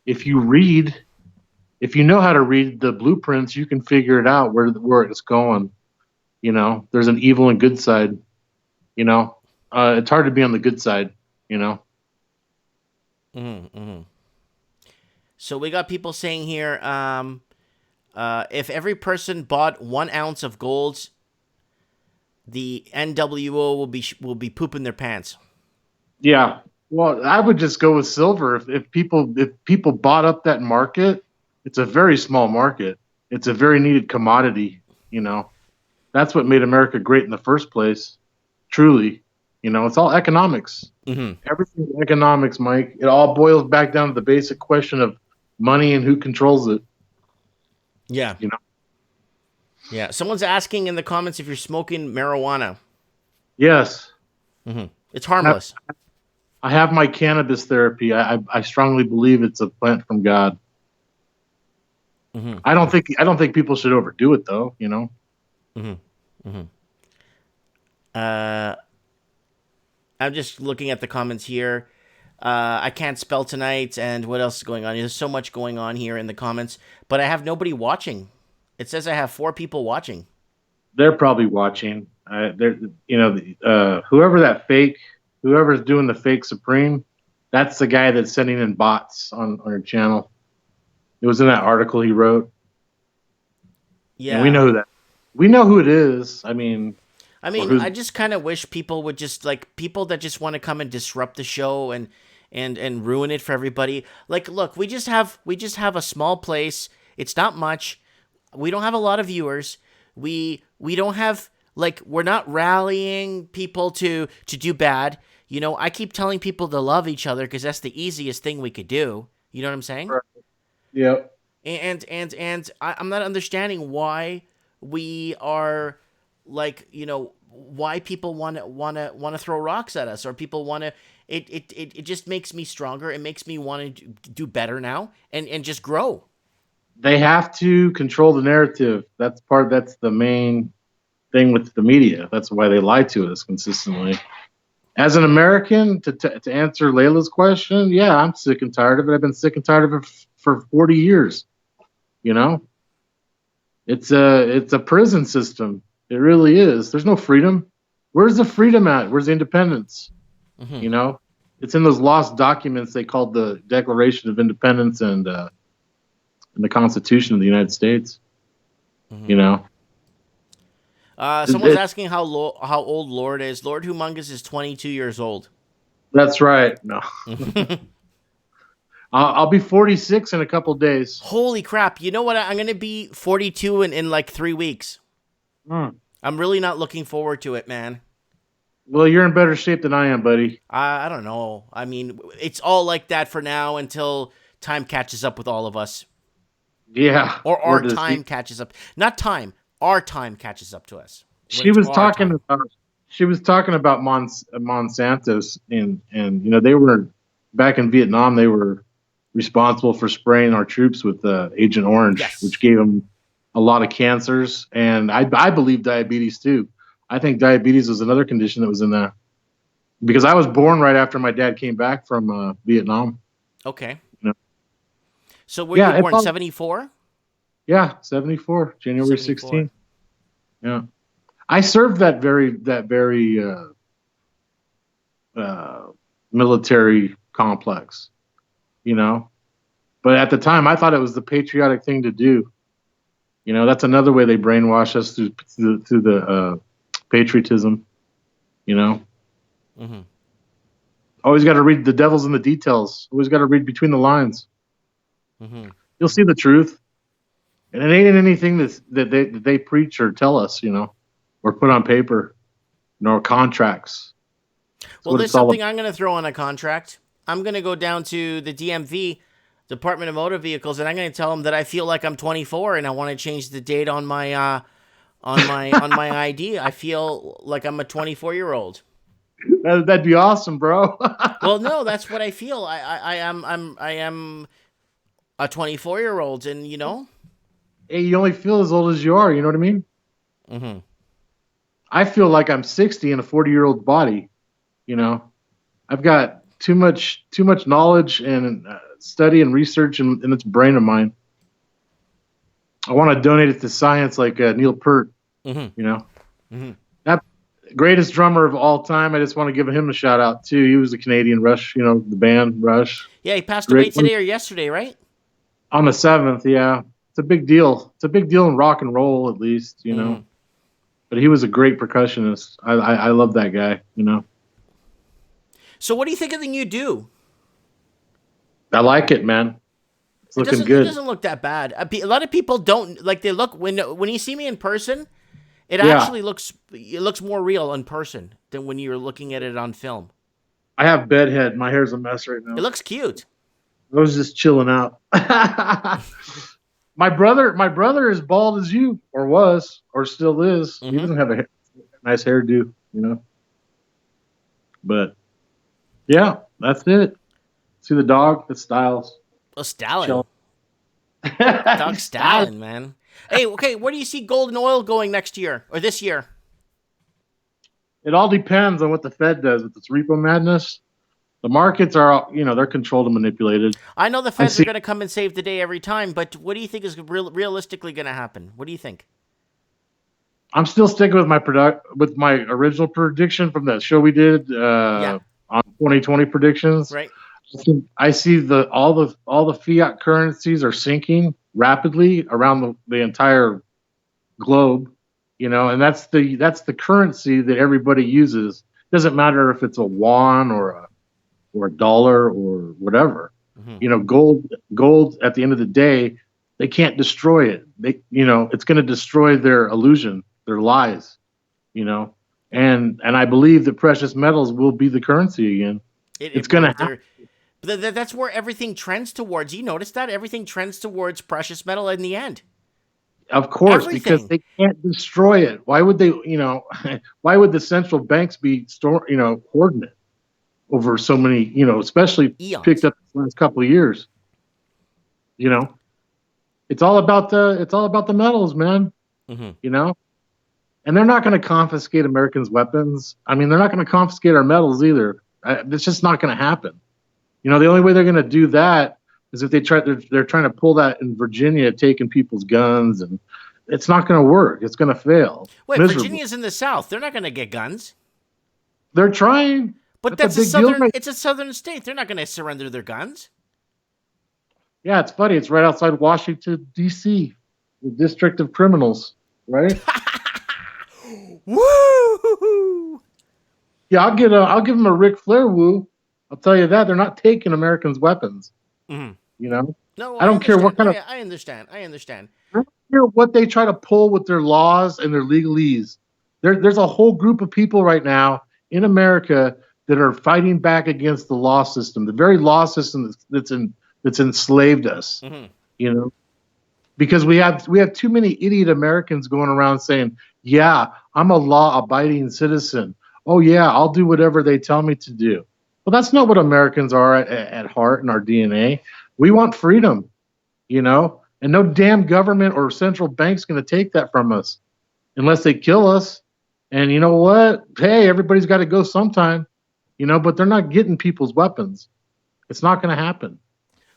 if you read, if you know how to read the blueprints, you can figure it out where it's going. You know, there's an evil and good side. You know, it's hard to be on the good side. You know.
Mm-hmm. So we got people saying here, if every person bought 1 ounce of gold, the NWO will be pooping their pants.
Yeah. Well, I would just go with silver. If people bought up that market, it's a very small market. It's a very needed commodity. You know, that's what made America great in the first place. Truly, you know, it's all economics.
Mm-hmm.
Everything's economics, Mike. It all boils back down to the basic question of money and who controls it.
Yeah.
You know.
Yeah. Someone's asking in the comments if you're smoking marijuana.
Yes.
Mm-hmm. It's harmless.
I have my cannabis therapy. I strongly believe it's a plant from God.
Mm-hmm.
I don't think people should overdo it though. You know.
Mm-hmm. Mm-hmm. I'm just looking at the comments here. I can't spell tonight, and what else is going on? There's so much going on here in the comments, but I have nobody watching. It says I have 4 people watching.
They're probably watching. Whoever's doing the fake Supreme, that's the guy that's sending in bots on your channel. It was in that article he wrote.
Yeah,
and we know that. We know who it is. I mean,
I just kind of wish people would just like people that just want to come and disrupt the show and ruin it for everybody. Like, look, we just have a small place. It's not much. We don't have a lot of viewers. We don't have we're not rallying people to do bad. You know, I keep telling people to love each other because that's the easiest thing we could do. You know what I'm saying?
Right. Yeah.
And I'm not understanding why we are why people want to throw rocks at us, or people want to. It just makes me stronger. It makes me want to do better now and just grow.
They have to control the narrative. That's the main thing with the media. That's why they lie to us consistently. As an American, to answer Layla's question, yeah, I'm sick and tired of it. I've been sick and tired of it for 40 years. You know, it's a prison system. It really is. There's no freedom. Where's the freedom at? Where's the independence?
Mm-hmm.
You know, it's in those lost documents they called the Declaration of Independence and the Constitution of the United States.
Mm-hmm.
You know.
Someone's asking how old Lord is. Lord Humongous is 22 years old.
That's right. No. I'll be 46 in a couple days.
Holy crap. You know what? I'm going to be 42 in like 3 weeks. I'm really not looking forward to it, man.
Well, you're in better shape than I am, buddy.
I don't know. I mean, it's all like that for now until time catches up with all of us.
Yeah.
Or our time catches up. Not time. Our time catches up to us.
She was talking about Monsanto's and you know, they were back in Vietnam. They were responsible for spraying our troops with Agent Orange,
yes,
which gave them a lot of cancers, and I believe diabetes too. I think diabetes was another condition that was in there because I was born right after my dad came back from Vietnam.
Okay.
You know?
So were you born 74?
Yeah, 74, January 16th. Yeah. I served that very military complex, you know. But at the time, I thought it was the patriotic thing to do. You know, that's another way they brainwash us through the patriotism, you know.
Mm-hmm.
Always got to read the devil's in the details. Always got to read between the lines.
Mm-hmm.
You'll see the truth. And it ain't anything that they preach or tell us, you know, or put on paper, nor contracts.
Well, there's something I'm going to throw on a contract. I'm going to go down to the DMV, Department of Motor Vehicles, and I'm going to tell them that I feel like I'm 24 and I want to change the date on my on my ID. I feel like I'm a 24-year-old.
That'd be awesome, bro.
Well, no, that's what I feel. I am a 24-year-old, and you know.
Hey, you only feel as old as you are. You know what I mean?
Mm-hmm.
I feel like I'm 60 in a 40-year-old body. You know, I've got too much knowledge and study and research in its brain of mine. I want to donate it to science like Neil Peart. You know, that greatest drummer of all time. I just want to give him a shout out too. He was a Canadian Rush, you know, the band Rush.
Yeah, he passed away today or yesterday, right?
On the 7th, yeah. It's a big deal. It's a big deal in rock and roll, at least, you know. But he was a great percussionist. I love that guy, you know.
So what do you think of the new do?
I like it, man. It's looking good.
It doesn't look that bad. A lot of people don't like. They look when you see me in person, it actually looks more real in person than when you're looking at it on film.
I have bedhead. My hair's a mess right now.
It looks cute.
I was just chilling out. My brother is bald as you, or was, or still is. He doesn't have a nice hairdo, you know. But yeah, that's it. See the dog? It's Styles.
Oh, Stalin. Dog Stalin, man. Hey, okay, where do you see gold and oil going next year or this year?
It all depends on what the Fed does with its repo madness. The markets are, you know, they're controlled and manipulated.
I know the Feds are going to come and save the day every time, but what do you think is realistically going to happen? What do you think?
I'm still sticking with my original prediction from that show we did on 2020 predictions.
Right.
I see all the fiat currencies are sinking rapidly around the entire globe, you know, and that's the currency that everybody uses. Doesn't matter if it's a yuan or a dollar or whatever. You know, gold at the end of the day, they can't destroy it. It's going to destroy their illusion, their lies, you know. And I believe that precious metals will be the currency again. It's going to happen.
That's where everything trends towards. You notice that everything trends towards precious metal in the end.
Of course, because they can't destroy it. Why would they? You know, why would the central banks be hoarding it over so many? You know, especially
eons.
Picked up the last couple of years. You know, it's all about the metals, man. You know, and they're not going to confiscate Americans' weapons. I mean, they're not going to confiscate our metals either. It's just not going to happen. You know, the only way they're going to do that is if they're trying to pull that in Virginia, taking people's guns, and it's not going to work. It's going to fail.
Wait, Virginia's in the South. They're not going to get guns.
They're trying.
But it's a southern state. They're not going to surrender their guns.
Yeah, it's funny. It's right outside Washington, D.C., the District of Criminals, right?
Woo!
Yeah, I'll give them a Ric Flair woo. I'll tell you that they're not taking Americans' weapons. You know,
no,
I don't care what kind of.
I understand. I
don't care what they try to pull with their laws and their legalese. There's a whole group of people right now in America that are fighting back against the law system, the very law system that's enslaved us. You know, because we have too many idiot Americans going around saying, "Yeah, I'm a law-abiding citizen. Oh yeah, I'll do whatever they tell me to do." Well, that's not what Americans are at heart in our DNA. We want freedom, you know, and no damn government or central bank's going to take that from us unless they kill us. And you know what? Hey, everybody's got to go sometime, you know, but they're not getting people's weapons. It's not going to happen.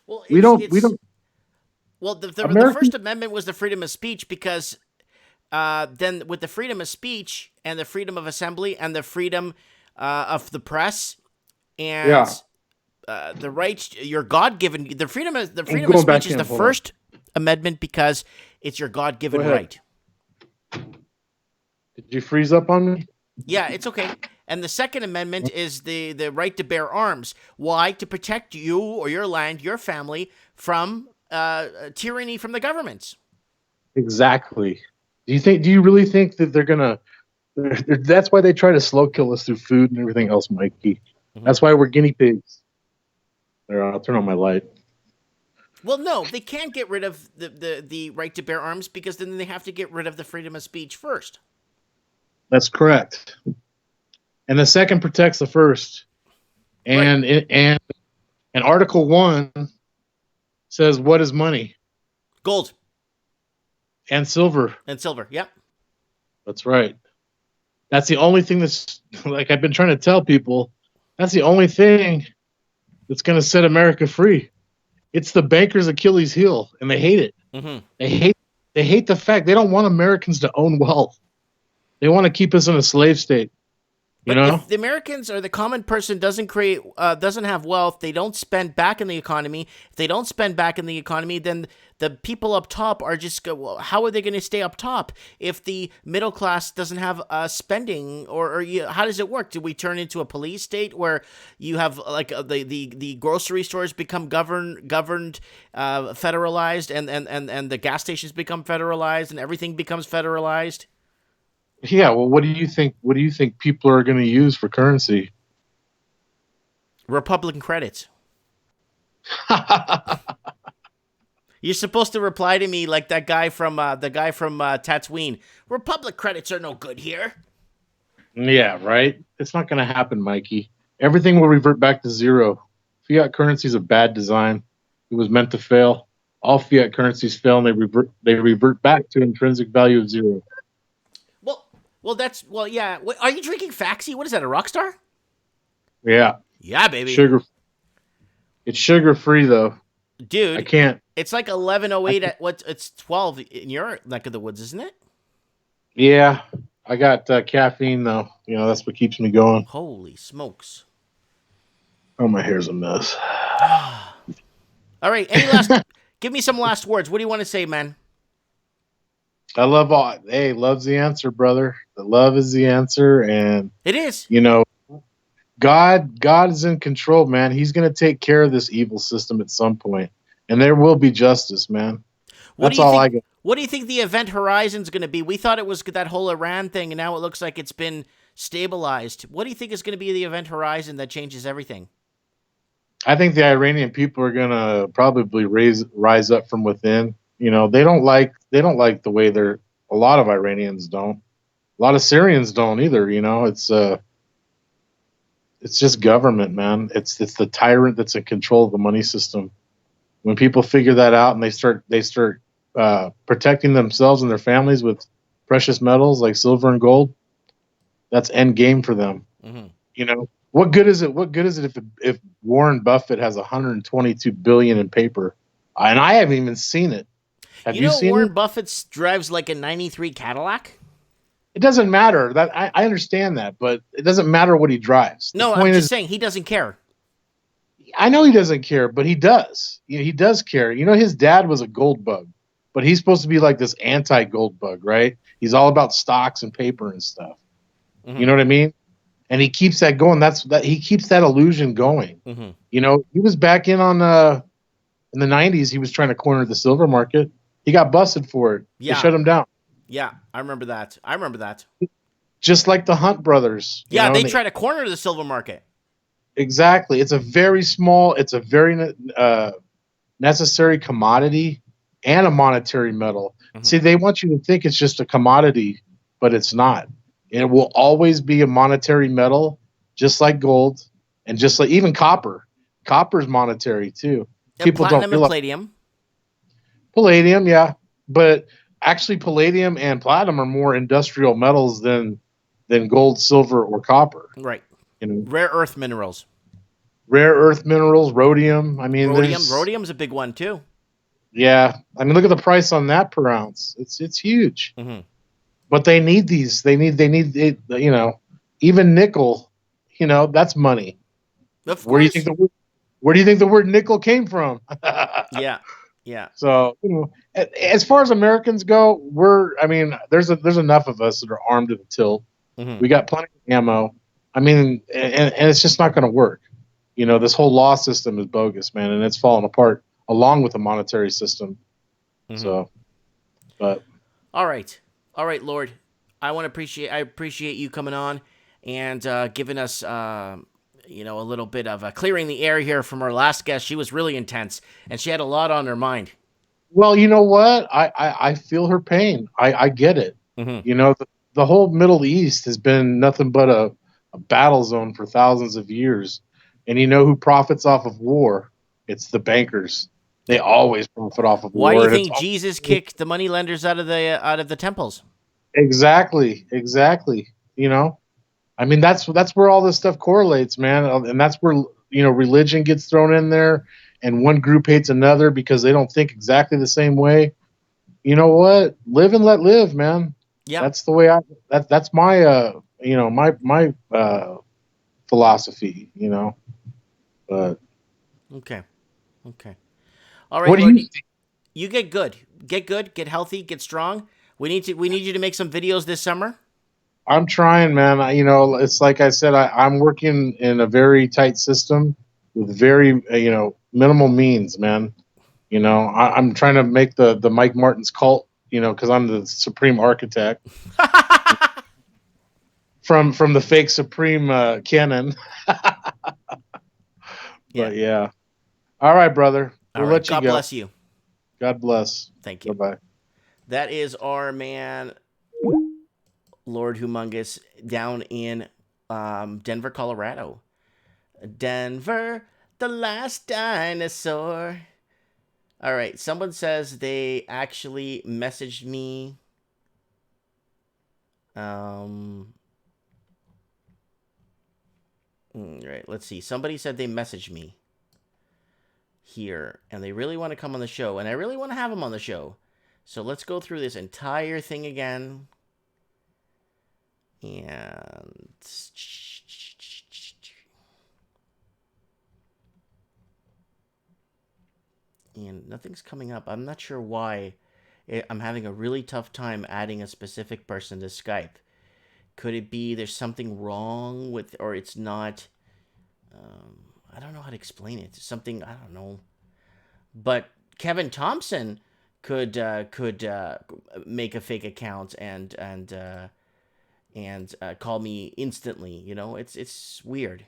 Well,
we don't.
Well, the First Amendment was the freedom of speech because then with the freedom of speech and the freedom of assembly and the freedom of the press, and the right, your God-given, the freedom of speech is the First Amendment because it's your God-given right.
Did you freeze up on me?
Yeah, it's okay. And the Second Amendment is the right to bear arms. Why? To protect you or your land, your family from tyranny from the governments.
Exactly. Do you really think that they're gonna? That's why they try to slow kill us through food and everything else, Mikey. That's why we're guinea pigs. There, I'll turn on my light.
Well, no, they can't get rid of the right to bear arms because then they have to get rid of the freedom of speech first.
That's correct. And the second protects the first. And and Article 1 says, what is money?
Gold.
And silver.
Yep.
That's right. That's the only thing that's, like I've been trying to tell people, that's the only thing that's going to set America free. It's the bankers' Achilles heel, and they hate it.
Mm-hmm.
They hate the fact they don't want Americans to own wealth. They want to keep us in a slave state.
But if the Americans or the common person doesn't have wealth, they don't spend back in the economy. If they don't spend back in the economy, then the people up top are just well, how are they going to stay up top if the middle class doesn't have spending? How does it work? Do we turn into a police state where you have like the grocery stores become governed, federalized, and the gas stations become federalized, and everything becomes federalized?
Yeah, well, what do you think? What do you think people are going to use for currency?
Republican credits. You're supposed to reply to me like that guy from Tatooine. Republic credits are no good here.
Yeah, right. It's not going to happen, Mikey. Everything will revert back to zero. Fiat currency is a bad design. It was meant to fail. All fiat currencies fail, and they revert back to intrinsic value of zero.
Well, yeah. Are you drinking Faxi? What is that, a Rockstar?
Yeah.
Yeah, baby.
It's sugar free though.
Dude,
I can't.
It's like 11:08 it's 12 in your neck of the woods, isn't it?
Yeah. I got caffeine though. You know, that's what keeps me going.
Holy smokes.
Oh, my hair's a mess.
All right. Give me some last words. What do you want to say, man?
I love all. Hey, love's the answer, brother. The love is the answer, and
it is.
You know, God is in control, man. He's going to take care of this evil system at some point, and there will be justice, man. That's all I get.
What do you think the event horizon's going to be? We thought it was that whole Iran thing, and now it looks like it's been stabilized. What do you think is going to be the event horizon that changes everything?
I think the Iranian people are going to probably rise up from within. You know, they don't like the way a lot of Iranians don't. A lot of Syrians don't either, you know. It's just government, man. It's the tyrant that's in control of the money system. When people figure that out and they start protecting themselves and their families with precious metals like silver and gold, that's end game for them. Mm-hmm. You know, what good is it? What good is it if Warren Buffett has 122 billion in paper, and I haven't even seen it? Have you seen
Warren
it?
Buffett drives like a '93 Cadillac?
It doesn't matter. That I understand that, but it doesn't matter what he drives.
No, I'm just saying he doesn't care.
I know he doesn't care, but he does. You know, he does care. You know, his dad was a gold bug, but he's supposed to be like this anti-gold bug, right? He's all about stocks and paper and stuff. Mm-hmm. You know what I mean? And he keeps that going. He keeps that illusion going. Mm-hmm. You know, he was back in the 90s. He was trying to corner the silver market. He got busted for it. Yeah. They shut him down.
Yeah, I remember that.
Just like the Hunt brothers.
Yeah, they try to corner the silver market.
Exactly. It's a very necessary commodity and a monetary metal. Mm-hmm. See, they want you to think it's just a commodity, but it's not. It will always be a monetary metal, just like gold and just like even copper. Copper is monetary too.
And people platinum don't and palladium.
Palladium, yeah. But actually palladium and platinum are more industrial metals than gold, silver, or copper.
Right. You know, rare earth minerals,
rhodium. I mean,
rhodium's a big one too.
Yeah, I mean, look at the price on that per ounce. It's huge. Mm-hmm. But they need these. They need it. You know, even nickel. You know, that's money. Where do you think the word nickel came from?
Yeah.
So, you know, as far as Americans go, there's enough of us that are armed to the tilt. Mm-hmm. We got plenty of ammo. I mean, and it's just not going to work. You know, this whole law system is bogus, man, and it's falling apart along with the monetary system. Mm-hmm. So, but
all right, Lord, I appreciate you coming on and giving us a little bit of clearing the air here from our last guest. She was really intense, and she had a lot on her mind.
Well, you know what? I feel her pain. I get it. Mm-hmm. You know, the whole Middle East has been nothing but a battle zone for thousands of years. And you know who profits off of war? It's the bankers. They always profit off of war.
Why do you think Jesus kicked the moneylenders out of the temples?
Exactly. You know, I mean, that's where all this stuff correlates, man. And that's where, you know, religion gets thrown in there. and one group hates another because they don't think exactly the same way. You know what? Live and let live, man.
Yeah.
That's the way that's my my philosophy, But
Okay. All right,
what do
Lord,
you think?
you get good, get healthy, get strong. We need you to make some videos this summer.
I'm trying, man. It's like I said, I'm working in a very tight system with very, minimal means, man. I'm trying to make the Mike Martin's cult, because I'm the supreme architect from the fake supreme canon. But yeah. All right, brother. We'll let you
God
go.
bless you.
God bless.
Thank you.
Bye-bye.
That is our man, Lord Humongous, down in Denver, Colorado. Denver, the last dinosaur. All right. Someone says they actually messaged me. Right. Let's see. Somebody said they messaged me here, and they really want to come on the show, and I really want to have them on the show. So let's go through this entire thing again. And nothing's coming up. I'm not sure why. I'm having a really tough time adding a specific person to Skype. Could it be there's something wrong with, or it's not? I don't know how to explain it. Something, I don't know. But Kevin Thompson could make a fake account and call me instantly. It's weird.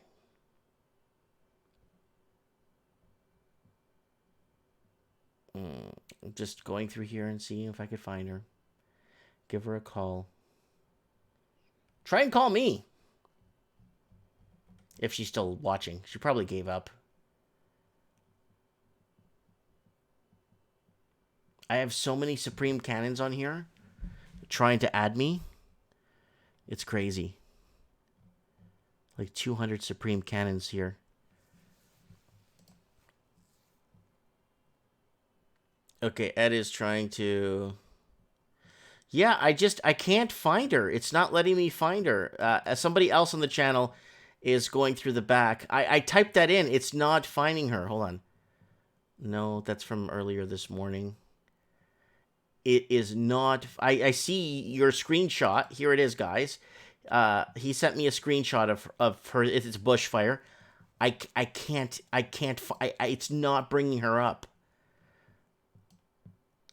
Just going through here and seeing if I could find her. Give her a call. Try and call me. If she's still watching. She probably gave up. I have so many Supreme Cannons on here trying to add me. It's crazy. Like 200 Supreme Cannons here. Okay, Ed is trying to... Yeah, I can't find her. It's not letting me find her. Somebody else on the channel is going through the back. I typed that in. It's not finding her. Hold on. No, that's from earlier this morning. It is not... I see your screenshot. Here it is, guys. He sent me a screenshot of her. It's Bushfire. I can't... it's not bringing her up.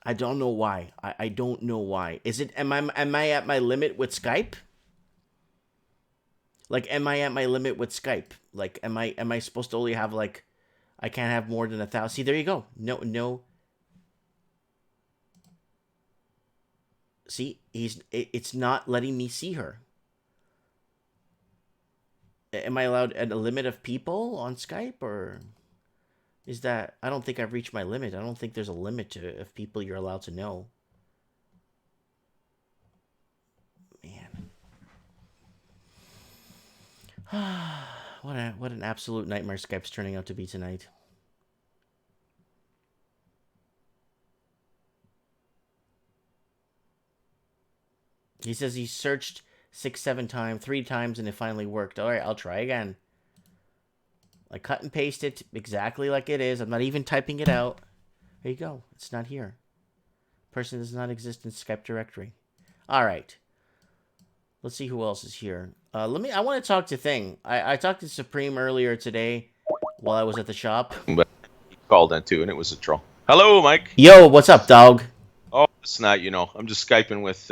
I don't know why. I don't know why. Is it... Am I at my limit with Skype? Like, am I at my limit with Skype? Like, am I supposed to only have, like... I can't have more than 1,000. See, there you go. No. See, it's not letting me see her. Am I allowed a limit of people on Skype, or is that... I don't think I've reached my limit. I don't think there's a limit of people you're allowed to know. Man. What an absolute nightmare Skype's turning out to be tonight. He says he searched 3 times, and it finally worked. All right, I'll try again. I cut and paste it exactly like it is. I'm not even typing it out. There you go. It's not here. Person does not exist in Skype directory. All right. Let's see who else is here. I want to talk to Thing. I talked to Supreme earlier today while I was at the shop.
But he called in too, and it was a troll. Hello, Mike.
Yo, what's up, dog?
Oh, it's not, I'm just Skyping with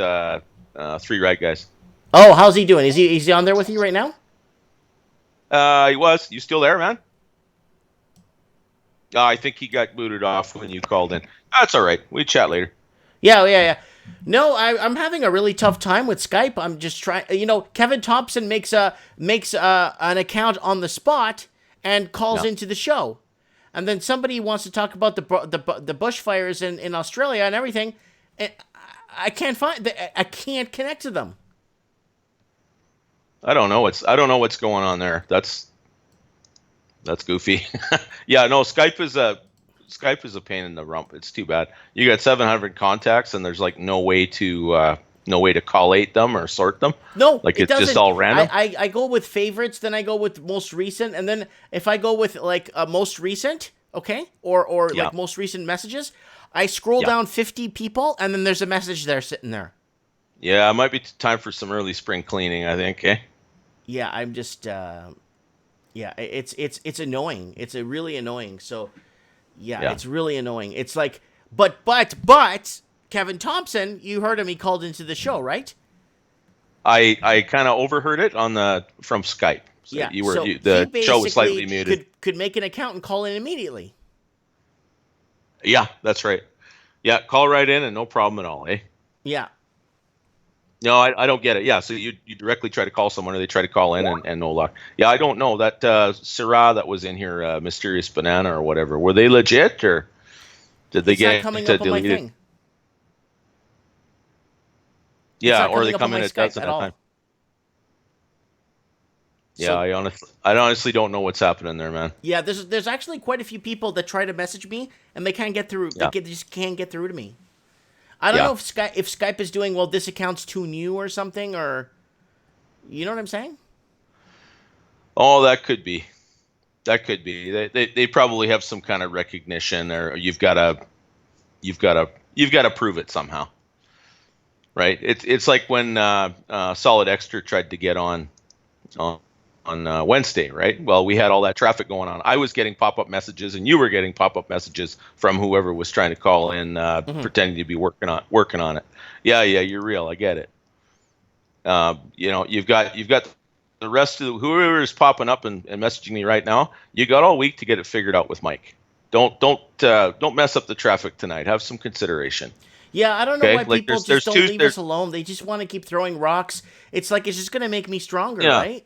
3 right guys.
Oh, how's he doing? Is he on there with you right now?
He was. You still there, man? I think he got booted off when you called in. That's all right. We chat later.
Yeah. No, I'm having a really tough time with Skype. I'm just trying. Kevin Thompson makes an account on the spot and calls into the show, and then somebody wants to talk about the bushfires in Australia and everything. And I can't connect to them.
I don't know what's going on there. That's goofy. Yeah, no, Skype is a pain in the rump. It's too bad. You got 700 contacts and there's like no way to collate them or sort them.
No,
like
it
it's
doesn't.
just all random.
I go with favorites, then I go with most recent, and then if I go with like most recent, okay, or like most recent messages, I scroll down 50 people, and then there's a message there sitting there.
Yeah, it might be time for some early spring cleaning, I think. Eh?
Yeah, I'm just it's annoying. It's a really annoying. So it's really annoying. It's like but Kevin Thompson, you heard him, he called into the show, right?
I kind of overheard it from Skype. So
yeah,
the show was slightly muted.
Could make an account and call in immediately.
Yeah, that's right. Yeah, call right in and no problem at all, eh?
Yeah.
No, I don't get it. Yeah, so you directly try to call someone or they try to call in and no luck. Yeah, I don't know. That Syrah that was in here, Mysterious Banana or whatever, were they legit or did they get
coming up on my thing?
Yeah, or they come in at that time. Yeah, I honestly don't know what's happening there, man.
Yeah, there's actually quite a few people that try to message me and they can't get through. They just can't get through to me. I don't know if Skype is doing, well, this account's too new or something, or you know what I'm saying?
Oh, that could be. That could be. They probably have some kind of recognition, or you've got to prove it somehow, right? It's like when Solid Extra tried to get on Wednesday, right? Well, we had all that traffic going on. I was getting pop-up messages, and you were getting pop-up messages from whoever was trying to call in, pretending to be working on it. Yeah, you're real. I get it. You've got the rest of whoever is popping up and messaging me right now. You got all week to get it figured out with Mike. Don't mess up the traffic tonight. Have some consideration.
Yeah, I don't know why people just don't leave us alone. They just want to keep throwing rocks. It's like it's just going to make me stronger, right?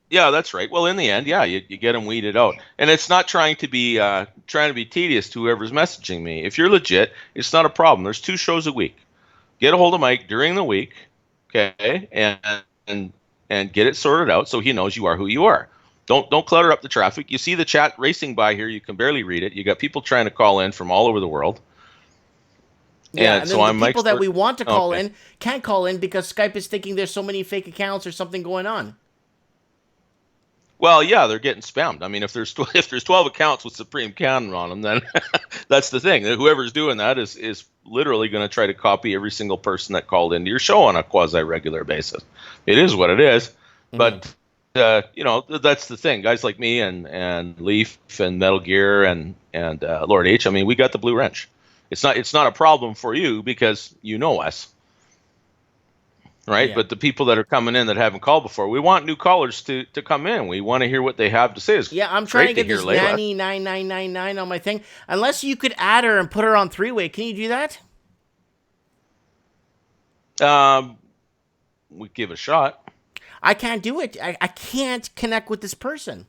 Yeah, that's right. Well, in the end, you get them weeded out, and it's not trying to be tedious to whoever's messaging me. If you're legit, it's not a problem. There's 2 shows a week. Get a hold of Mike during the week, okay, and get it sorted out so he knows you are who you are. Don't clutter up the traffic. You see the chat racing by here. You can barely read it. You got people trying to call in from all over the world.
Yeah, and then the people that we want to call in can't call in because Skype is thinking there's so many fake accounts or something going on.
Well, yeah, they're getting spammed. I mean, if there's 12 accounts with Supreme Cannon on them, then that's the thing. Whoever's doing that is literally going to try to copy every single person that called into your show on a quasi-regular basis. It is what it is. But that's the thing. Guys like me and Leaf and Metal Gear and Lord H. I mean, we got the blue wrench. It's not a problem for you because you know us. Right, but the people that are coming in that haven't called before, we want new callers to come in. We want to hear what they have to say.
I'm trying to get this Nanny 9999 on my thing. Unless you could add her and put her on 3-way, can you do that?
We give it a shot.
I can't do it. I can't connect with this person.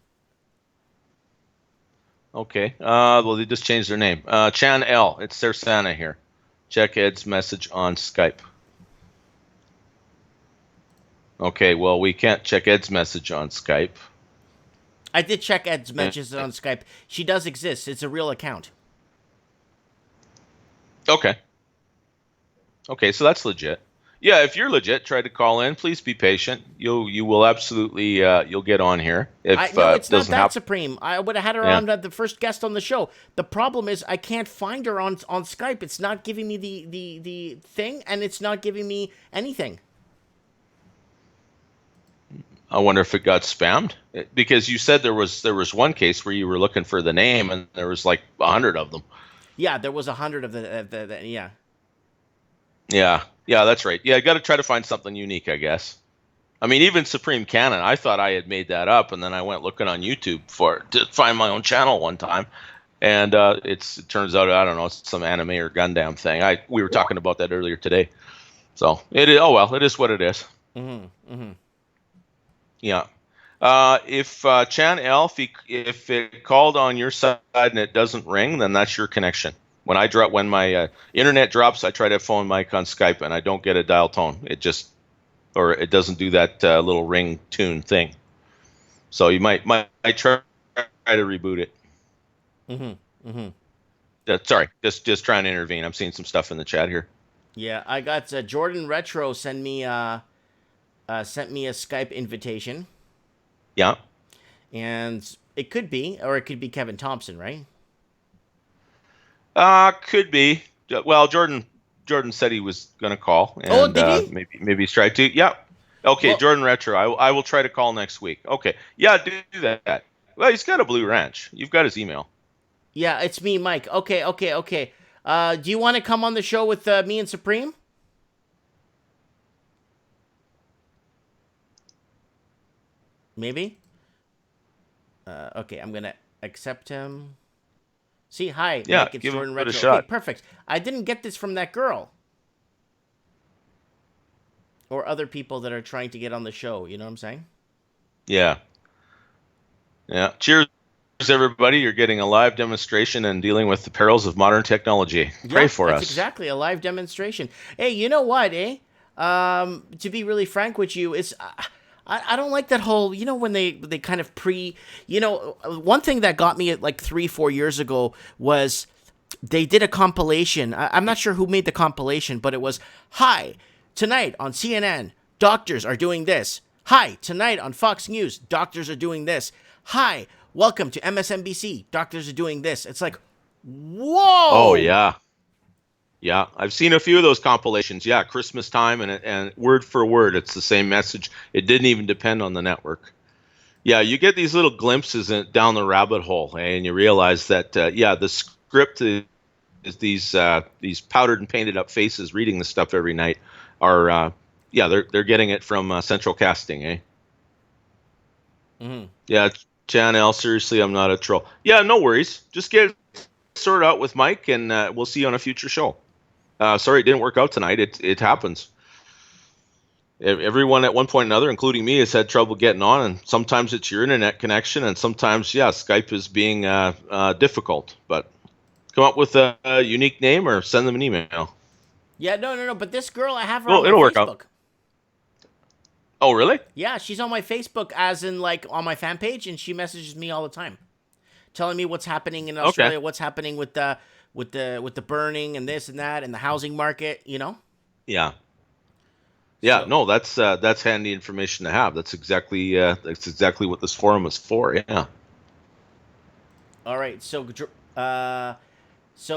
Okay. Well, they just changed their name. Chan L. It's their Santa here. Check Ed's message on Skype. Okay, well, we can't check Ed's message on Skype.
I did check Ed's messages on Skype. She does exist. It's a real account.
Okay, so that's legit. Yeah, if you're legit, try to call in. Please be patient. You will absolutely you'll get on here. If
no, it's not that Supreme. I would have had her on the first guest on the show. The problem is I can't find her on Skype. It's not giving me the thing, and it's not giving me anything.
I wonder if it got spammed because you said there was one case where you were looking for the name and there was like 100 of them.
Yeah, there was 100 of the yeah.
Yeah, that's right. Yeah, I got to try to find something unique, I guess. I mean, even Supreme Cannon, I thought I had made that up, and then I went looking on YouTube to find my own channel one time, and it turns out I don't know, it's some anime or Gundam thing. We were talking about that earlier today, so it is. Oh well, it is what it is. Yeah. If Chan L, if it called on your side and it doesn't ring, then that's your connection. When my internet drops, I try to phone Mike on Skype and I don't get a dial tone. It doesn't do that little ring tune thing. So you might try to reboot it. Sorry, just trying to intervene. I'm seeing some stuff in the chat here.
Yeah, I got Jordan Retro sent me a Skype invitation.
Yeah.
And it could be, or it could be Kevin Thompson, right?
Could be. Well, Jordan said he was gonna call, and
did he?
maybe he's tried to. Yeah. Okay, well, Jordan Retro. I will try to call next week. Okay. Yeah, do that. Well, he's got a Blue Ranch. You've got his email.
Yeah, it's me, Mike. Okay. Do you want to come on the show with me and Supreme? Maybe. Okay, I'm gonna accept him. See, hi,
yeah,
Mike, it's
give
Jordan
it a
Retro.
shot.
Okay, perfect. I didn't get this from that girl. Or other people that are trying to get on the show, you know what I'm saying?
Yeah. Yeah. Cheers, everybody. You're getting a live demonstration and dealing with the perils of modern technology. Pray for us.
That's exactly a live demonstration. Hey, you know what, eh? To be really frank with you, it's... I don't like that whole, you know, when they kind of one thing that got me at like 3-4 years ago was they did a compilation. I'm not sure who made the compilation, but it was, hi, tonight on CNN, doctors are doing this. Hi, tonight on Fox News, doctors are doing this. Hi, welcome to MSNBC, doctors are doing this. It's like, whoa.
Oh, yeah. Yeah, I've seen a few of those compilations. Yeah, Christmas time and word for word, it's the same message. It didn't even depend on the network. Yeah, you get these little glimpses down the rabbit hole, and you realize that the script is these powdered and painted up faces reading the stuff every night are they're getting it from central casting, eh?
Mm-hmm.
Yeah, Chanel, seriously, I'm not a troll. Yeah, no worries. Just get it sorted out with Mike, and we'll see you on a future show. Sorry, it didn't work out tonight. It happens. Everyone at one point or another, including me, has had trouble getting on, and sometimes it's your internet connection, and sometimes, Skype is being difficult. But come up with a unique name or send them an email.
Yeah, no. But this girl, I have her
on
my
it'll
Facebook.
Work out. Oh, really?
Yeah, she's on my Facebook, as in like on my fan page, and she messages me all the time, telling me what's happening in Australia, what's happening with the burning and this and that and the housing market, you know?
Yeah. Yeah, so, no, that's handy information to have. That's exactly what this forum is for. Yeah.
All right, so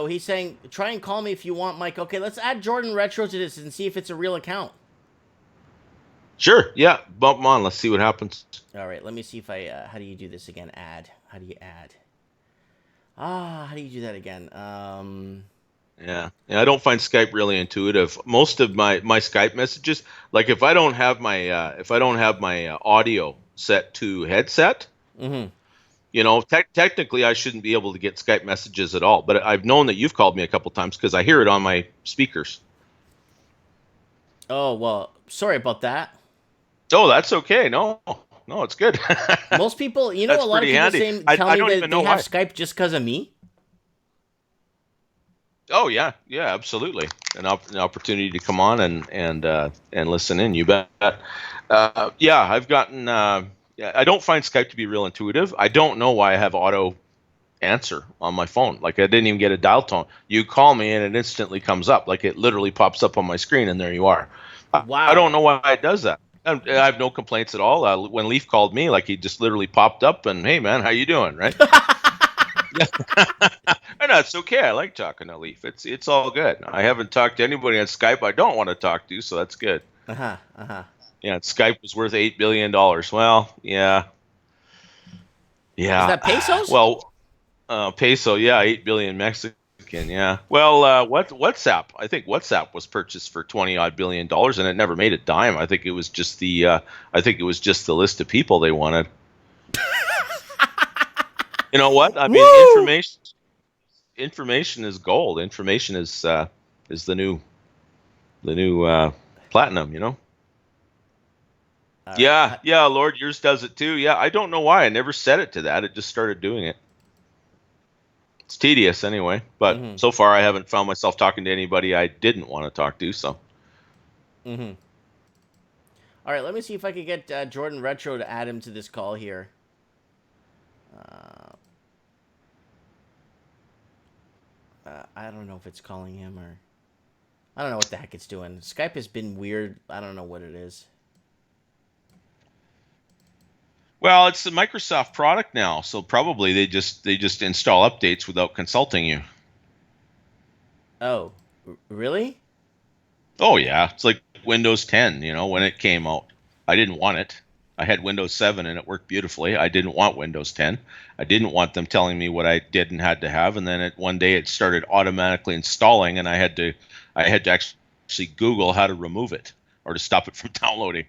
he's saying try and call me if you want, Mike. Okay, let's add Jordan Retro to this and see if it's a real account.
Sure. Yeah, bump him on. Let's see what happens.
All right, let me see if I how do you do this again? Add. How do you add? How do you do that again?
Yeah, I don't find Skype really intuitive. Most of my Skype messages, like if I don't have my audio set to headset, technically I shouldn't be able to get Skype messages at all. But I've known that you've called me a couple times because I hear it on my speakers.
Oh well, sorry about that.
Oh, that's okay. No, it's good.
Most people, a lot of people tell me that they have Skype just because of me.
Oh yeah, absolutely. An opportunity to come on and listen in. You bet. I've gotten. I don't find Skype to be real intuitive. I don't know why I have auto answer on my phone. Like I didn't even get a dial tone. You call me and it instantly comes up. Like it literally pops up on my screen and there you are.
Wow.
I don't know why it does that. I have no complaints at all. When Leaf called me, like he just literally popped up and, hey man, how you doing, right? And that's okay. I like talking to Leaf. It's all good. I haven't talked to anybody on Skype I don't want to talk to, so that's good. Yeah, Skype was worth $8 billion. Well, yeah.
Is that pesos?
Well, peso, yeah, 8 billion Mexican. Yeah. Well, WhatsApp? I think WhatsApp was purchased for $20-odd billion, and it never made a dime. I think it was just the list of people they wanted. You know what? I mean, information is gold. Information is the new platinum. You know. Yeah, Lord, yours does it too. Yeah, I don't know why. I never set it to that. It just started doing it. It's tedious anyway, but so far I haven't found myself talking to anybody I didn't want to talk to. So.
All right, let me see if I could get Jordan Retro to add him to this call here. I don't know if it's calling him or I don't know what the heck it's doing. Skype has been weird. I don't know what it is.
Well, it's a Microsoft product now, so probably they just install updates without consulting you.
Oh, really?
Oh yeah, it's like Windows 10. When it came out, I didn't want it. I had Windows 7 and it worked beautifully. I didn't want Windows 10. I didn't want them telling me what I did and had to have. And then one day it started automatically installing, and I had to actually Google how to remove it or to stop it from downloading.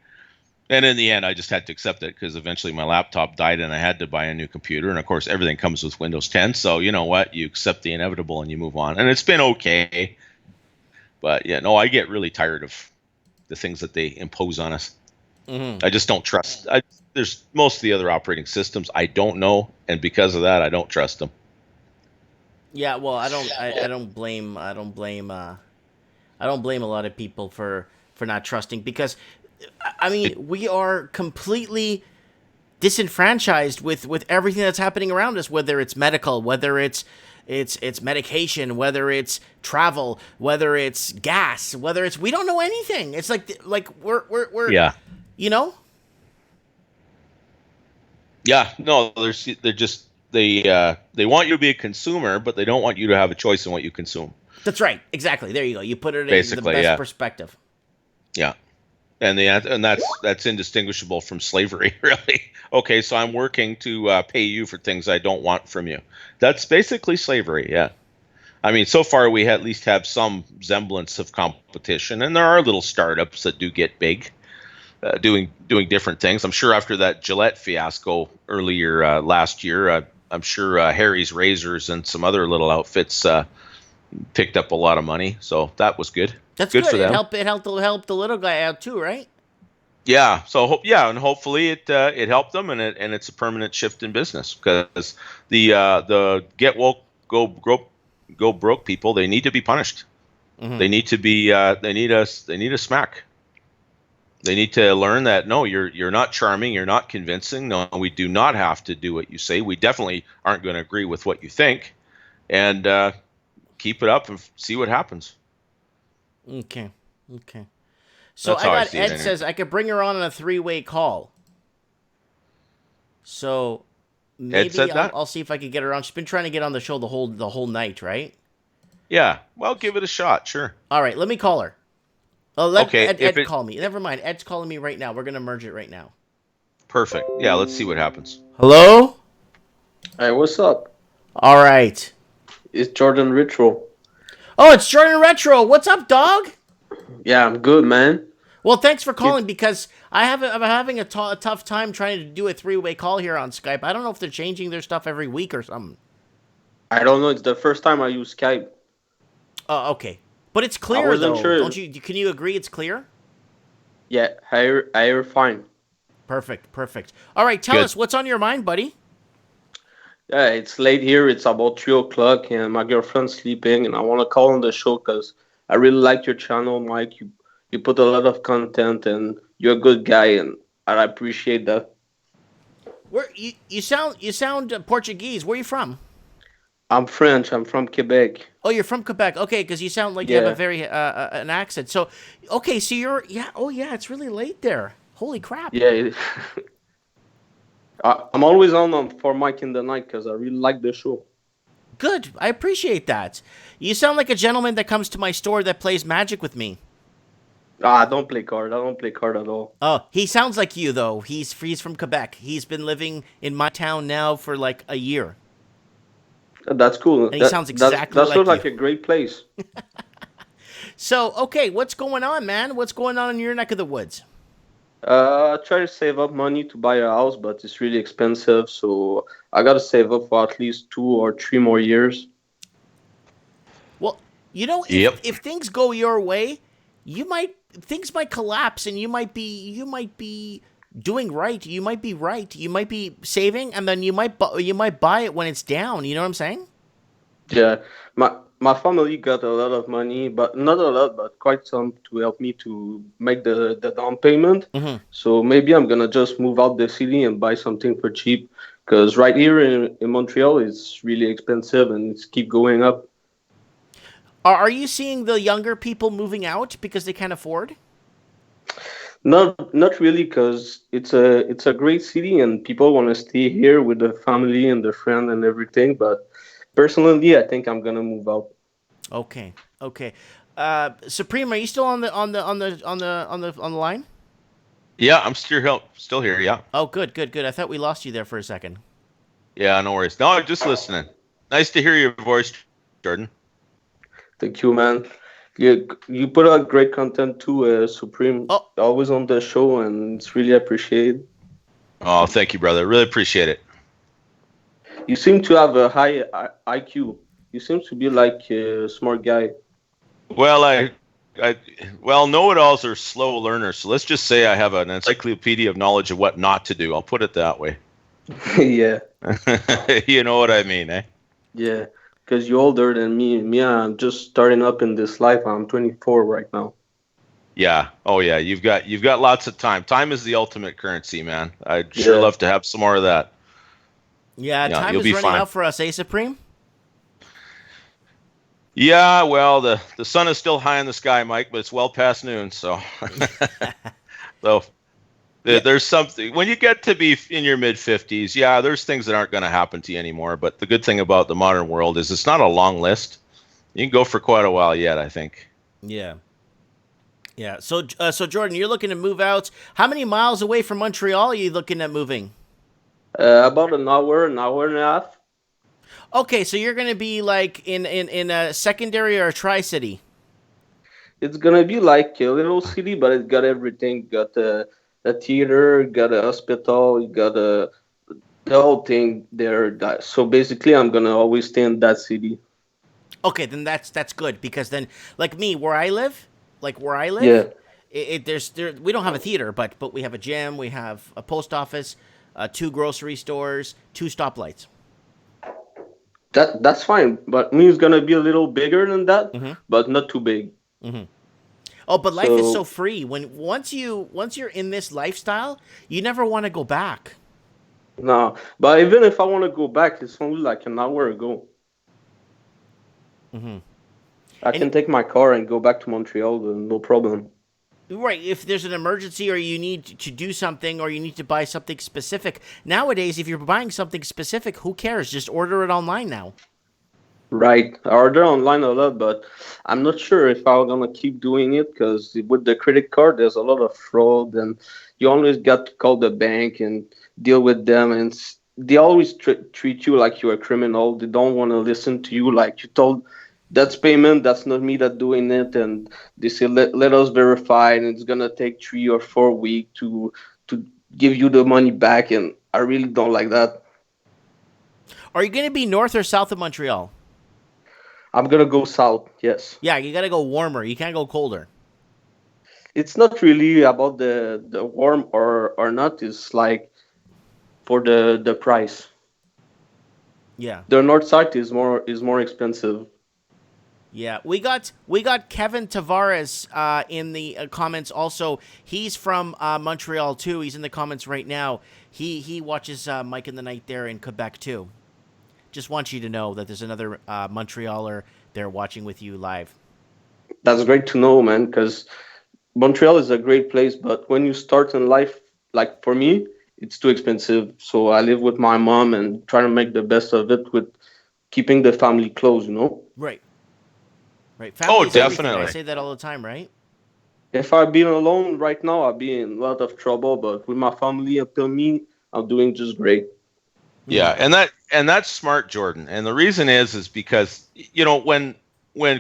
And in the end, I just had to accept it because eventually my laptop died and I had to buy a new computer. And of course, everything comes with Windows 10. So you know what? You accept the inevitable and you move on. And it's been okay. But yeah, no, I get really tired of the things that they impose on us. Mm-hmm. I just don't trust. There's most of the other operating systems I don't know, and because of that, I don't trust them.
Yeah, well, I don't blame a lot of people for not trusting, because I mean, we are completely disenfranchised with everything that's happening around us, whether it's medical, whether it's medication, whether it's travel, whether it's gas, whether it's, we don't know anything. It's like we're
yeah.
Yeah,
no, they want you to be a consumer, but they don't want you to have a choice in what you consume.
That's right. Exactly. There you go. You put it
Basically,
in the best perspective.
Yeah. And that's indistinguishable from slavery, really. Okay, so I'm working to pay you for things I don't want from you. That's basically slavery, yeah. I mean, so far we at least have some semblance of competition, and there are little startups that do get big, doing different things. I'm sure after that Gillette fiasco earlier last year, I'm sure Harry's Razors and some other little outfits picked up a lot of money, so that was good.
That's good
for them.
It helped the little guy out too, right?
Yeah. So and hopefully it helped them, and it's a permanent shift in business, because the get woke, go broke people, they need to be punished. Mm-hmm. They need to be they need a smack. They need to learn that no, you're not charming, you're not convincing. No, we do not have to do what you say. We definitely aren't going to agree with what you think, and keep it up and see what happens.
Okay. So I got Ed says I could bring her on a 3-way call. So maybe I'll see if I could get her on. She's been trying to get on the show the whole night, right?
Yeah. Well, give it a shot, sure.
All right, let me call her. Let Ed call me. Never mind. Ed's calling me right now. We're gonna merge it right now.
Perfect. Yeah, let's see what happens.
Hello?
Hey, what's up?
All right.
It's Jordan Retro.
Oh, it's Jordan Retro. What's up, dog?
Yeah, I'm good, man.
Well, thanks for calling, because I'm having a tough time trying to do a 3-way call here on Skype. I don't know if they're changing their stuff every week or something.
I don't know. It's the first time I use Skype.
Oh, okay. But it's clear, though. Sure. Don't you? Can you agree it's clear?
Yeah, I hear fine.
Perfect. All right, tell us what's on your mind, buddy.
Yeah, it's late here. It's about 3:00, and my girlfriend's sleeping, and I want to call on the show because I really like your channel, Mike. You put a lot of content, and you're a good guy, and I appreciate that.
You sound Portuguese. Where are you from?
I'm French. I'm from Quebec.
Oh, you're from Quebec. Okay, because you sound like you have a very an accent. So, okay, so you're it's really late there. Holy crap.
Yeah. I'm always on for Mike in the Night because I really like the show.
Good. I appreciate that. You sound like a gentleman that comes to my store that plays Magic with me.
I don't play card. I don't play card at all.
Oh, he sounds like you, though. He's from Quebec. He's been living in my town now for like a year.
That's cool.
And he sounds exactly
that sounds like a great place.
So, okay, what's going on, man? What's going on in your neck of the woods?
I try to save up money to buy a house, but it's really expensive. So I got to save up for at least 2 or 3 more years.
Well, if things go your way, things might collapse, and you might be doing right. You might be right. You might be saving, and then you might buy it when it's down. You know what I'm saying?
Yeah, my family got a lot of money, but not a lot, but quite some to help me to make the down payment. Mm-hmm. So maybe I'm gonna just move out the city and buy something for cheap, because right here in Montreal it's really expensive and it's keep going up.
Are you seeing the younger people moving out because they can't afford?
Not really, because it's a great city and people want to stay here with their family and their friend and everything. But personally, I think I'm gonna move out.
Okay. Supreme, are you still on the line?
Yeah, I'm still here. Yeah.
Oh, good. I thought we lost you there for a second.
Yeah, no worries. No, I'm just listening. Nice to hear your voice, Jordan.
Thank you, man. You put out great content too, Supreme.
Oh.
Always on the show, and it's really appreciated.
Oh, thank you, brother. Really appreciate it.
You seem to have a high IQ. You seem to be like a smart guy.
Well, know-it-alls are slow learners. So let's just say I have an encyclopedia of knowledge of what not to do. I'll put it that way.
Yeah.
You know what I mean, eh?
Yeah, because you're older than me. Me, I'm just starting up in this life. I'm 24 right now.
Yeah. Oh, yeah. You've got lots of time. Time is the ultimate currency, man. I'd sure love to have some more of that.
Yeah, time is running out for us, eh, Supreme?
Yeah, well, the sun is still high in the sky, Mike, but it's well past noon, so there's something when you get to be in your mid-50s. Yeah, there's things that aren't going to happen to you anymore. But the good thing about the modern world is it's not a long list. You can go for quite a while yet, I think.
Yeah. So Jordan, you're looking to move out. How many miles away from Montreal are you looking at moving?
About an hour and a half.
Okay, so you're going to be like in a secondary or a tri-city?
It's going to be like a little city, but it's got everything. Got a theater, got a hospital, you got the whole thing there. So basically, I'm going to always stay in that city.
Okay, then that's good, because then, like me, where I live,
yeah.
We don't have a theater, but we have a gym, we have a post office, 2 grocery stores, 2 stoplights.
That's fine, but me is gonna be a little bigger than that, but not too big.
Mm-hmm. Oh, but life is so free. Once you're in this lifestyle, you never want to go back.
No, but even if I want to go back, it's only like an hour ago.
Mm-hmm.
I can take my car and go back to Montreal, no problem.
Right, if there's an emergency or you need to do something or you need to buy something specific. Nowadays, if you're buying something specific, who cares? Just order it online now.
Right, I order online a lot, but I'm not sure if I'm going to keep doing it, because with the credit card, there's a lot of fraud, and you always got to call the bank and deal with them, and they always treat you like you're a criminal. They don't want to listen to you, like you told, that's payment, that's not me that doing it, and they say let us verify, and it's gonna take 3 or 4 weeks to give you the money back, and I really don't like that.
Are you gonna be north or south of Montreal?
I'm gonna go south, yes.
Yeah, you gotta go warmer. You can't go colder.
It's not really about the warm or not. It's like for the price.
Yeah.
The north side is more expensive.
Yeah, we got Kevin Tavares in the comments also. He's from Montreal too. He's in the comments right now. He watches Mike in the Night there in Quebec too. Just want you to know that there's another Montrealer there watching with you live.
That's great to know, man, because Montreal is a great place, but when you start in life, like for me, it's too expensive. So I live with my mom and try to make the best of it with keeping the family close, you know?
Right. Family
oh,
is
definitely.
Everything. I say that all the time, right?
If I'd been alone right now, I'd be in a lot of trouble. But with my family up to me, I'm doing just great.
Yeah, and that's smart, Jordan. And the reason is because when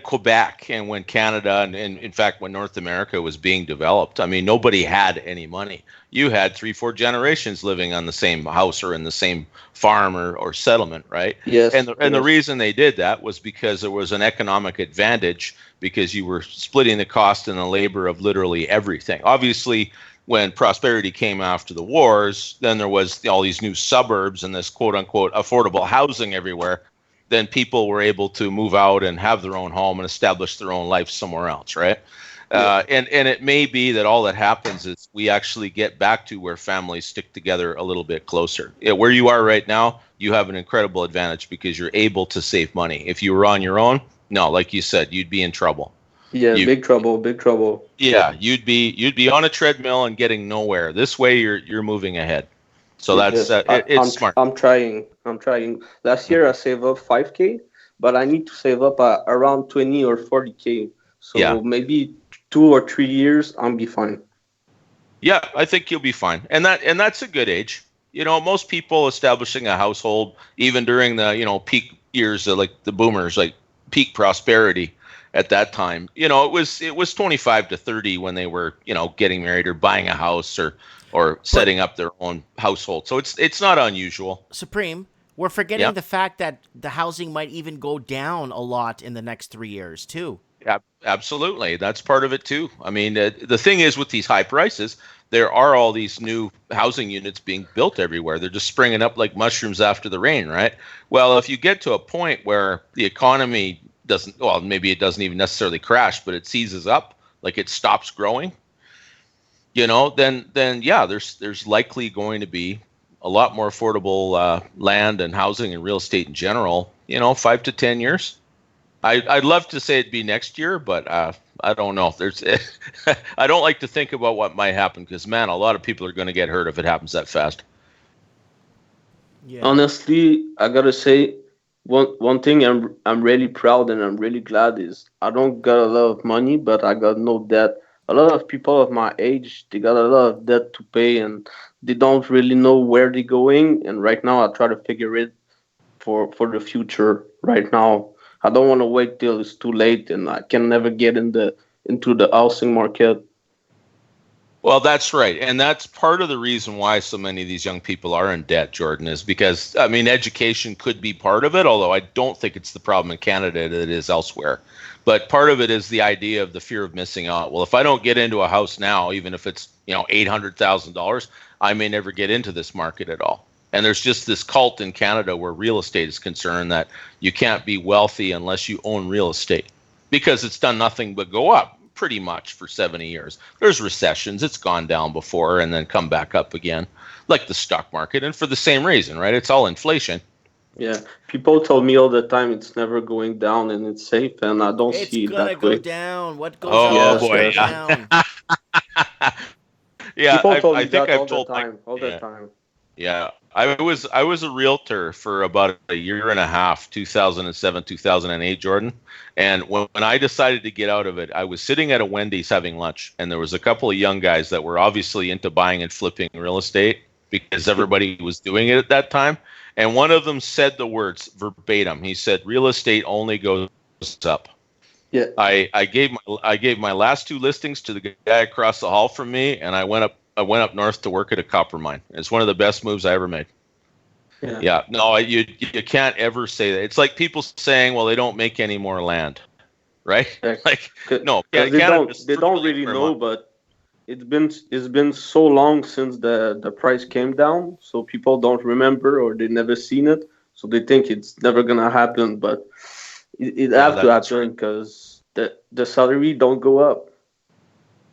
Quebec and when Canada and in fact when North America was being developed, I mean, nobody had any money. You had 3-4 generations living on the same house or in the same farm or settlement, right?
Yes.
And the reason they did that was because there was an economic advantage, because you were splitting the cost and the labor of literally everything. Obviously, when prosperity came after the wars, then there was all these new suburbs and this quote unquote affordable housing everywhere. Then people were able to move out and have their own home and establish their own life somewhere else, right? Yeah. And it may be that all that happens is we actually get back to where families stick together a little bit closer. Where you are right now, you have an incredible advantage because you're able to save money. If you were on your own, No, like you said, you'd be in trouble.
Yeah, big trouble.
Yeah, you'd be on a treadmill and getting nowhere. This way, you're moving ahead. So that's
Yes,
it's smart.
I'm trying. Last year I saved up 5K, but I need to save up around 20 or 40K. So maybe 2 or 3 years, I'll be fine.
Yeah, I think you'll be fine, and that's a good age. Most people establishing a household, even during the peak years, like the boomers, like peak prosperity at that time. It was 25 to 30 when they were getting married or buying a house or setting up their own household. So it's not unusual.
Supreme, we're forgetting the fact that the housing might even go down a lot in the next 3 years too.
Yeah, absolutely. That's part of it too. I mean, the thing is with these high prices, there are all these new housing units being built everywhere. They're just springing up like mushrooms after the rain, right? Well, if you get to a point where the economy maybe it doesn't even necessarily crash, but it seizes up, like it stops growing, then yeah, there's likely going to be a lot more affordable land and housing and real estate in general, 5 to 10 years. I'd love to say it'd be next year, but I don't know. I don't like to think about what might happen because, man, a lot of people are going to get hurt if it happens that fast.
Yeah. Honestly, I gotta say, one thing I'm really proud and I'm really glad is I don't got a lot of money, but I got no debt. A lot of people of my age, they got a lot of debt to pay and they don't really know where they're going. And right now, I try to figure it for the future. Right now, I don't want to wait till it's too late and I can never get into the housing market.
Well, that's right. And that's part of the reason why so many of these young people are in debt, Jordan, is because, I mean, education could be part of it, although I don't think it's the problem in Canada that it is elsewhere. But part of it is the idea of the fear of missing out. Well, if I don't get into a house now, even if it's, $800,000, I may never get into this market at all. And there's just this cult in Canada where real estate is concerned that you can't be wealthy unless you own real estate because it's done nothing but go up pretty much for 70 years. There's recessions. It's gone down before and then come back up again, like the stock market. And for the same reason, right? It's all inflation.
Yeah. People told me all the time it's never going down and it's safe. And I don't see it that way.
It's going to go down. What goes
up
goes down.
Yeah.
People told
I
me
think
that
I've
all
told
the time.
Yeah. I was a realtor for about a year and a half, 2007, 2008, Jordan. And when I decided to get out of it, I was sitting at a Wendy's having lunch, and there was a couple of young guys that were obviously into buying and flipping real estate because everybody was doing it at that time. And one of them said the words verbatim. He said, "Real estate only goes up."
Yeah.
I gave my last two listings to the guy across the hall from me, and I went up north to work at a copper mine. It's one of the best moves I ever made. Yeah. No, you can't ever say that. It's like people saying, well, they don't make any more land, right? Like, no,
they don't really know, but it's been so long since the price came down, so people don't remember or they never seen it, so they think it's never gonna happen, but it have to happen because the salary don't go up.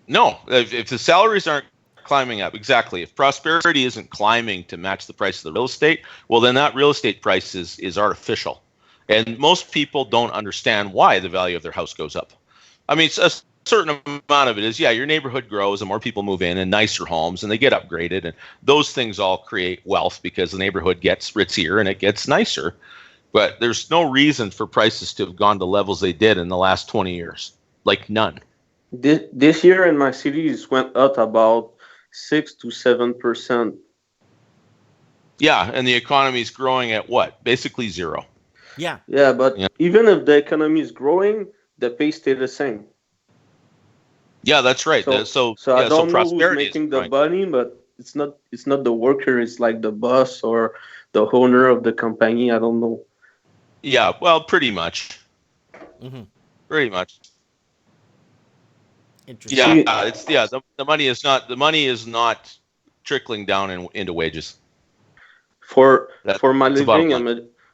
No, if the salaries aren't climbing up, exactly. If prosperity isn't climbing to match the price of the real estate, well, then that real estate price is artificial. And most people don't understand why the value of their house goes up. I mean, a certain amount of it is, your neighborhood grows and more people move in and nicer homes and they get upgraded. And those things all create wealth because the neighborhood gets ritzier and it gets nicer. But there's no reason for prices to have gone to levels they did in the last 20 years. Like none.
This year in my cities went up about 6 to 7%.
Yeah, and the economy is growing at what? Basically zero.
Yeah.
Yeah, but even if the economy is growing, the pay stay the same.
Yeah, that's right.
So I don't know who's making the money, but it's not the worker. It's like the boss or the owner of the company. I don't know.
Yeah, well, pretty much.
Mm-hmm.
Pretty much.
Interesting.
Yeah, the money is not trickling down into wages.
For my living,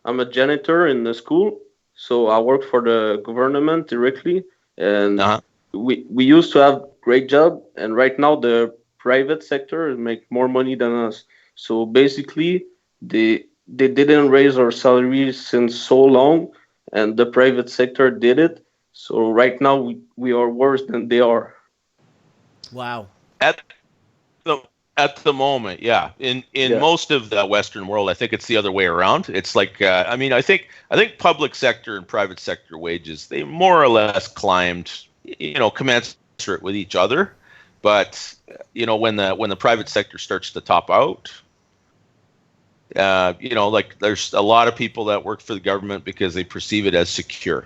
I'm a janitor in the school, so I work for the government directly, and we used to have great job, and right now the private sector make more money than us. So basically, they didn't raise our salaries since so long, and the private sector did it. So right now we are worse than they are.
Wow.
At the moment, yeah. In most of the Western world, I think it's the other way around. It's like, I mean, I think public sector and private sector wages, they more or less climbed, commensurate with each other. But when the private sector starts to top out, like there's a lot of people that work for the government because they perceive it as secure.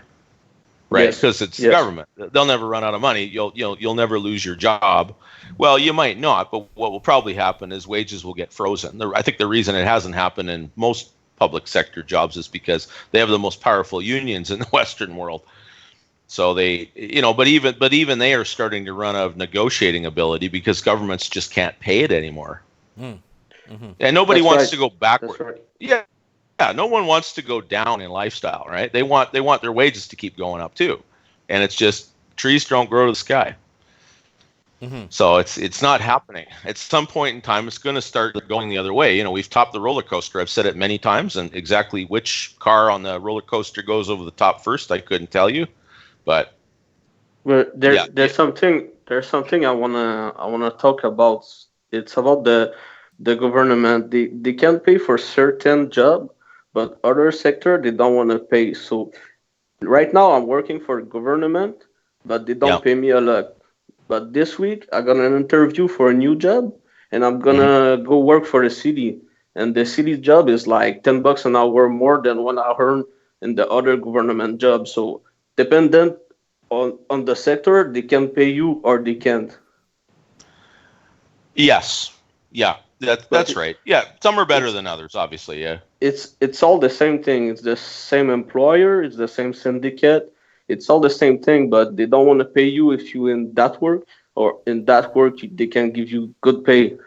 Right, because it's the government. They'll never run out of money. You'll never lose your job. Well, you might not, but what will probably happen is wages will get frozen. I think the reason it hasn't happened in most public sector jobs is because they have the most powerful unions in the Western world. So they, but even they are starting to run out of negotiating ability because governments just can't pay it anymore. Mm-hmm. And nobody wants to go backward. Right. Yeah, no one wants to go down in lifestyle, right? They want their wages to keep going up too, and it's just trees don't grow to the sky. Mm-hmm. So it's not happening. At some point in time, it's going to start going the other way. We've topped the roller coaster. I've said it many times, and exactly which car on the roller coaster goes over the top first, I couldn't tell you. But
there's something I wanna talk about. It's about the government. They can pay for certain job, but other sector they don't want to pay. So right now I'm working for government, but they don't pay me a lot. But this week I got an interview for a new job, and I'm gonna go work for the city. And the city job is like $10 an hour more than what I earn in the other government job. So dependent on the sector, they can pay you or they can't.
Yes. Yeah. That's right. Yeah, some are better than others, obviously. Yeah,
it's all the same thing. It's the same employer. It's the same syndicate. It's all the same thing, but they don't want to pay you if you in that work, or in that work they can give you good pay.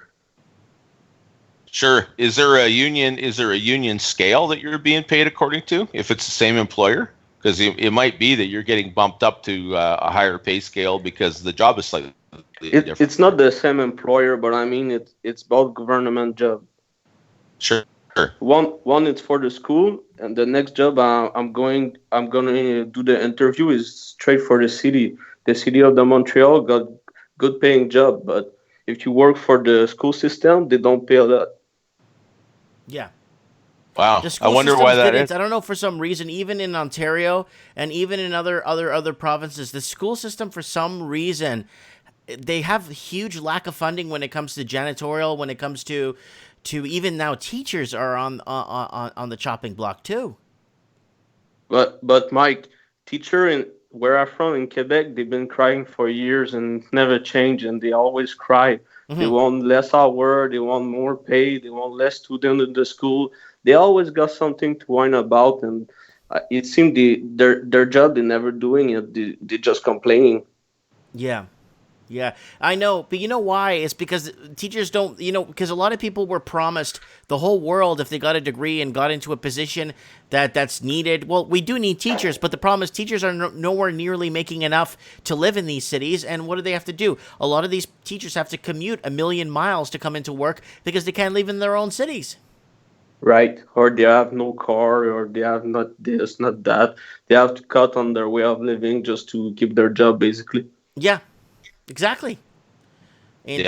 Sure. Is there a union scale that you're being paid according to if it's the same employer? Because it might be that you're getting bumped up to a higher pay scale because the job is slightly different.
It's not the same employer, but I mean it's both government job.
Sure.
One is for the school, and the next job I'm going to do the interview is straight for the city. The city of the Montreal got good paying job, but if you work for the school system, they don't pay a lot.
Yeah.
Wow. I wonder why that is.
I don't know, for some reason, even in Ontario and even in other provinces, the school system, for some reason, they have huge lack of funding when it comes to janitorial, when it comes to even now teachers are on the chopping block too.
But Mike, teacher in where I'm from in Quebec, they've been crying for years and never change, and they always cry. Mm-hmm. They want less hour, they want more pay, they want less students in the school. They always got something to whine about, and it seemed their job they're never doing it. They're just complaining.
Yeah, I know, but you know why? It's because teachers don't, because a lot of people were promised the whole world if they got a degree and got into a position that's needed. Well, we do need teachers, but the problem is teachers are nowhere nearly making enough to live in these cities, and what do they have to do? A lot of these teachers have to commute 1,000,000 miles to come into work because they can't live in their own cities.
Right, or they have no car, or they have not this, not that. They have to cut on their way of living just to keep their job, basically.
Yeah. Exactly, and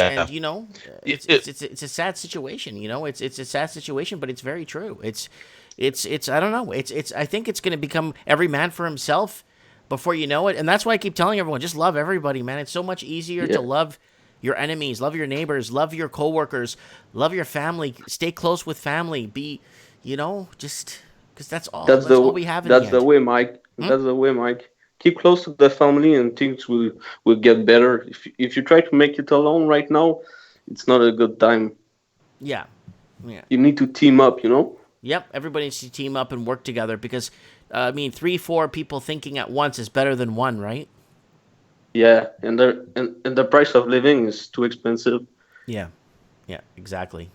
it's a sad situation. It's a sad situation, but it's very true. It's I don't know. I think it's going to become every man for himself before you know it, and that's why I keep telling everyone, just love everybody, man. It's so much easier to love your enemies, love your neighbors, love your coworkers, love your family. Stay close with family. Be, just because that's all. That's all we have.
That's the way, Mike. That's the way, Mike. Keep close to the family, and things will get better. If you try to make it alone right now, it's not a good time.
Yeah.
You need to team up,
Yep, everybody needs to team up and work together because, 3-4 people thinking at once is better than one, right?
Yeah, and the price of living is too expensive.
Yeah, exactly.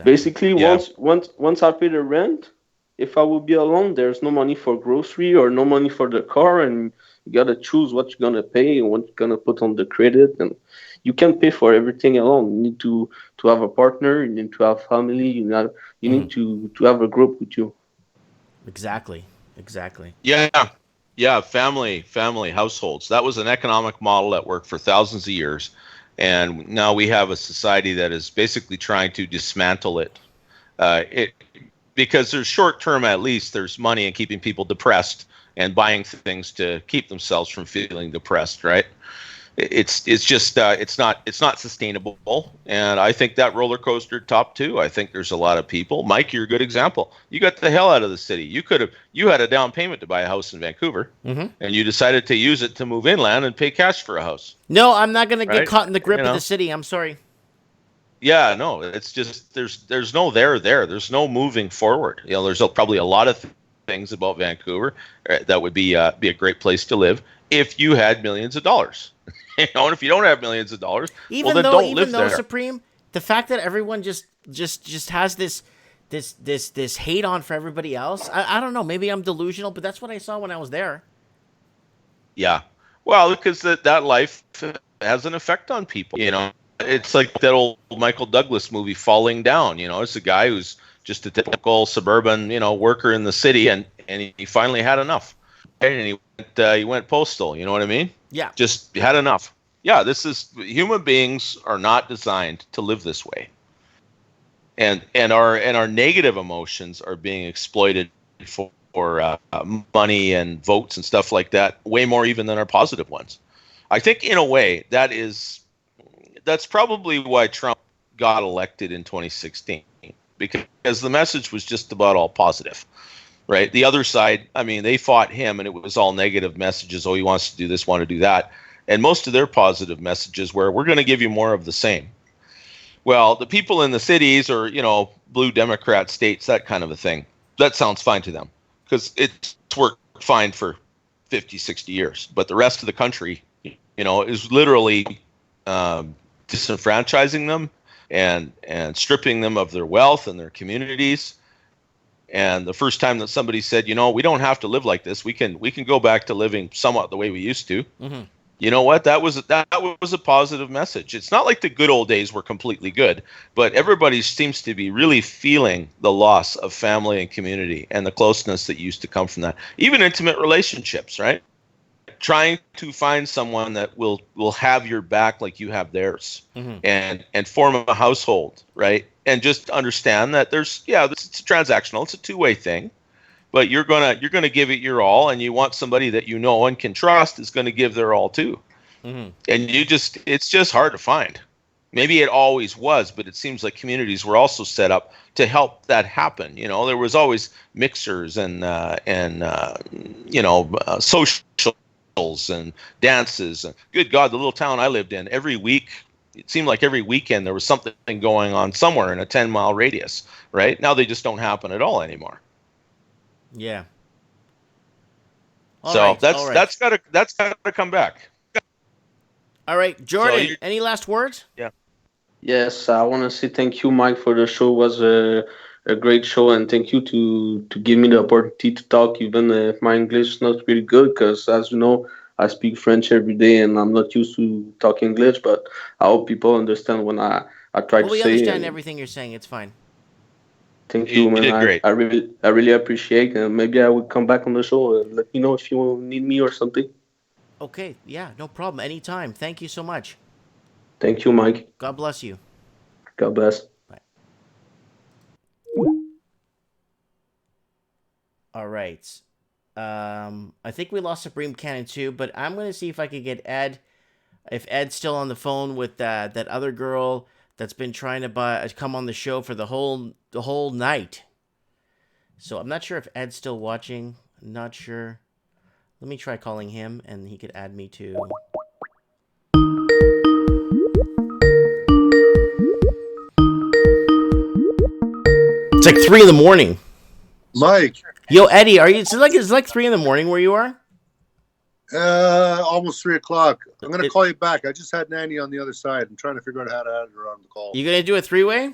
Basically, once I pay the rent, if I will be alone, there's no money for grocery or no money for the car, and you gotta choose what you're gonna pay and what you're gonna put on the credit, and you can't pay for everything alone. You need to have a partner, you need to have family, you need to have a group with you.
Exactly. Exactly.
Yeah, family households. That was an economic model that worked for thousands of years, and now we have a society that is basically trying to dismantle it. It because there's short term, at least there's money in keeping people depressed and buying things to keep themselves from feeling depressed, right? It's just it's not sustainable, and I think that roller coaster top too. I think there's a lot of people. Mike, you're a good example. You got the hell out of the city. You had a down payment to buy a house in Vancouver, and you decided to use it to move inland and pay cash for a house.
No, I'm not going to get caught in the grip of the city. I'm sorry.
Yeah, no, it's just there's no there. There's no moving forward. There's probably a lot of things about Vancouver that would be a great place to live if you had millions of dollars. And if you don't have millions of dollars, then don't live there.
Supreme, the fact that everyone just has this hate on for everybody else, I don't know. Maybe I'm delusional, but that's what I saw when I was there.
Yeah, well, because that life has an effect on people. It's like that old Michael Douglas movie, Falling Down. It's a guy who's just a typical suburban, worker in the city, and he finally had enough, and he went postal. You know what I mean?
Yeah.
Just had enough. Yeah, human beings are not designed to live this way. And our negative emotions are being exploited for money and votes and stuff like that, way more even than our positive ones. I think in a way that's probably why Trump got elected in 2016, because the message was just about all positive. Right. The other side, they fought him and it was all negative messages. Oh, he wants to do this, want to do that. And most of their positive messages were, we're going to give you more of the same. Well, the people in the cities or, blue Democrat states, that kind of a thing, that sounds fine to them because it's worked fine for 50, 60 years. But the rest of the country, is literally disenfranchising them and stripping them of their wealth and their communities. And the first time that somebody said, we don't have to live like this. We can go back to living somewhat the way we used to. Mm-hmm. You know what? That was a positive message. It's not like the good old days were completely good, but everybody seems to be really feeling the loss of family and community and the closeness that used to come from that. Even intimate relationships, right? Trying to find someone that will have your back like you have theirs, and form a household, right? And just understand that it's transactional. It's a two-way thing, but you're gonna give it your all, and you want somebody that you know and can trust is going to give their all too. And it's just hard to find. Maybe it always was, but it seems like communities were also set up to help that happen. There was always mixers and socials and dances. And good God, the little town I lived in, every week, it seemed like every weekend there was something going on somewhere in a 10-mile radius, right? Now they just don't happen at all anymore.
Yeah.
That's gotta come back.
All right, Jordan, any last words?
Yeah.
Yes, I want to say thank you, Mike, for the show. It was a great show, and thank you to give me the opportunity to talk, even if my English is not really good, because as you know, I speak French every day, and I'm not used to talking English, but I hope people understand when I try to say.
We understand everything you're saying. It's fine.
Thank you, man.
You did great.
I really appreciate it. Maybe I would come back on the show and let me know if you need me or something.
Okay, yeah, no problem. Anytime. Thank you so much.
Thank you, Mike.
God bless you.
God bless.
Bye. All right. I think we lost Supreme Cannon too, but I'm going to see if I could get Ed. If Ed's still on the phone with that other girl that's been trying to come on the show for the whole night. So I'm not sure if Ed's still watching. I'm not sure. Let me try calling him, and he could add me to. It's like 3 a.m.
Mike.
Yo, Eddie, it's like 3 a.m. where you are?
Almost 3 o'clock. I'm going to call you back. I just had Nanny on the other side. I'm trying to figure out how to add her on the call.
You going to do a 3-way?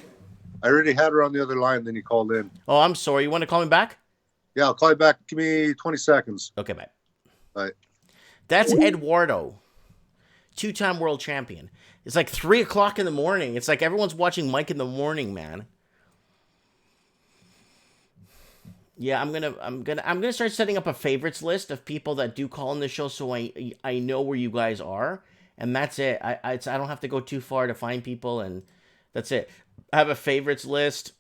I already had her on the other line, then you called in.
Oh, I'm sorry. You want to call me back?
Yeah, I'll call you back. Give me 20 seconds.
Okay, bye.
Bye.
That's Eduardo, 2-time world champion. It's like 3 o'clock in the morning. It's like everyone's watching Mike in the morning, man. Yeah, I'm gonna start setting up a favorites list of people that do call in the show, so I know where you guys are, and that's it. I don't have to go too far to find people, and that's it. I have a favorites list.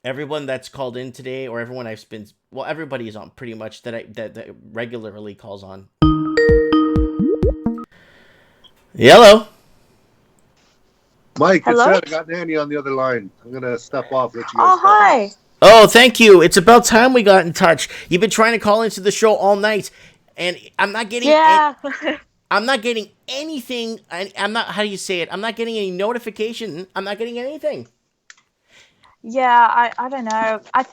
Everyone that's called in today, or everyone I've been, well, everybody is on pretty much that regularly calls on. Hello.
Mike,
Hello?
it's Ed. I got Nanny on the other line. I'm gonna step off. Let you guys
Oh, hi.
Oh, thank you. It's about time we got in touch. You've been trying to call into the show all night, and I'm not getting.
Yeah.
I'm not getting anything. I'm not. How do you say it? I'm not getting any notification. I'm not getting anything.
Yeah, I don't know. I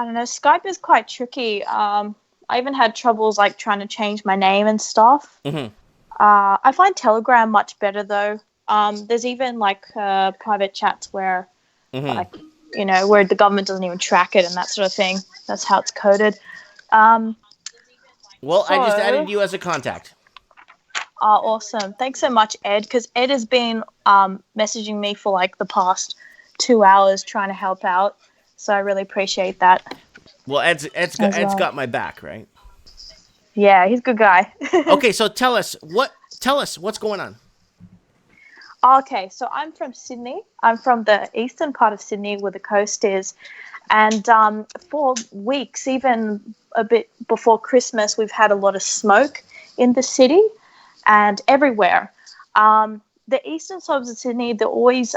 don't know. Skype is quite tricky. I even had troubles like trying to change my name and stuff.
Mm-hmm.
I find Telegram much better though. There's even like private chats where, like, you know, where the government doesn't even track it and that sort of thing. That's how it's coded.
Well, I just added you as a contact.
Oh, awesome. Thanks so much, Ed, because Ed has been messaging me for like the past 2 hours trying to help out. So I really appreciate that.
Well, Ed's got my back, right?
Yeah, he's a good guy.
Okay, so tell us what's going on.
Okay, so I'm from Sydney. I'm from the eastern part of Sydney where the coast is. And for weeks, even a bit before Christmas, we've had a lot of smoke in the city and everywhere. The eastern suburbs of Sydney, they're always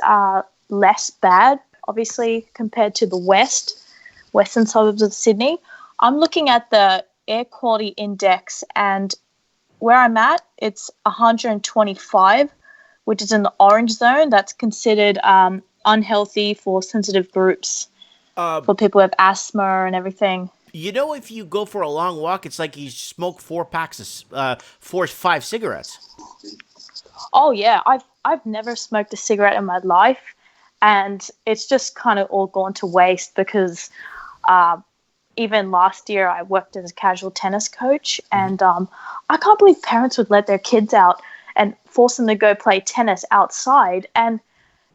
less bad, obviously, compared to the western suburbs of Sydney. I'm looking at the air quality index, and where I'm at, it's 125, which is in the orange zone. That's considered unhealthy for sensitive groups, for people who have asthma and everything.
You know, if you go for a long walk, it's like you smoke 5 cigarettes.
Oh yeah, I've never smoked a cigarette in my life, and it's just kind of all gone to waste because even last year I worked as a casual tennis coach, and I can't believe parents would let their kids out and force them to go play tennis outside, and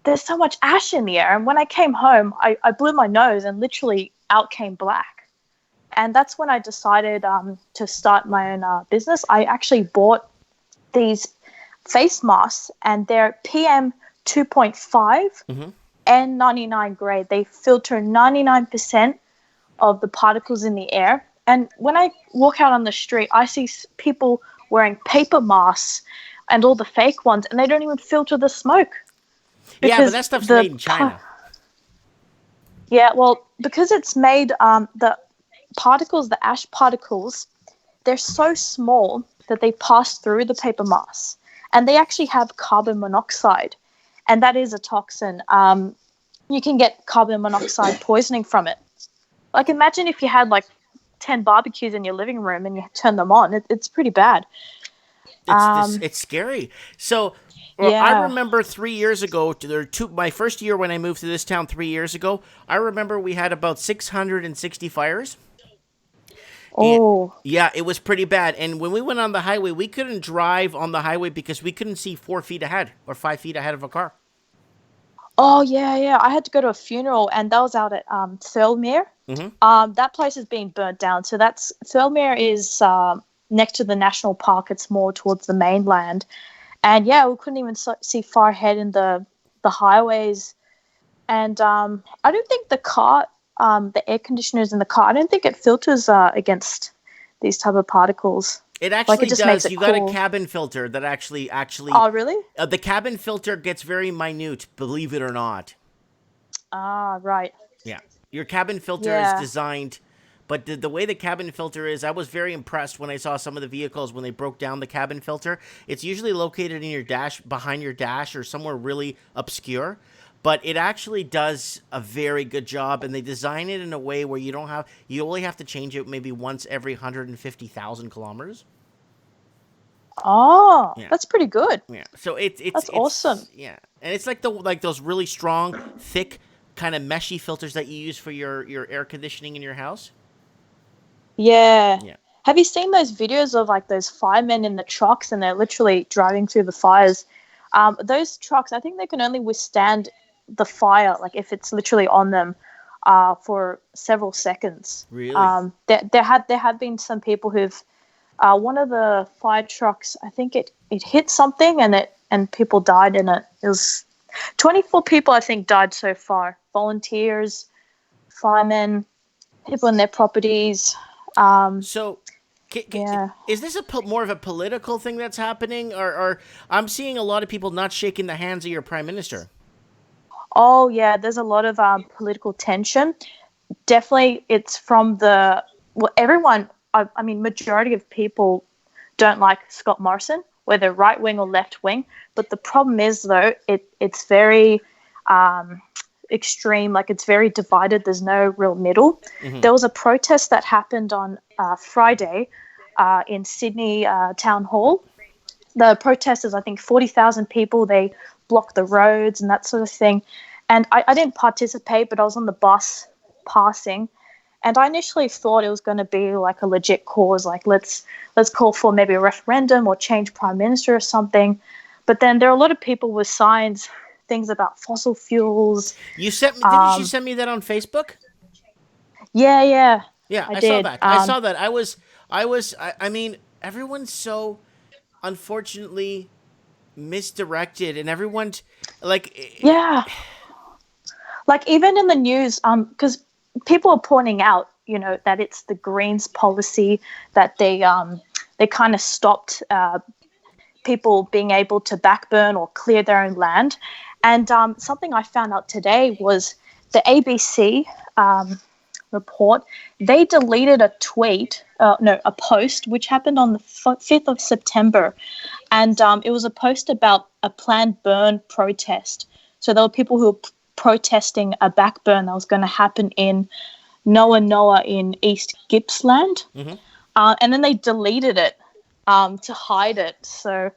there's so much ash in the air. And when I came home, I blew my nose and literally out came black. And that's when I decided to start my own business. I actually bought these face masks, and they're PM 2.5 N99 grade. They filter 99% of the particles in the air. And when I walk out on the street, I see people wearing paper masks and all the fake ones, and they don't even filter the smoke.
Yeah, but that stuff's made in China.
Yeah, well, because it's made, the particles, the ash particles, they're so small that they pass through the paper mask, and they actually have carbon monoxide, and that is a toxin. You can get carbon monoxide poisoning from it. Like, imagine if you had like 10 barbecues in your living room and you turn them on. It's pretty bad.
It's scary. So,
yeah.
I remember 3 years ago, my first year when I moved to this town 3 years ago, I remember we had about 660 fires.
Oh.
And, yeah, it was pretty bad. And when we went on the highway, we couldn't drive on the highway because we couldn't see 4 feet ahead or 5 feet ahead of a car.
Oh, yeah. I had to go to a funeral, and that was out at Thirlmere. That place is being burnt down. So Thirlmere is next to the national park. It's more towards the mainland. And yeah, we couldn't even see far ahead in the highways. And I don't think the car, the air conditioners in the car, I don't think it filters against these type of particles.
It actually does. You got
cool.
a cabin filter that actually.
Oh, really?
The cabin filter gets very minute, believe it or not.
Ah, right.
Yeah, your cabin filter is designed, but the way the cabin filter is, I was very impressed when I saw some of the vehicles when they broke down the cabin filter. It's usually located in your dash, behind your dash, or somewhere really obscure. But it actually does a very good job, and they design it in a way where you only have to change it maybe once every 150,000 kilometers.
Oh, yeah. That's pretty good.
Yeah, so it's
awesome.
Yeah, and it's like those really strong, thick, kind of meshy filters that you use for your air conditioning in your house.
Yeah. Have you seen those videos of like those firemen in the trucks, and they're literally driving through the fires? Those trucks, I think they can only withstand the fire, like if it's literally on them, for several seconds.
Really?
There have been some people who've one of the fire trucks, I think it hit something and people died in it. It was 24 people, I think, died so far. Volunteers, firemen, people in their properties.
So,
yeah.
Is this more of a political thing that's happening, or I'm seeing a lot of people not shaking the hands of your prime minister?
Oh yeah, there's a lot of political tension. Definitely, it's from everyone. I mean, majority of people don't like Scott Morrison, whether right wing or left wing. But the problem is, though, it's very extreme. Like, it's very divided. There's no real middle. Mm-hmm. There was a protest that happened on Friday in Sydney Town Hall. The protesters, I think 40,000 people, they blocked the roads and that sort of thing. And I didn't participate, but I was on the bus passing. And I initially thought it was going to be like a legit cause, like let's call for maybe a referendum or change prime minister or something. But then there are a lot of people with signs, things about fossil fuels.
You sent me? Didn't you send me that on Facebook?
Yeah.
Yeah, I
did.
saw that. I saw that. I mean, everyone's so unfortunately misdirected, and everyone
yeah. Like, even in the news, because people are pointing out, that it's the Greens policy that they kind of stopped people being able to backburn or clear their own land. And something I found out today was the ABC report. They deleted a post, which happened on the 5th of September. And it was a post about a planned burn protest. So there were people who were protesting a backburn that was going to happen in Noa in East Gippsland. Mm-hmm. And then they deleted it to hide it. So,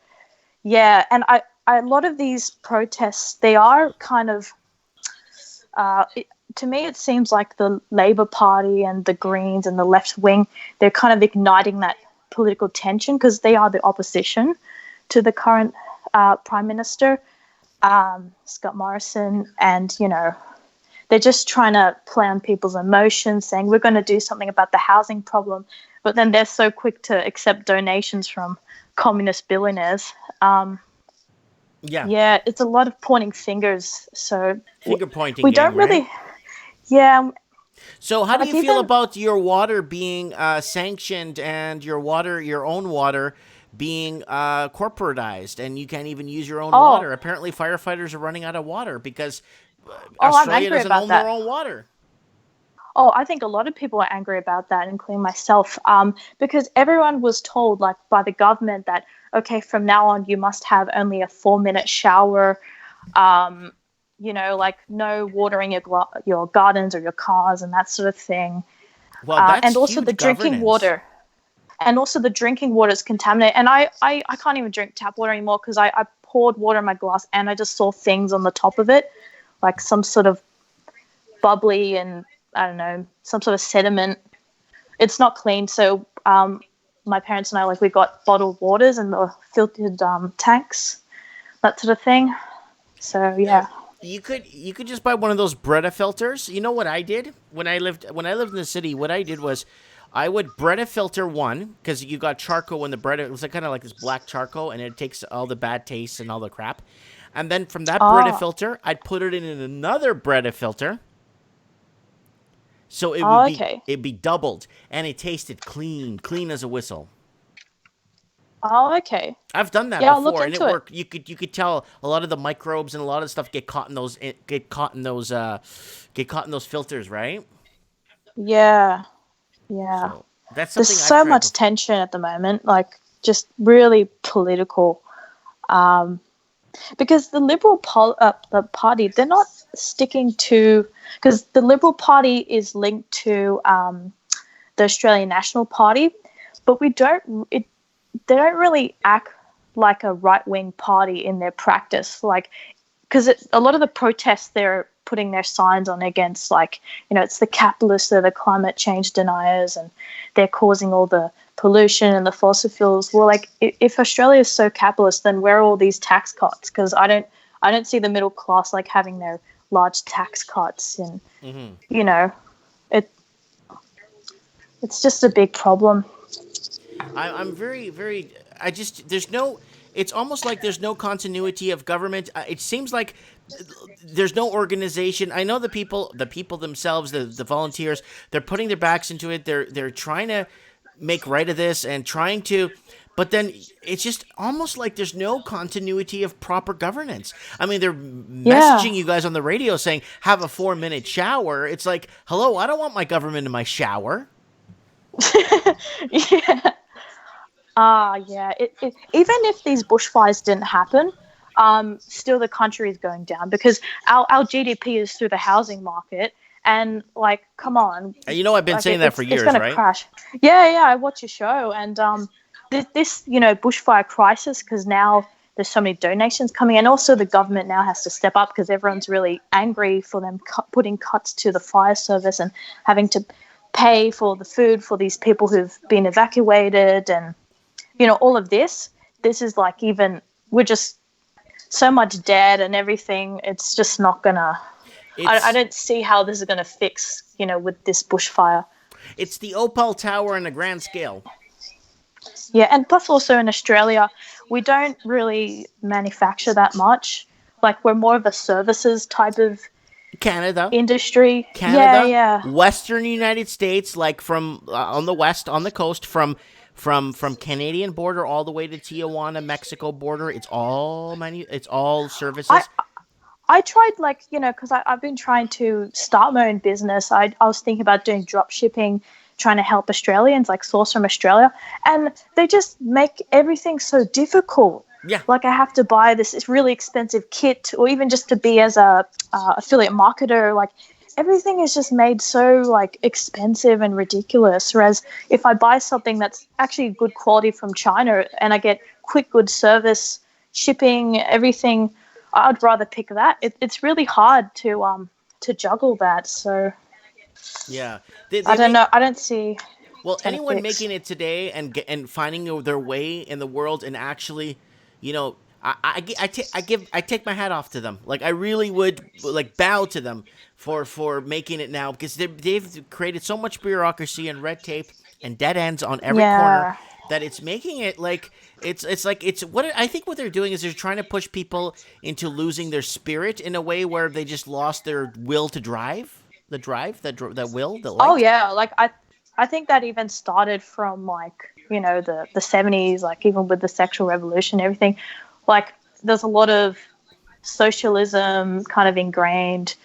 yeah, and a lot of these protests, they are kind of, to me, it seems like the Labour Party and the Greens and the left wing, they're kind of igniting that political tension because they are the opposition to the current Prime Minister, Scott Morrison, and, they're just trying to play on people's emotions, saying we're going to do something about the housing problem, but then they're so quick to accept donations from communist billionaires. Yeah, it's a lot of pointing fingers. So
finger pointing.
We don't really.
Right?
Yeah.
So how do you feel about your water being sanctioned and your own water being corporatized, and you can't even use your own water? Apparently, firefighters are running out of water because Australia doesn't own their own water.
Oh, I think a lot of people are angry about that, including myself, because everyone was told, like, by the government that, okay, from now on you must have only a 4-minute shower, like no watering your gardens or your cars and that sort of thing.
Well, that's
and also the drinking water. And also the drinking water is contaminated. And I can't even drink tap water anymore because I poured water in my glass and I just saw things on the top of it, like some sort of bubbly and, I don't know, some sort of sediment. It's not clean. So my parents and I, we got bottled waters and the filtered tanks, that sort of thing. So, yeah.
You could just buy one of those Brita filters. You know what I did when I lived in the city? What I did was I would Brita filter one, because you got charcoal in the Brita. It was kind of like this black charcoal, and it takes all the bad taste and all the crap. And then from that Brita filter, I'd put it in another Brita filter. So it'd be doubled, and it tasted clean as a whistle.
Oh, okay.
I've done that before, and it worked. You could tell a lot of the microbes and a lot of stuff get caught in those filters, right?
Yeah.
So that's something.
There's so much tension at the moment, just really political. Because the Liberal Party, they're not sticking to, because the Liberal Party is linked to the Australian National Party, but they don't really act like a right-wing party in their practice, because a lot of the protests they're putting their signs on against, it's the capitalists, they're the climate change deniers, and they're causing all the pollution and the fossil fuels. Well, if Australia is so capitalist, then where are all these tax cuts? Because I don't see the middle class having their large tax cuts, and it's just a big problem.
I'm very, very. I just there's no. It's almost like there's no continuity of government. It seems like there's no organization. I know the people themselves, the volunteers, they're putting their backs into it. They're trying to make right of this and trying to. But then it's just almost like there's no continuity of proper governance. I mean, they're messaging you guys on the radio saying, have a 4-minute shower. It's like, hello, I don't want my government in my shower.
Yeah. Yeah. Even if these bushfires didn't happen, still the country is going down because our GDP is through the housing market. And like, come on.
You know, I've been saying that for years,
it's gonna
right?
Crash. Yeah. I watch your show, and this bushfire crisis, because now there's so many donations coming, and also the government now has to step up because everyone's really angry for them putting cuts to the fire service and having to pay for the food for these people who've been evacuated, and all of this. This is like, even we're just so much debt and everything. It's just not gonna. I don't see how this is gonna fix. With this bushfire.
It's the Opal Tower on a grand scale.
Yeah, and plus also in Australia, we don't really manufacture that much. Like, we're more of a services type of
Canada
industry.
Canada,
yeah.
Western United States, like from on the west, on the coast, from Canadian border all the way to Tijuana, Mexico border. It's all services.
I tried, because I've been trying to start my own business. I was thinking about doing drop shipping, trying to help Australians, source from Australia, and they just make everything so difficult.
Yeah.
Like, I have to buy this really expensive kit, or even just to be as a affiliate marketer. Like, everything is just made so expensive and ridiculous. Whereas if I buy something that's actually good quality from China and I get quick, good service, shipping, everything, I'd rather pick that. It's really hard to juggle that. So
yeah,
I don't know. I don't see.
Well, anyone making it today and finding their way in the world and actually, I take my hat off to them. Like, I really would bow to them for making it now, because they've created so much bureaucracy and red tape and dead ends on every corner that it's making it it's what I think what they're doing is they're trying to push people into losing their spirit in a way where they just lost their will to drive, the will, the light.
Oh yeah, I think that even started from the 70s, even with the sexual revolution and everything. There's a lot of socialism kind of ingrained.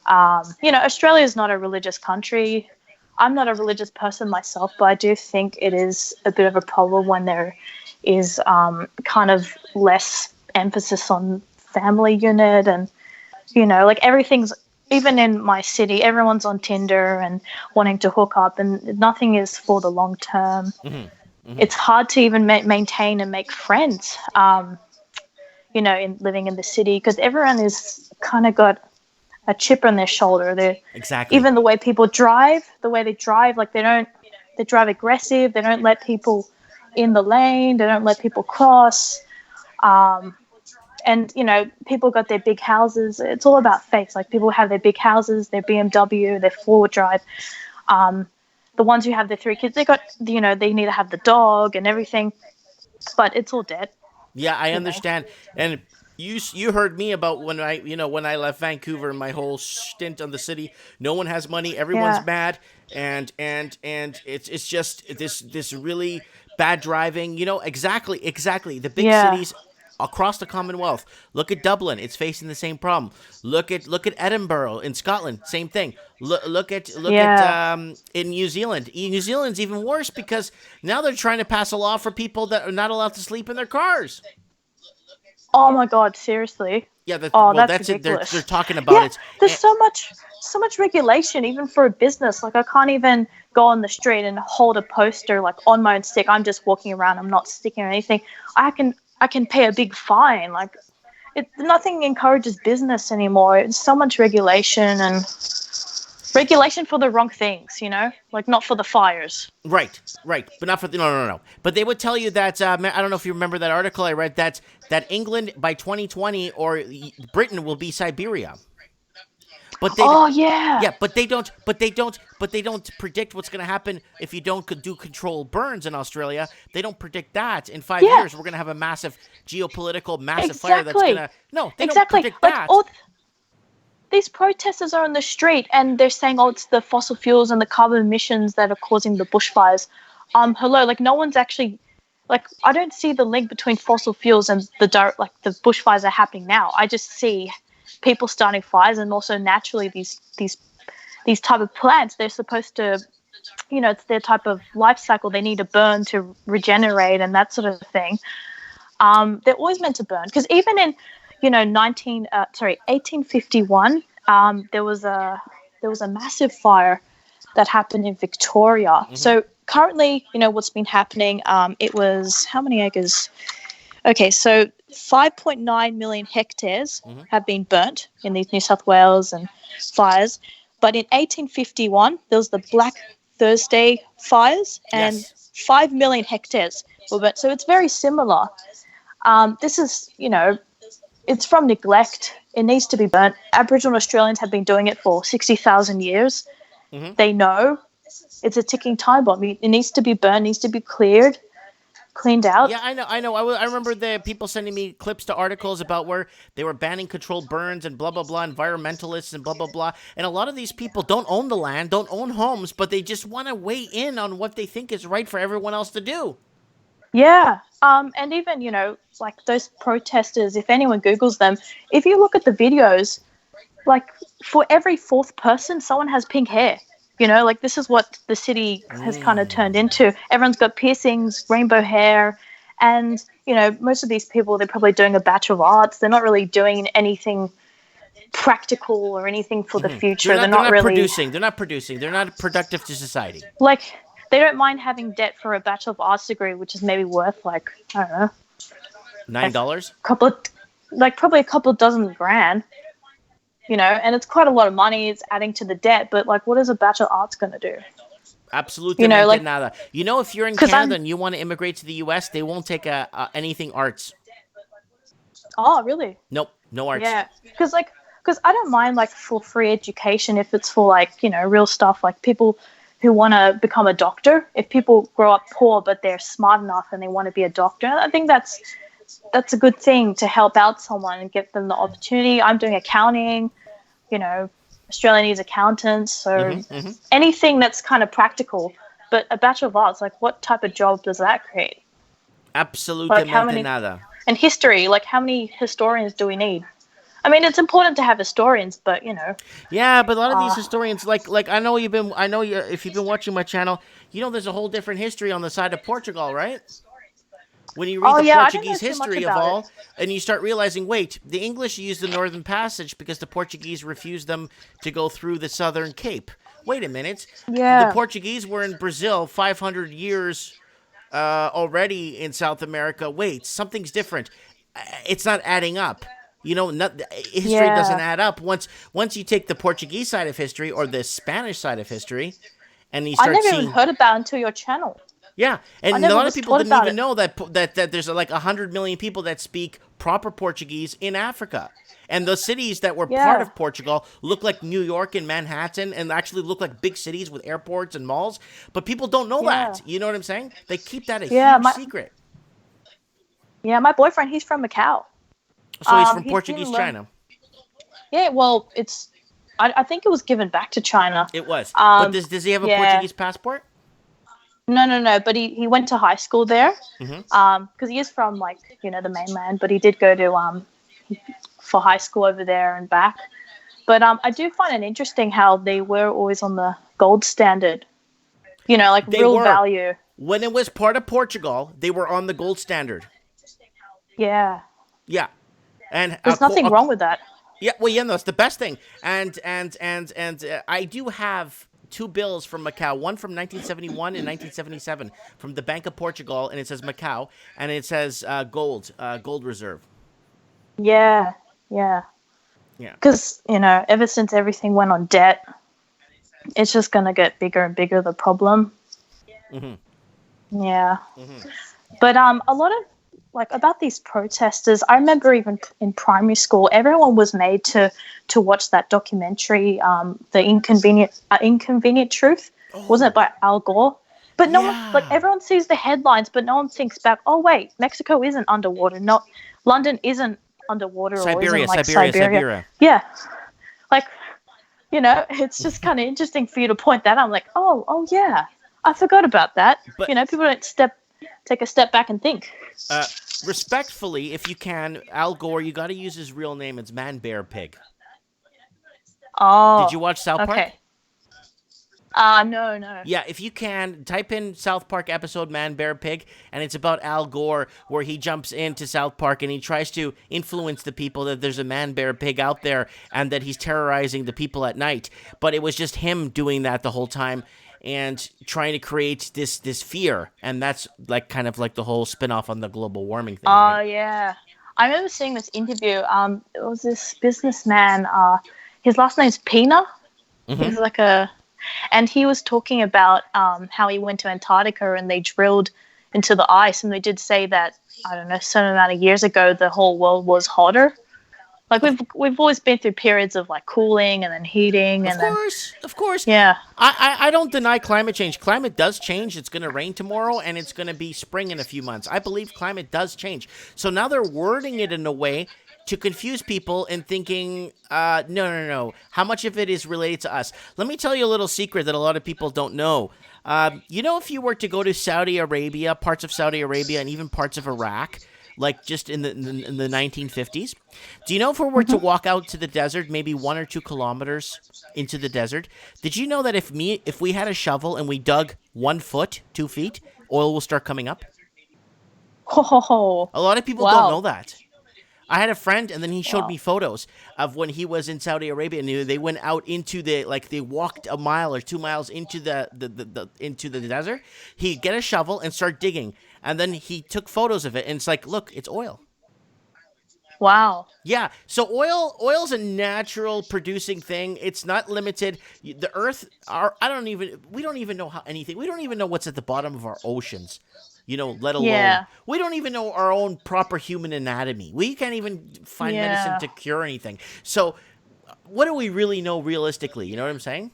Australia is not a religious country. I'm not a religious person myself, but I do think it is a bit of a problem when there is kind of less emphasis on family unit, and everything's, even in my city, everyone's on Tinder and wanting to hook up, and nothing is for the long term. Mm-hmm. Mm-hmm. It's hard to even maintain and make friends, in living in the city, because everyone is kind of got a chip on their shoulder.
Exactly.
Even the way people drive, they drive aggressive. They don't let people in the lane. They don't let people cross. And, people got their big houses. It's all about face. People have their big houses, their BMW, their four-wheel drive. The ones who have their 3 kids, they got, they need to have the dog and everything. But it's all dead.
Yeah, I understand. And you heard me about when I left Vancouver and my whole stint on the city. No one has money. Everyone's mad, and it's just this really bad driving. Exactly. The big cities across the Commonwealth. Look at Dublin; it's facing the same problem. Look at Edinburgh in Scotland, same thing. Look at in New Zealand. New Zealand's even worse because now they're trying to pass a law for people that are not allowed to sleep in their cars.
Oh my God! Seriously?
Yeah.
That's
it. They're talking about it.
There's so much regulation, even for a business. I can't even go on the street and hold a poster on my own stick. I'm just walking around. I'm not sticking or anything. I can pay a big fine. Nothing encourages business anymore. It's so much regulation, and regulation for the wrong things, not for the fires.
Right, but not for the no. But they would tell you that I don't know if you remember that article I read that England by 2020 or Britain will be Siberia. But they
yeah,
but they don't predict what's going to happen if you don't do controlled burns in Australia. They don't predict that in 5 years we're going to have a massive geopolitical fire that's going to don't predict that.
These protesters are on the street and they're saying, oh, it's the fossil fuels and the carbon emissions that are causing the bushfires. Hello, like no one's actually, like I don't see the link between fossil fuels and the bushfires are happening now. I just see people starting fires, and also naturally these type of plants, they're supposed to, it's their type of life cycle. They need to burn to regenerate and that sort of thing. They're always meant to burn, because even in 1851, there was a massive fire that happened in Victoria. Mm-hmm. So currently, what's been happening, it was how many acres? Okay, so 5.9 million hectares have been burnt in these New South Wales and fires. But in 1851, there was the Black Thursday fires, and 5 million hectares were burnt. So it's very similar. This is, it's from neglect. It needs to be burnt. Aboriginal Australians have been doing it for 60,000 years. Mm-hmm. They know it's a ticking time bomb. It needs to be burned, needs to be cleaned out.
Yeah, I know. I remember the people sending me clips to articles about where they were banning controlled burns and blah, blah, blah, environmentalists and blah, blah, blah. And a lot of these people don't own the land, don't own homes, but they just want to weigh in on what they think is right for everyone else to do.
Yeah. And even, like those protesters, if anyone Googles them, if you look at the videos, like for every fourth person, someone has pink hair. Like this is what the city has kind of turned into. Everyone's got piercings, rainbow hair. And, most of these people, they're probably doing a Bachelor of Arts. They're not really doing anything practical or anything for the future. They're not really
producing. They're not producing. They're not productive to society.
Like, they don't mind having debt for a Bachelor of Arts degree, which is maybe worth like, I don't know,
$9?
Probably a couple dozen grand, and it's quite a lot of money. It's adding to the debt, but like, what is a Bachelor of Arts going to do?
Absolutely nada. If you're in Canada and you want to immigrate to the U.S., they won't take anything arts.
Oh, really?
Nope, no arts.
Yeah, because I don't mind like for free education if it's for like, real stuff, like people who want to become a doctor. If people grow up poor but they're smart enough and they want to be a doctor, I think that's a good thing to help out someone and give them the opportunity. I'm doing accounting, Australia needs accountants, so anything that's kind of practical. But a Bachelor of Arts, like what type of job does that create?
Absolutely nada.
And history, like how many historians do we need? I mean, it's important to have historians, but
Yeah, but a lot of these historians, like if you've been watching my channel, there's a whole different history on the side of Portugal, right? When you read the Portuguese history of all, and you start realizing, wait, the English used the Northern Passage because the Portuguese refused them to go through the Southern Cape. Wait a minute.
Yeah.
The Portuguese were in Brazil 500 years already in South America. Wait, something's different. It's not adding up. History doesn't add up. Once you take the Portuguese side of history or the Spanish side of history, and you start
even heard about it until your channel.
Yeah, and a lot of people didn't even know that there's like 100 million people that speak proper Portuguese in Africa. And the cities that were part of Portugal look like New York and Manhattan and actually look like big cities with airports and malls. But people don't know that. You know what I'm saying? They keep that a huge secret.
Yeah, my boyfriend, he's from Macau.
So he's from Portuguese China.
Yeah, well, I think it was given back to China.
It was. But does he have a Portuguese passport?
No. But he went to high school there. Because he is from the mainland, but he did go to for high school over there and back. But I do find it interesting how they were always on the gold standard. Real value.
When it was part of Portugal, they were on the gold standard.
Yeah.
Yeah. And
there's nothing wrong with that.
Yeah, well, no, it's the best thing. And I do have 2 bills from Macau, one from 1971 and 1977 from the Bank of Portugal, and it says Macau, and it says gold reserve.
Yeah. Because, ever since everything went on debt, it's just going to get bigger and bigger, the problem. Yeah. But a lot of like about these protesters. I remember even in primary school, everyone was made to watch that documentary, The Inconvenient Truth. Wasn't it by Al Gore? But no one, like everyone sees the headlines, but no one thinks back. Oh wait, Mexico isn't underwater. Not London isn't underwater.
Siberia,
or isn't like
Siberia.
Yeah, like it's just kind of interesting for you to point that out. I'm like, oh yeah, I forgot about that. But people don't take a step back and think.
Respectfully, if you can, Al Gore, you got to use his real name. It's Man Bear Pig.
Oh.
Did you watch South Park?
Okay. No.
Yeah, if you can, type in South Park episode Man Bear Pig, and it's about Al Gore, where he jumps into South Park and he tries to influence the people that there's a man bear pig out there and that he's terrorizing the people at night. But it was just him doing that the whole time and trying to create this fear, and that's like kind of like the whole spin-off on the global warming thing.
Oh, yeah. I remember seeing this interview. It was this businessman. His last name's Pina.
Mm-hmm.
He's like and he was talking about how he went to Antarctica and they drilled into the ice, and they did say that, I don't know, some amount of years ago the whole world was hotter. Like we've always been through periods of like cooling and then heating and
of course.
Yeah.
I don't deny climate change. Climate does change. It's going to rain tomorrow and it's going to be spring in a few months. I believe climate does change. So now they're wording it in a way to confuse people and thinking, no. How much of it is related to us? Let me tell you a little secret that a lot of people don't know. If you were to go to Saudi Arabia, parts of Saudi Arabia, and even parts of Iraq, like just in the 1950s, do you know if we were to walk out to the desert, maybe 1 or 2 kilometers into the desert, did you know that if we had a shovel and we dug 1 foot, 2 feet, oil will start coming up?
Oh,
a lot of people don't know that. I had a friend, and then he showed me photos of when he was in Saudi Arabia, and they went out into they walked a mile or 2 miles into into the desert. He'd get a shovel and start digging, and then he took photos of it, and it's like, look, it's oil.
Wow.
Yeah. So oil's a natural producing thing. It's not limited. The Earth, we don't even know we don't even know what's at the bottom of our oceans. Let alone, we don't even know our own proper human anatomy. We can't even find medicine to cure anything. So what do we really know realistically? You know what I'm saying?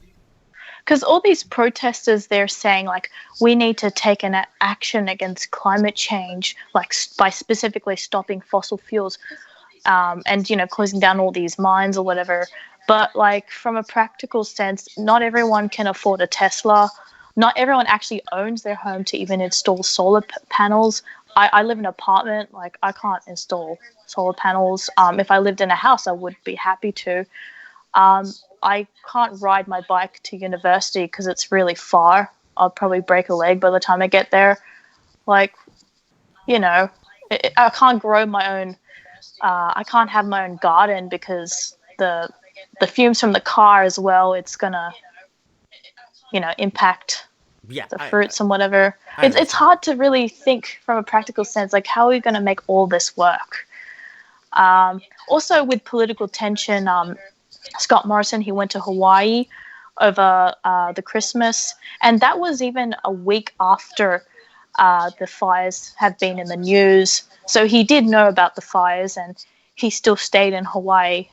Because all these protesters, they're saying, like, we need to take an action against climate change, like by specifically stopping fossil fuels and, closing down all these mines or whatever. But, like, from a practical sense, not everyone can afford a Tesla. Not everyone actually owns their home to even install solar panels. I live in an apartment. Like, I can't install solar panels. If I lived in a house, I would be happy to. I can't ride my bike to university because it's really far. I'll probably break a leg by the time I get there. Like, I can't grow my own. I can't have my own garden because the fumes from the car as well, it's gonna impact the fruits and whatever. It's hard to really think from a practical sense, like, how are we going to make all this work? Also, with political tension, Scott Morrison, he went to Hawaii over the Christmas, and that was even a week after the fires have been in the news. So he did know about the fires, and he still stayed in Hawaii.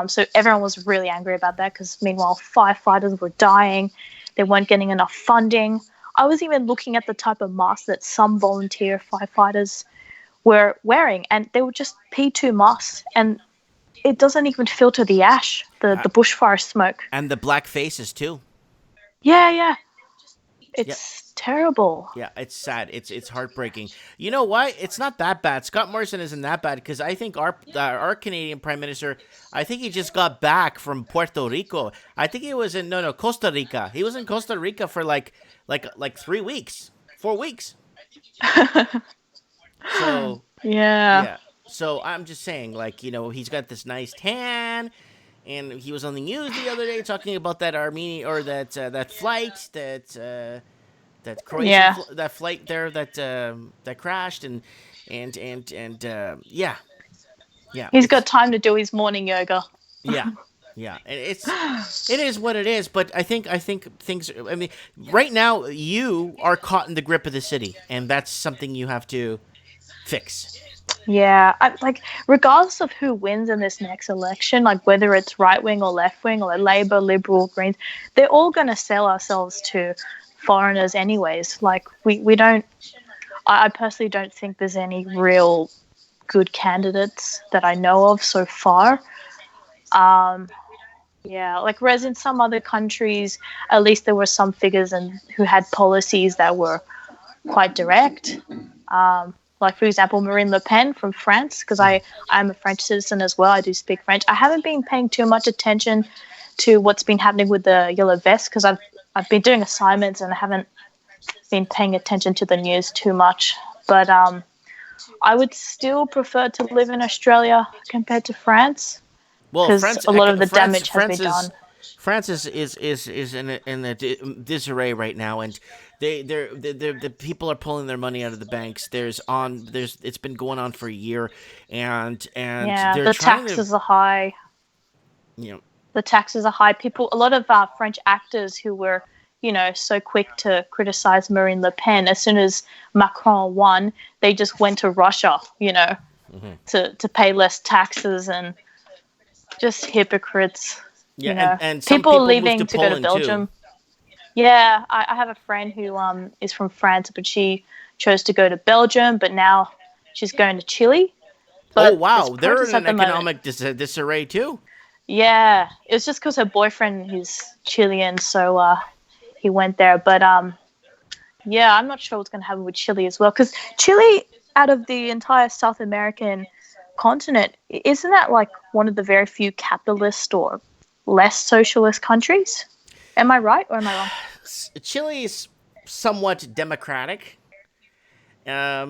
So everyone was really angry about that because, meanwhile, firefighters were dying. They weren't getting enough funding. I was even looking at the type of masks that some volunteer firefighters were wearing, and they were just P2 masks, and it doesn't even filter the ash, the bushfire smoke.
And the black faces, too.
Yeah. It's terrible.
Yeah, it's sad. It's heartbreaking. You know what? It's not that bad. Scott Morrison isn't that bad because I think our Canadian Prime Minister, I think he just got back from Puerto Rico. I think he was in Costa Rica. He was in Costa Rica for like 3 weeks, 4 weeks. So
yeah.
So I'm just saying, like, he's got this nice tan. And he was on the news the other day talking about that Armenian or that flight that Croatian that flight there that crashed and yeah.
He's got time to do his morning yoga.
Yeah. And it is what it is. But I think things. I mean, right now you are caught in the grip of the city, and that's something you have to fix.
Yeah, like regardless of who wins in this next election, like whether it's right wing or left wing or Labor, Liberal, Greens, they're all going to sell ourselves to foreigners anyways. Like we don't. I personally don't think there's any real good candidates that I know of so far. Yeah, like whereas in some other countries, at least there were some figures and who had policies that were quite direct. Like, for example, Marine Le Pen from France, because I'm a French citizen as well. I do speak French. I haven't been paying too much attention to what's been happening with the Yellow Vest because I've been doing assignments and I haven't been paying attention to the news too much. But I would still prefer to live in Australia compared to France.
Well,
because a lot of the damage has been done.
France is in a disarray right now, and the people are pulling their money out of the banks. It's been going on for a year, and
yeah,
they're
the
trying
taxes are high.
You know,
the taxes are high. A lot of French actors who were so quick to criticize Marine Le Pen, as soon as Macron won, they just went to Russia, to pay less taxes and. Just hypocrites.
Yeah, and
some people leaving
moved
to go to Belgium. Too. Yeah, I have a friend who is from France, but she chose to go to Belgium, but now she's going to Chile. But
oh wow, they're in an economic disarray too.
Yeah, it was just because her boyfriend is Chilean, so he went there. But yeah, I'm not sure what's going to happen with Chile as well, because Chile, out of the entire South American continent, isn't that like one of the very few capitalist or less socialist countries? Am I right or am I wrong?
Chile is somewhat democratic. I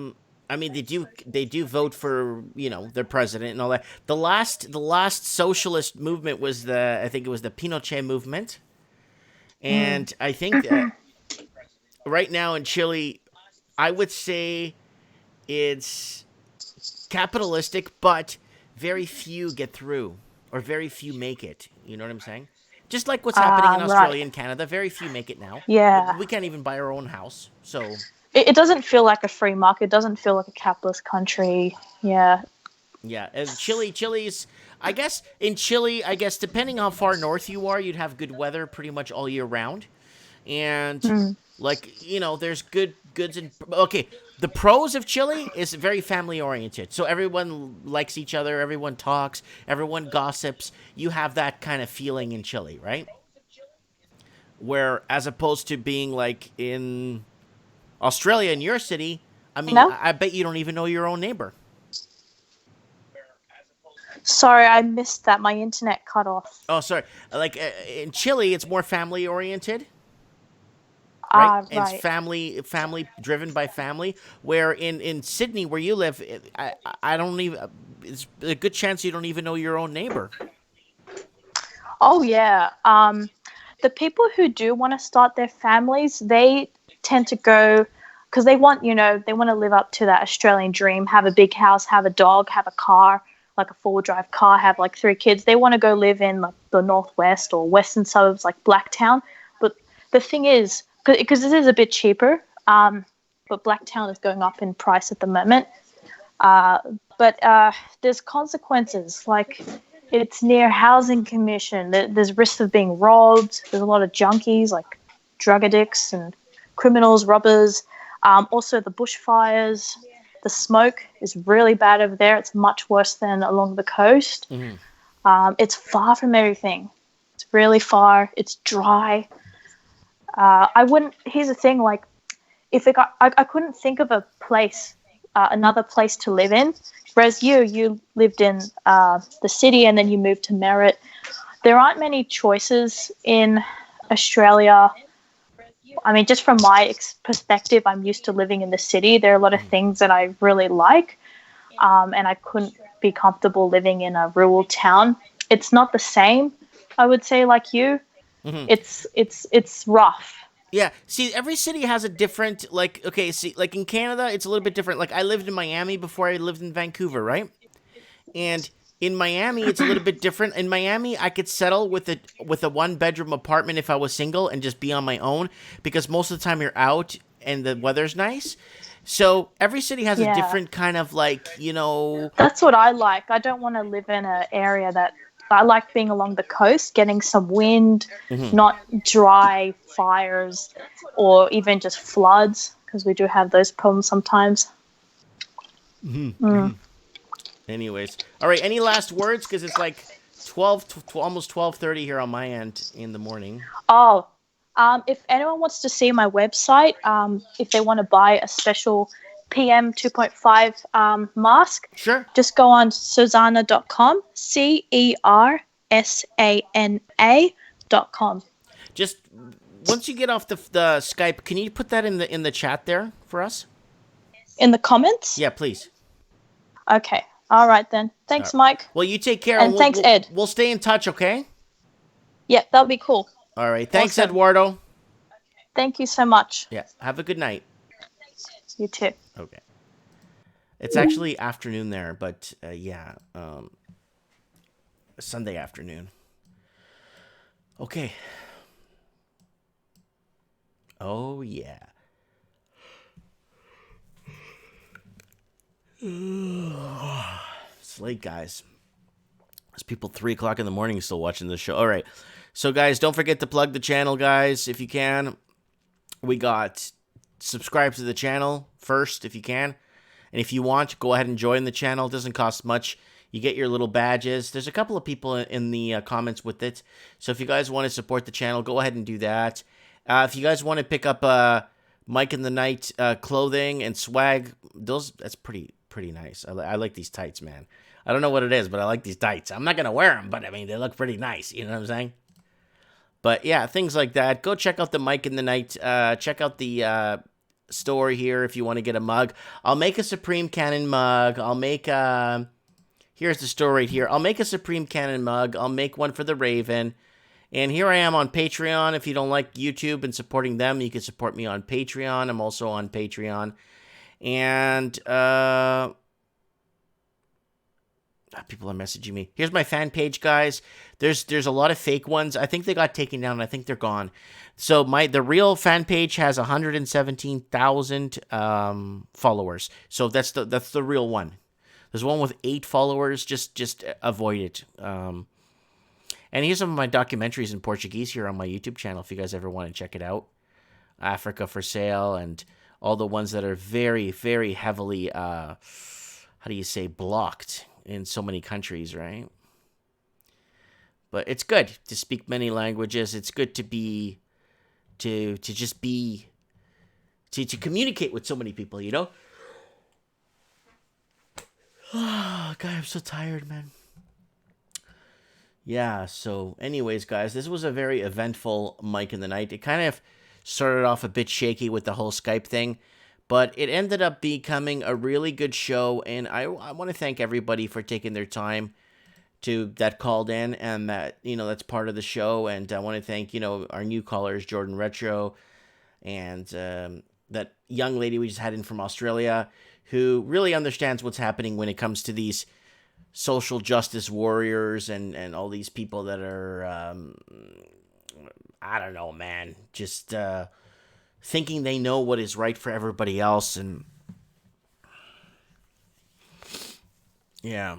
mean, they do vote for their president and all that. The last socialist movement was I think it was the Pinochet movement, and I think that right now in Chile, I would say it's capitalistic, but very few get through, or very few make it. You know what I'm saying? Just like what's happening in Australia and Canada, very few make it now.
Yeah.
We can't even buy our own house, so...
It doesn't feel like a free market. It doesn't feel like a capitalist country. Yeah.
Yeah, and Chile's... I guess, in Chile, depending how far north you are, you'd have good weather pretty much all year round. And, there's goods and... Okay, the pros of Chile is very family-oriented. So everyone likes each other, everyone talks, everyone gossips. You have that kind of feeling in Chile, right? Where, as opposed to being like in Australia, in your city, I mean, I bet you don't even know your own neighbor.
Sorry, I missed that. My internet cut off.
Oh, sorry. Like, in Chile, it's more family-oriented. Right? And it's family driven by family. Where in Sydney, where you live, I don't even. It's a good chance you don't even know your own neighbor.
Oh yeah. The people who do want to start their families, they tend to go because they want to live up to that Australian dream, have a big house, have a dog, have a car, like a 4-wheel drive car, have like 3 kids. They want to go live in like the northwest or western suburbs, like Blacktown. But the thing is, because this is a bit cheaper, but Blacktown is going up in price at the moment. But there's consequences, like it's near housing commission. There's risks of being robbed. There's a lot of junkies, like drug addicts and criminals, robbers. Also the bushfires. The smoke is really bad over there. It's much worse than along the coast. Mm-hmm. It's far from everything. It's really far. It's dry. Here's the thing, like, I couldn't think of a place, another place to live in, whereas you lived in the city and then you moved to Merritt. There aren't many choices in Australia. I mean, just from my perspective, I'm used to living in the city. There are a lot of things that I really like, and I couldn't be comfortable living in a rural town. It's not the same, I would say, like you. Mm-hmm. It's rough.
Yeah. See, every city has a different, like, okay, see, like in Canada, it's a little bit different. Like, I lived in Miami before I lived in Vancouver, right? And in Miami, it's a little bit different. In Miami, I could settle with a 1-bedroom apartment if I was single and just be on my own, because most of the time you're out and the weather's nice. So every city has a
Yeah.
different kind of like,
That's what I like. I don't want to live in an area that I like being along the coast, getting some wind, not dry fires or even just floods, because we do have those problems sometimes.
Anyways, all right. Any last words? Because it's like 12, almost 12:30 here on my end in the morning.
Oh, if anyone wants to see my website, if they want to buy a special PM 2.5 mask,
Sure.
just go on Cesana.com, CERSANA.com.
Just once you get off the Skype, can you put that in the chat there for us?
In the comments?
Yeah, please.
Okay. All right then. Thanks, Mike.
Well, you take care.
And thanks, Ed.
We'll stay in touch, okay?
Yeah, that'll be cool.
All right. Thanks,
Awesome.
Eduardo.
Thank you so much.
Yeah. Have a good night.
You too.
Okay. It's actually afternoon there, but Sunday afternoon. Okay. Oh, yeah. It's late, guys. There's people 3 o'clock in the morning still watching this show. All right. So, guys, don't forget to plug the channel, guys, if you can. We got subscribe to the channel first, if you can. And if you want, go ahead and join the channel. It doesn't cost much. You get your little badges. There's a couple of people in the comments with it. So if you guys want to support the channel, go ahead and do that. If you guys want to pick up Mike in the Night clothing and swag, that's pretty nice. I like these tights, man. I don't know what it is, but I like these tights. I'm not going to wear them, but I mean, they look pretty nice. You know what I'm saying? But yeah, things like that. Go check out the Mike in the Night. Check out the store here if you want to get a mug. I'll make a Supreme Cannon mug. I'll make here's the store right here. I'll make a Supreme Cannon mug. I'll make one for the Raven. And here I am on Patreon. If you don't like YouTube and supporting them, you can support me on Patreon. I'm also on Patreon. And people are messaging me. Here's my fan page, guys. There's a lot of fake ones. I think they got taken down. I think they're gone. So the real fan page has 117,000 followers. So that's the real one. There's one with 8 followers. Just avoid it. And here's some of my documentaries in Portuguese here on my YouTube channel if you guys ever want to check it out. Africa for Sale and all the ones that are very, very heavily, blocked in so many countries, right? But it's good to speak many languages. It's good to communicate with so many people, you know? Oh, God, I'm so tired, man. Yeah, so anyways, guys, this was a very eventful Mike in the Night. It kind of started off a bit shaky with the whole Skype thing, but it ended up becoming a really good show, and I want to thank everybody for taking their time that called in, and that, that's part of the show, and I want to thank, our new callers, Jordan Retro, and that young lady we just had in from Australia, who really understands what's happening when it comes to these social justice warriors and all these people that are, I don't know, man, just thinking they know what is right for everybody else. And yeah.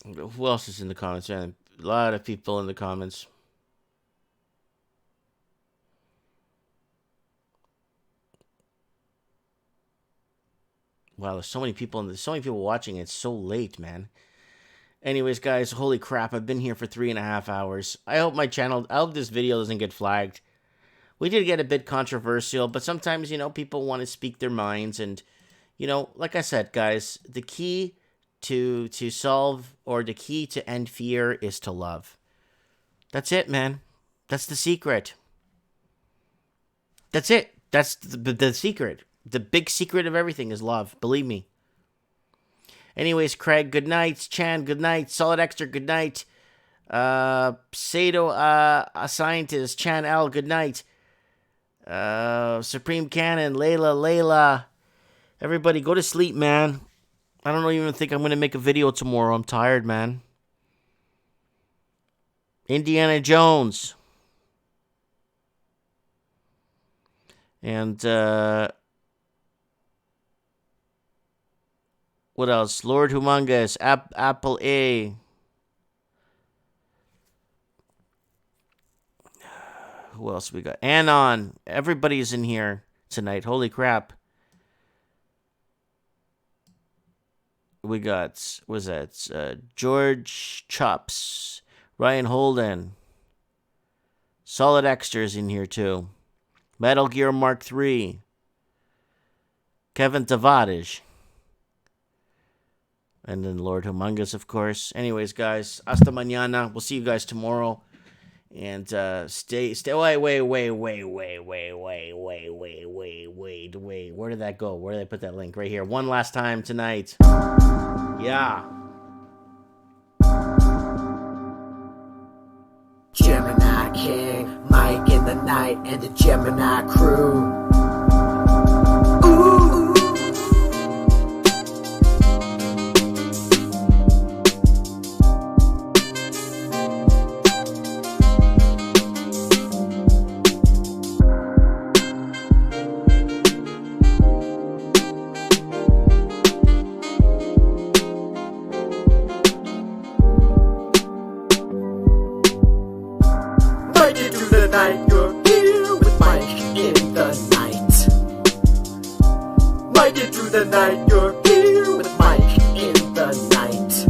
Who else is in the comments, man? A lot of people in the comments. Wow, there's so many people and there's so many people watching. It's so late, man. Anyways, guys, holy crap, I've been here for 3.5 hours. I hope this video doesn't get flagged. We did get a bit controversial, but sometimes, people want to speak their minds. And, like I said, guys, the key to solve, or the key to end fear, is to love. That's it, man. That's the secret. That's it. That's the secret. The big secret of everything is love. Believe me. Anyways, Craig, good night. Chan, good night. Solid Extra, good night. Sato, a scientist. Chan L, good night. Supreme Cannon, Layla. Everybody, go to sleep, man. I don't even think I'm going to make a video tomorrow. I'm tired, man. Indiana Jones. And what else? Lord Humongous, Apple A. Who else we got? Anon. Everybody's in here tonight. Holy crap. We got, was that? George Chops. Ryan Holden. Solid Extras in here too. Metal Gear Mark III. Kevin Tavares. And then Lord Humongous, of course. Anyways, guys, hasta mañana. We'll see you guys tomorrow. And stay. Wait. Where did that go? Where did I put that link? Right here. One last time tonight. Yeah.
Gemini King, Mike in the night, and the Gemini crew. Ooh. Night, you're here with Mike in the night.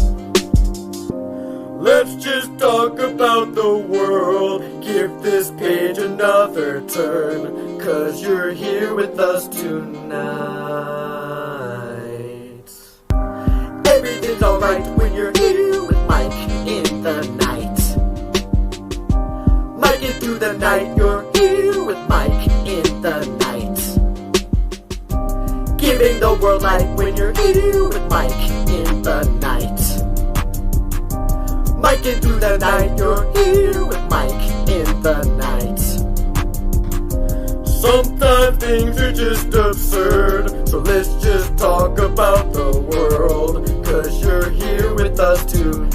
Let's just talk about the world. Give this page another turn, 'cause you're here with us tonight. Everything's alright when you're here with Mike in the night. Mike it through the night, you're here with Mike in the night. Giving the world light when you're here with Mike in the night. Mike it through the night, you're here with Mike in the night. Sometimes things are just absurd, so let's just talk about the world, 'cause you're here with us tonight.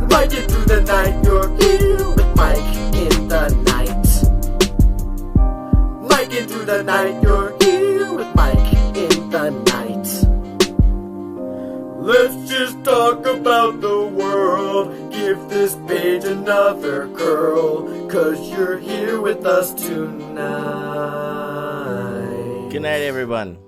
Mike it through the night, you're here with Mike in the night. Through the night, you're here with Mike in the night. Let's just talk about the world. Give this page another curl, 'cause you're here with us tonight.
Good night, everyone.